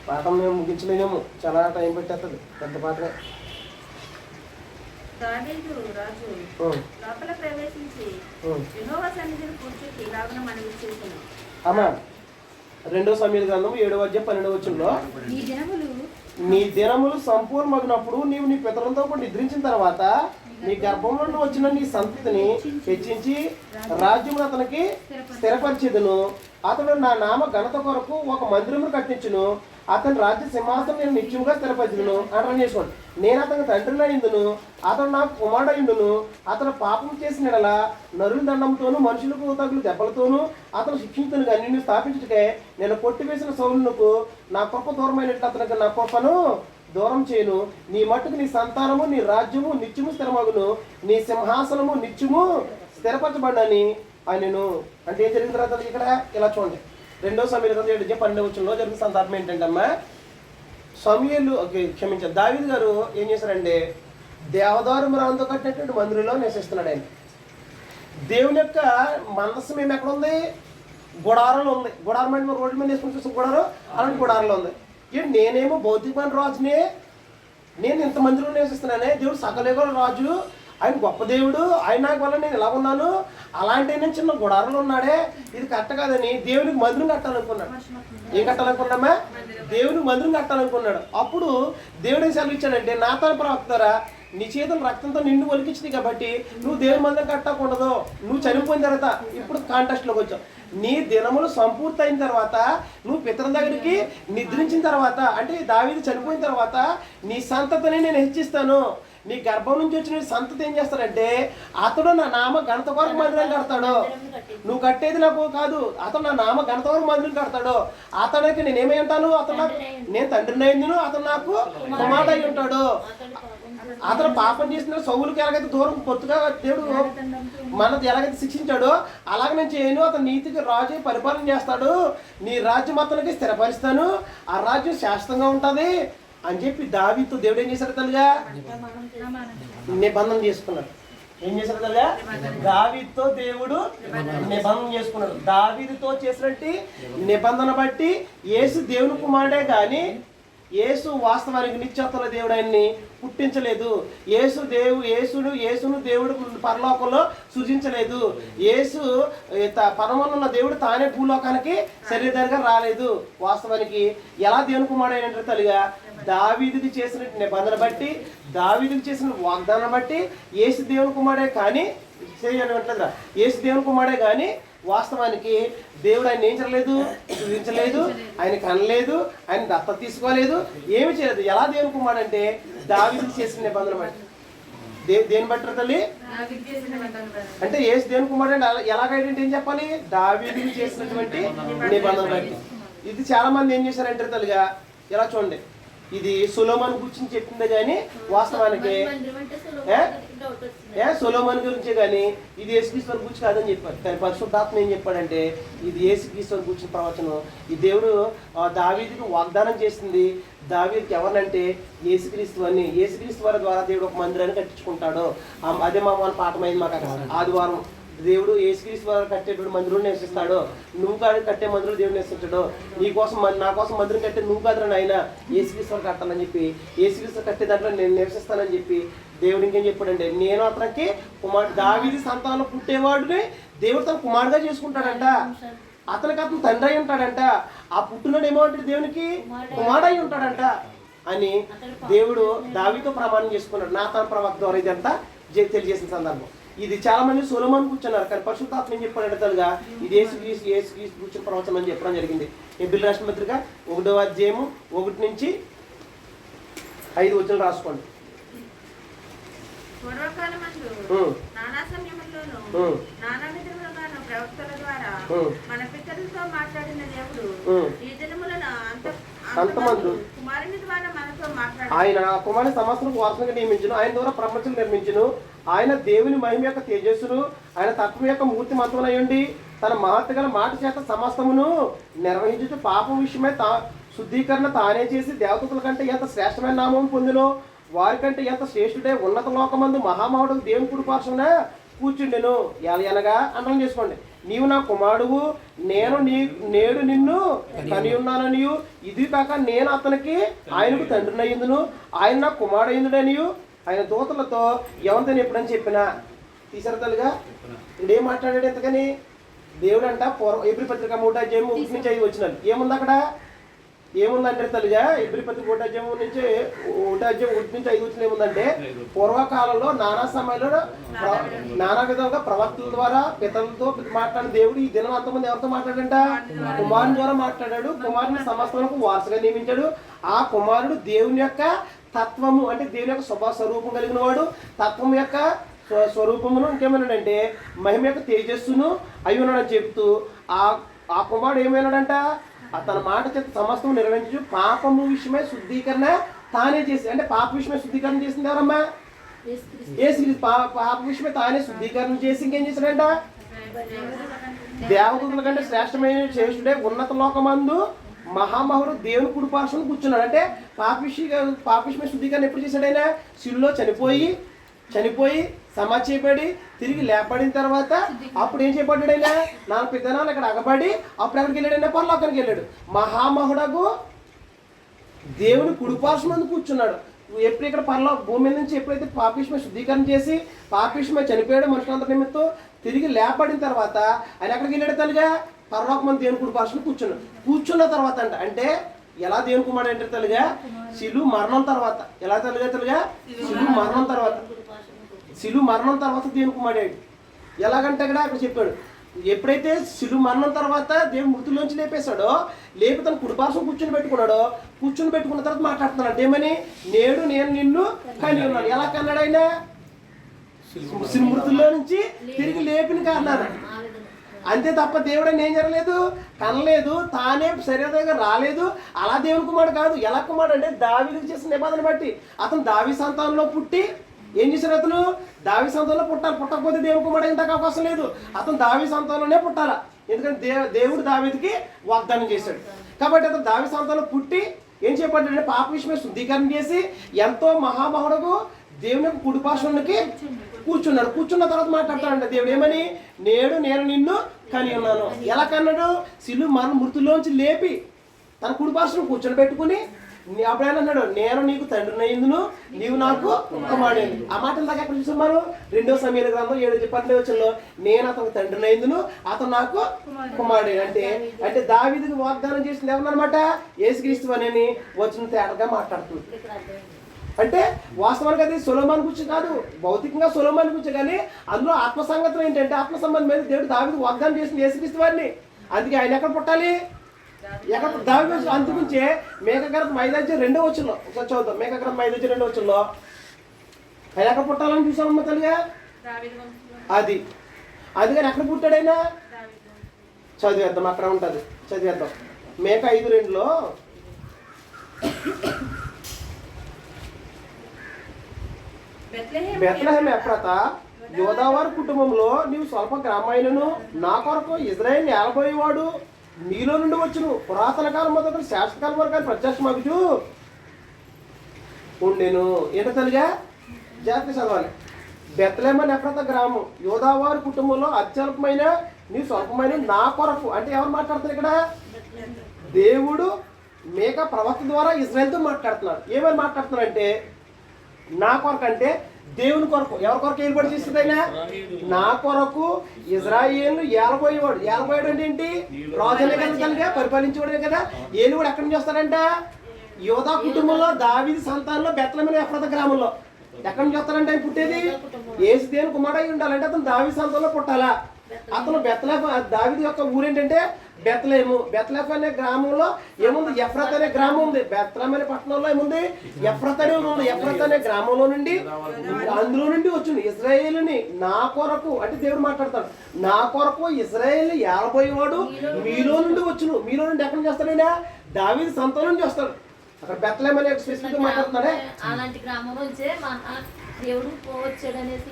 పాఠం మేము ముగించలేము, చాలా టైం పెట్టేస్తుంది, పెద్ద పాఠమే. దావీదు రాజు లోపల ప్రవేశించి యెహోవా సన్నిధిని కూర్చుని ఇలాగున మనవి చేసెను. అమ్మా 2 సమూయేలు 7:12 నీ దినములు సంపూర్ణమగినప్పుడు నీవు నీ పితరులతో కూడా నిద్రించిన తర్వాత నీ గర్భం నుండి వచ్చిన నీ సంతతిని హెచ్చించి రాజ్యమును అతనికి స్థిరపరిచేదును. అతడు నా నామ ఘనత కొరకు ఒక మందిరమును కట్టించును. అతని రాజ్య సింహాసనం నేను నిత్యముగా స్థిరపరిచును అంటారు చేసుకోండి. నేను అతనికి తండ్రిని అయిందును, అతడు నాకు కుమారుడు అయిందును. అతను పాపం చేసిన ఎడల నరుల దండంతోనూ మనుషులకు తగులు దెబ్బలతోనూ అతను శిక్షించును. కానీ నిన్ను స్థాపించుటకే నేను కొట్టివేసిన సౌలునకు నా కృప దూరమైనట్లు అతనికి నా కృపను దూరం చేయను. నీ మట్టుకు నీ సంతానము నీ రాజ్యము నిత్యము స్థిరమగును, నీ సింహాసనము నిత్యము స్థిరపరచబడని ఆయనను. అంటే ఏం జరిగిన తర్వాత ఇక్కడ ఇలా చూడండి 2 సమూయేలు 7:12 జరిగిన సందర్భం ఏంటంటే అమ్మా దావీదు గారు ఏం చేశారంటే దేవదారు మ్రాంతో కట్టినటువంటి మందిరంలో నివసిస్తున్నాడు. ఆయన దేవుని యొక్క మందస్సం ఏమి ఎక్కడ ఉంది? గుడారంలో ఉంది. గుడారం అంటే రోడ్డు మీద వేసుకుని చూసిన గుడారం అలాంటి గుడారంలో ఉంది. ఏంటి నేనేమో భౌతికమైన రాజునే, నేను ఇంతమందిలో నివసిస్తున్నానే, దేవుడు సకలేగల రాజు, ఆయన గొప్ప దేవుడు, ఆయన వల్ల నేను ఇలా ఉన్నాను, అలాంటి నేను చిన్న గుడారంలో ఉన్నాడే, ఇది కరెక్ట్ కాదని దేవునికి మందిరం కట్టాలనుకున్నాడు. ఏం కట్టాలనుకున్నామా? దేవునికి మందిరం కట్టాలనుకున్నాడు. అప్పుడు దేవుడు ఏం సెలవు ఇచ్చాడంటే, నాతాను ప్రవక్తారా, నీ చేతులు రక్తంతో నిన్ను ఒలికించింది కాబట్టి నువ్వు దేవుని మందిరం కట్టకూడదు, నువ్వు చనిపోయిన తర్వాత ఇప్పుడు కాంటెస్ట్లోకి వచ్చావు, నీ దినములు సంపూర్తి అయిన తర్వాత నువ్వు పితరుల దగ్గరికి నిద్రించిన తర్వాత, అంటే దావీదు చనిపోయిన తర్వాత నీ సంతతిని నేను హెచ్చిస్తాను, నీ గర్భం నుంచి వచ్చిన సంతతి ఏం చేస్తాడంటే అతడు నా నామ ఘనత కొరకు మందిరం కడతాడు, నువ్వు కట్టేది నాకు కాదు, అతడు నా నామ ఘనత కొరకు మందిరం కడతాడు, అతడికి నేనేమై ఉంటాను, అతడు నాకు నేను తండ్రిని అయిందును, అతడు నాకు కుమారుడు అయి ఉంటాడు. అతను పాపం చేసిన సౌలుకి ఎలాగైతే దూరం పొత్తుగా దేవుడు మనది ఎలాగైతే శిక్షించాడో అలాగే నేను చేయను, అతను నీతికి రాజు పరిపాలన చేస్తాడు, నీ రాజ్యం అతనికి స్థిరపరుస్తాను, ఆ రాజ్యం శాశ్వతంగా ఉంటుంది అని చెప్పి దావీదుతో దేవుడు ఏం చేశాడు తల్లిగా? నిబంధన చేసుకున్నాడు. ఏం చేశాడు తల్లిగా? దావీదుతో దేవుడు నిబంధన చేసుకున్నాడు. దావీదుతో చేసినట్టు నిబంధన బట్టి యేసు దేవుని కుమారుడే కానీ యేసు వాస్తవానికి నిత్యత్వ దేవుడు ఆయన్ని పుట్టించలేదు. యేసును దేవుడు పరలోకంలో సృజించలేదు. యేసు పరమంలో ఉన్న దేవుడు తానే భూలోకానికి శరీరధారిగా రాలేదు. వాస్తవానికి ఎలా దేవుని కుమారుడు అయినట్టు తల్లిగా దావీదుకి చేసిన నిబంధన బట్టి, దావీదుకి చేసిన వాగ్దానం బట్టి యేసు దేవుని కుమారుడే కానీ చేయట్లేదా, యేసు దేవుని కుమారుడే కానీ వాస్తవానికి దేవుడు ఆయన ఏం చేయలేదు, సృజించలేదు, ఆయన కనలేదు, ఆయన దత్తత తీసుకోలేదు, ఏమి చేయలేదు. ఎలా దేవుని కుమారుడు అంటే దావీదుకి చేసిన నిబంధన బట్టి. దేని బట్టి తల్లి అంటే యేసు దేవుని కుమారుడు అంటే ఎలాగైతే ఏం చెప్పాలి? దావీదుకి చేసినటువంటి నిబంధన బట్టి. ఇది చాలా మంది ఏం చేశారంటే తల్లిగా ఇలా చూడండి, ఇది సొలొమోను గురించి చెప్పిందే కానీ వాస్తవానికి సొలొమోను గురించే కానీ ఇది యేసుక్రీస్తు గురించి కాదని చెప్పారు. కానీ పరిశుద్ధాత్మ ఏం చెప్పాడంటే ఇది యేసుక్రీస్తు గురించిన ప్రవచనం. ఈ దేవుడు దావీదుకి వాగ్దానం చేసింది. దావీదుకి ఎవరినంటే యేసుక్రీస్తు అని, యేసుక్రీస్తు వారి ద్వారా దేవుడు ఒక మందిరాన్ని కట్టించుకుంటాడు. అదే మా పాఠమైంది మాకు అక్కడ ఆదివారం. దేవుడు యేసుక్రీస్తు వారు కట్టేటువంటి మందిరం నివసిస్తాడు, నువ్వు కట్టే మందిరం దేవుడు నివసిస్తాడు, నీ కోసం నా కోసం మందిరం కట్టే నువ్వు కాదు ఆయన యేసుక్రీస్తు వారు కట్టాలని చెప్పి, యేసుక్రీస్తు కట్టే దాంట్లో నేను నివసిస్తానని చెప్పి దేవుడు ఇంకేం చెప్పాడంటే నేను అతనికి కుమారుడు దావీదు సంతానంలో పుట్టేవాడిని దేవుడు తన కుమారుడుగా చేసుకుంటాడంట, అతనికి అతను తండ్రి అయి ఉంటాడంట, ఆ పుట్టినోడు ఏమో అంటే దేవునికి కుమారుడు అయి ఉంటాడంట అని దేవుడు దావీదుతో ప్రమాణం చేసుకున్నాడు. నాతాను ప్రవక్త ద్వారా ఇదంతా తెలియజేసిన సందర్భం. ఇది చాలా మంది సొలొమోను కూర్చున్నారు, కానీ పరిశుద్ధాత్మ ఏం చెప్పాడంటే తల్లిగా ఇది యేసుక్రీస్తు కూర్చుని ప్రవచనం అని చెప్పడం జరిగింది. హెబ్రీయుల రాసిన పత్రిక 1వ అధ్యాయము 1 నుంచి 5 వచనాలు రాసుకోండి. పూర్వకాలమందు నానా సమయముల్లోనూ నానా విధములుగాను ప్రవక్తల ద్వారా మన పితరులతో మాట్లాడిన దేవుడు ఈ దినములను అంతమందు కుమారుని ద్వారా మనతో మాట్లాడాడు. ఆయన కుమారుని సమస్తకు వారసునిగా నియమించును, ఆయన ద్వారా ప్రపంచం నిర్మించును, ఆయన దేవుని మహిమ యొక్క తేజస్సును, ఆయన తత్వం యొక్క మూర్తి మంత్రములయ్యుండి తన మహత్తు గల మాట చేత సమస్తమును నిర్వహించుచు పాపం విషయమై శుద్ధీకరణ తానే చేసి దేవతల కంటే ఎంత శ్రేష్టమైన నామం పొందునో వారికంటే ఎంత శ్రేష్ఠుడే ఉన్నత లోకమందు మహామహుడు దేవుని కుడి పార్శ్వన కూర్చుండెను. అనగా అర్థం చేసుకోండి, నీవు నా కుమారుడువు, నేడు నిన్ను కని ఉన్నాననియు, ఇది కాక నేను అతనికి ఆయనకు తండ్రిని అయ్యిందును, ఆయన నా కుమారుడు అయ్యిందుడనియు ఆయన దూతలతో ఎవరితో ఎప్పుడని చెప్పినా తీసారు తల్లిగా. ఇదేం మాట్లాడాడు ఎంతకని దేవుడు అంట హెబ్రీ పత్రిక 3వ అధ్యాయం 1 నుంచి 5 వచనాలు ఏముంది అక్కడ? ఏముందంటే తల్లిగా హెబ్రీ పత్రిక 1వ అధ్యాయం 1 నుంచి 5 వచనం ఏముందంటే పూర్వకాలంలో నానా సమయంలో నానా విధంగా ప్రవక్తల ద్వారా పితరులతో మాట్లాడిన దేవుడు ఈ దినం అంతమంది ఎవరితో మాట్లాడంట? కుమారుని ద్వారా మాట్లాడాడు. కుమారుని సమస్తములకు వారసుగా నియమించాడు. ఆ కుమారుడు దేవుని యొక్క తత్వము అంటే దేవుని యొక్క స్వరూపం కలిగిన వాడు, తత్వం యొక్క స్వరూపమును ఇంకేమన్నాడంటే మహిమ యొక్క తేజస్సును అయి ఉన్నాడని చెప్తూ ఆ కుమారుడు ఏమైనాడంట? తన మాట చేత సమస్తం నిర్వహించు పాపము విషయమై శుద్ధీకరణ తానే చేసి, అంటే పాప విషయమై శుద్ధీకరణ చేసింది ఎవరమ్మా? యేసుక్రీస్తు. పాప విషయమై తానే శుద్ధీకరణ చేసి ఇంకేం చేశాడంట? దేవదూతల కంటే శ్రేష్టమైన శ్రేష్ఠుడే ఉన్నత లోకమందు మహామహుడు దేవుని కుడి పార్శ్వన కూర్చున్నాడు. అంటే పాప విషయమై శుద్ధీకరణ ఎప్పుడు చేశాడు? ఆయన శిలువలో చనిపోయి సమాధి చేయబడి తిరిగి లేపడిన తర్వాత అప్పుడు ఏం చేయబడ్డాడు? ఆయన 40 దినాలు అక్కడ అగబడి అప్పుడు ఎక్కడికి వెళ్ళాడు? ఆయన పరలోకానికి వెళ్ళాడు. మహామహుడకు దేవుని కుడిపార్శ్వం మంది కూర్చున్నాడు. ఎప్పుడు ఇక్కడ భూమి మీద నుంచి ఎప్పుడైతే పాపిష్మ శుద్ధీకరణ చేసి పాపిష్మ చనిపోయాడు మనుషులందరి నిమిత్తం తిరిగి లేపడిన తర్వాత ఆయన ఎక్కడికి వెళ్ళాడు తల్లిగా? పరలోకం మంది దేవుని కుడిపార్శ్వం కూర్చున్నాడు. కూర్చున్న తర్వాత అంటే ఎలా దేవుని కుమారుడు అంటే తల్లిగా? శిలువ మరణం తర్వాత. ఎలా తల్లిగా? శిలువ మరణం తర్వాత. శిలువ మరణం తర్వాత దేవుని కుమారుడు. ఎలాగంటే అక్కడ చెప్పాడు, ఎప్పుడైతే శిలువ మరణం తర్వాత దేవుడు మృతుల్లోంచి లేపేశాడో, లేపి తన కుడిపార్శ్వం కూర్చుని పెట్టుకున్నాడో, కూర్చుని పెట్టుకున్న తర్వాత మాట్లాడుతున్నాడు అంటే ఏమని? నేడు నేను నిన్ను కని ఉన్నాను. ఎలా కన్నాడు ఆయన? మృతుల్లో నుంచి తిరిగి లేపిన కారణాలు. అంతే తప్ప దేవుడు అని ఏం జరగలేదు, కనలేదు, తానే శరీరంగా రాలేదు. అలా దేవుని కుమారుడు కాదు. ఎలా కుమారుడు అంటే దావీదుకు చేసిన నిబంధన బట్టి అతను దావీ సంతానంలో పుట్టి ఏం చేశారు? అతను దావీ సంతానంలో పుట్టాలి. పుట్టకపోతే దేవుని కుమారుడు ఇంతకు అవకాశం లేదు. అతను దావీ సంతానంలోనే పుట్టాలా. ఎందుకంటే దేవుడు దావీదుకి వాగ్దానం చేశాడు. కాబట్టి అతను దావీ సంతానంలో పుట్టి ఏం చెప్పాడంటే పాప విషయమే శుద్ధీకరణ చేసి ఎంతో మహామహుడుకు దేవుని యొక్క కుడిపార్శ్వానికి కూర్చున్నాడు. కూర్చున్న తర్వాత మాట్లాడతాడంట దేవుడు ఏమని? నేడు నేను నిన్ను కని ఉన్నాను. ఎలా కన్నాడు? శిలువ మృతుల్లోంచి లేపి తన కుడిపార్శ్వం కూర్చొని పెట్టుకుని అప్పుడైనా అన్నాడు, నేను నీకు తండ్రిని అయ్యిందును, నీవు నాకు కుమారుడు. ఆ మాటలు దాకా ఎక్కడ చూసాం మనం? 2 సమూయేలు గ్రంథం 7:12 వచనంలో నేను అతను తండ్రిని అయ్యిందును, అతను నాకు కుమారుడు. అంటే దావీదుకు వాగ్దానం చేసింది ఎవరన్నమాట? యేసుక్రీస్తు అని వచ్చిన తేటగా మాట్లాడుతుంది. అంటే వాస్తవానికి అది సొలొమోను గురించి కాదు, భౌతికంగా సొలొమోను గురించి, కానీ అందులో ఆత్మ సంగతం ఏంటంటే ఆత్మ సంబంధం మీద దేవుడు దావీదుకు వాగ్దానం చేసింది యేసుక్రీస్తు వారిని. అందుకే ఆయన ఎక్కడ పుట్టాలి? ఎక్కడ? దావీదు. అందుగురించే మేక గ్రంథం 5:2 వచనంలో ఒకసారి చదువుతాం. మేక గ్రంథం 5:2 వచనంలో ఆయన ఎక్కడ పుట్టాలని చూసామమ్మ తల్లిగా? అది కానీ ఎక్కడ పుట్టాడైనా చదివేద్దాం, అక్కడ ఉంటుంది, చదివేద్దాం. మేక 5:2లో బెత్లెహేము ఎఫ్రాత యోదావారి కుటుంబంలో నీవు స్వల్ప గ్రామైనను నా కొరకు ఇజ్రాయేల్ ఏలబోయేవాడు నీలో నుండి వచ్చును. పురాతన కాలం మొదలు శాశ్వతకాలం వరకు కానీ ప్రత్యక్షమగుచు ఉండెను. ఏంటో తల్లిగా? జాగ్రత్త చదవాలి. బెత్లెహేము ఎఫ్రాత గ్రామం యోదావారి కుటుంబంలో అత్యల్పమైన నీవు స్వల్పమైన నా కొరకు అంటే ఎవరు మాట్లాడుతున్నారు ఇక్కడ? దేవుడు మేక ప్రవక్త ద్వారా ఇజ్రాయేల్తో మాట్లాడుతున్నాడు. ఏమని మాట్లాడుతున్నాడు అంటే నా కొరకు అంటే దేవుని కొరకు. ఎవరి కొరకు ఏలుబడి చేస్తుంది ఆయన? నా కొరకు ఇజ్రాయేలు ఏలబోయేవాడు. ఏలబోయాడు అంటే ఏంటి? రాజునే కదా, పరిపాలించేవాడే కదా. ఏలుబడి ఎక్కడి నుంచి వస్తాడంట? యోధా కుటుంబంలో దావీదు సంతానంలో బెత్లెహేము ఎఫ్రాత గ్రామంలో. ఎక్కడి నుంచి వస్తాడంటే ఆయన పుట్టేది? యేసు దేవుని కుమారుడు అయి ఉండాలంటే అతను దావీదు సంతానంలో పుట్టాలా. అతను బెత్లెహేము, దావీదు యొక్క ఊరేంటంటే బెత్లెహేము. బెత్లెహేము అనే గ్రామంలో ఏముంది? ఎఫ్రాత్ అనే గ్రామం ఉంది. బెత్లెహేము అనే పట్టణంలో ఏముంది? ఎఫ్రాత్ అనే ఉంది. ఎఫ్రాత్ అనే గ్రామంలో నుండి అందులో నుండి వచ్చింది ఇజ్రాయేలుని నా కొరకు అంటే దేవుడు మాట్లాడతాడు. నా కొరకు ఇజ్రాయేల్ ఏలబోయేవాడు మీలో నుండి వచ్చును. మీలో నుండి ఎక్కడి నుంచి వస్తాడైనా? దావీదు సంతానం నుంచి వస్తాడు. అక్కడ బెత్లెహేము అనే స్పెసిఫిక్ గా మాట్లాడుతున్నాడే. అలాంటి గ్రామం నుంచే దేవుడు వచ్చాడు అనేసి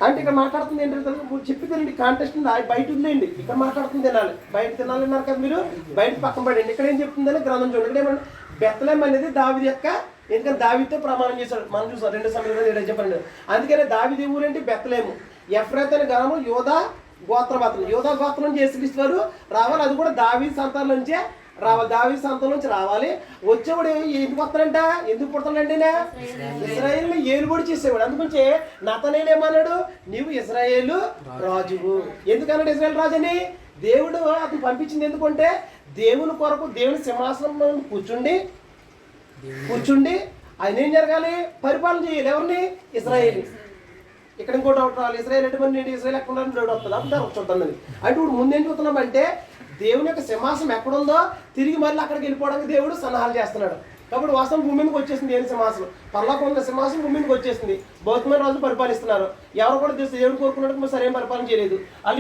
అంటే ఇక్కడ మాట్లాడుతుంది ఏంటంటే చెప్పి తినండి, కాంటెస్ట్ బయట ఉందండి. ఇక్కడ మాట్లాడుతుంది తినాలి, బయట తినాలన్నారు కదా మీరు, బయట పక్కన పడండి. ఇక్కడ ఏం చెప్తుందని గ్రంథం చూడండి. ఇక్కడ ఏమన్నా బెత్లెహేము అనేది దావీదు యొక్క, ఎందుకంటే దావీదుతో ప్రమాణం చేశాడు. మనం చూసాం 2 సమూయేలు చెప్పండి. అందుకనే దావీదు ఊరేంటి? బెత్లెహేము. ఎఫ్రాత్ అనే గ్రామం యోధా గోత్రపాత్రం. యోధా గోత్రం నుంచి యేసుక్రీస్తు వారు రావాలి. అది కూడా దావీదు సంతానం నుంచే రావాలి. దావీదు సంతానం నుంచి రావాలి. వచ్చేవాడు ఎందుకు వస్తాడంట? ఎందుకు పుడతాడంటే ఇజ్రాయేల్ని ఏలుబడి చేసేవాడు. అందుగురించి నతనేలు ఏమన్నాడు? నీవు ఇజ్రాయేలు రాజువు. ఎందుకన్నాడు ఇజ్రాయేల్ రాజు అని? దేవుడు అతను పంపించింది ఎందుకంటే దేవుని కొరకు దేవుని సింహాసనం కూర్చుండి ఆయన ఏం జరగాలి? పరిపాలన చేయాలి. ఎవరిని? ఇజ్రాయేల్. ఇక్కడ ఇంకోటి ఒకటి రావాలి. ఇజ్రాయేల్ ఎటువంటి నేను ఇజ్రాయేల్ ఎక్కడ దేవుడు వస్తుంది అప్పుడు చూద్దాం. అంటే ఇప్పుడు ముందేం చూస్తున్నామంటే దేవుని యొక్క సింహాసనం ఎక్కడుందో తిరిగి మళ్ళీ అక్కడికి వెళ్ళిపోవడానికి దేవుడు సన్నాహాలు చేస్తున్నాడు. కాబట్టి వాస్తవం భూమి మీదకి వచ్చేసింది దేవుని సింహాసనం. పరలోకం ఉన్న సింహాసనం భూమి మీదకి వచ్చేసింది. భౌతికమైన రోజులు పరిపాలిస్తున్నారు. ఎవరు కూడా దేవుడు కోరుకున్నట్టు సరైన పరిపాలన చేయలేదు. వాళ్ళు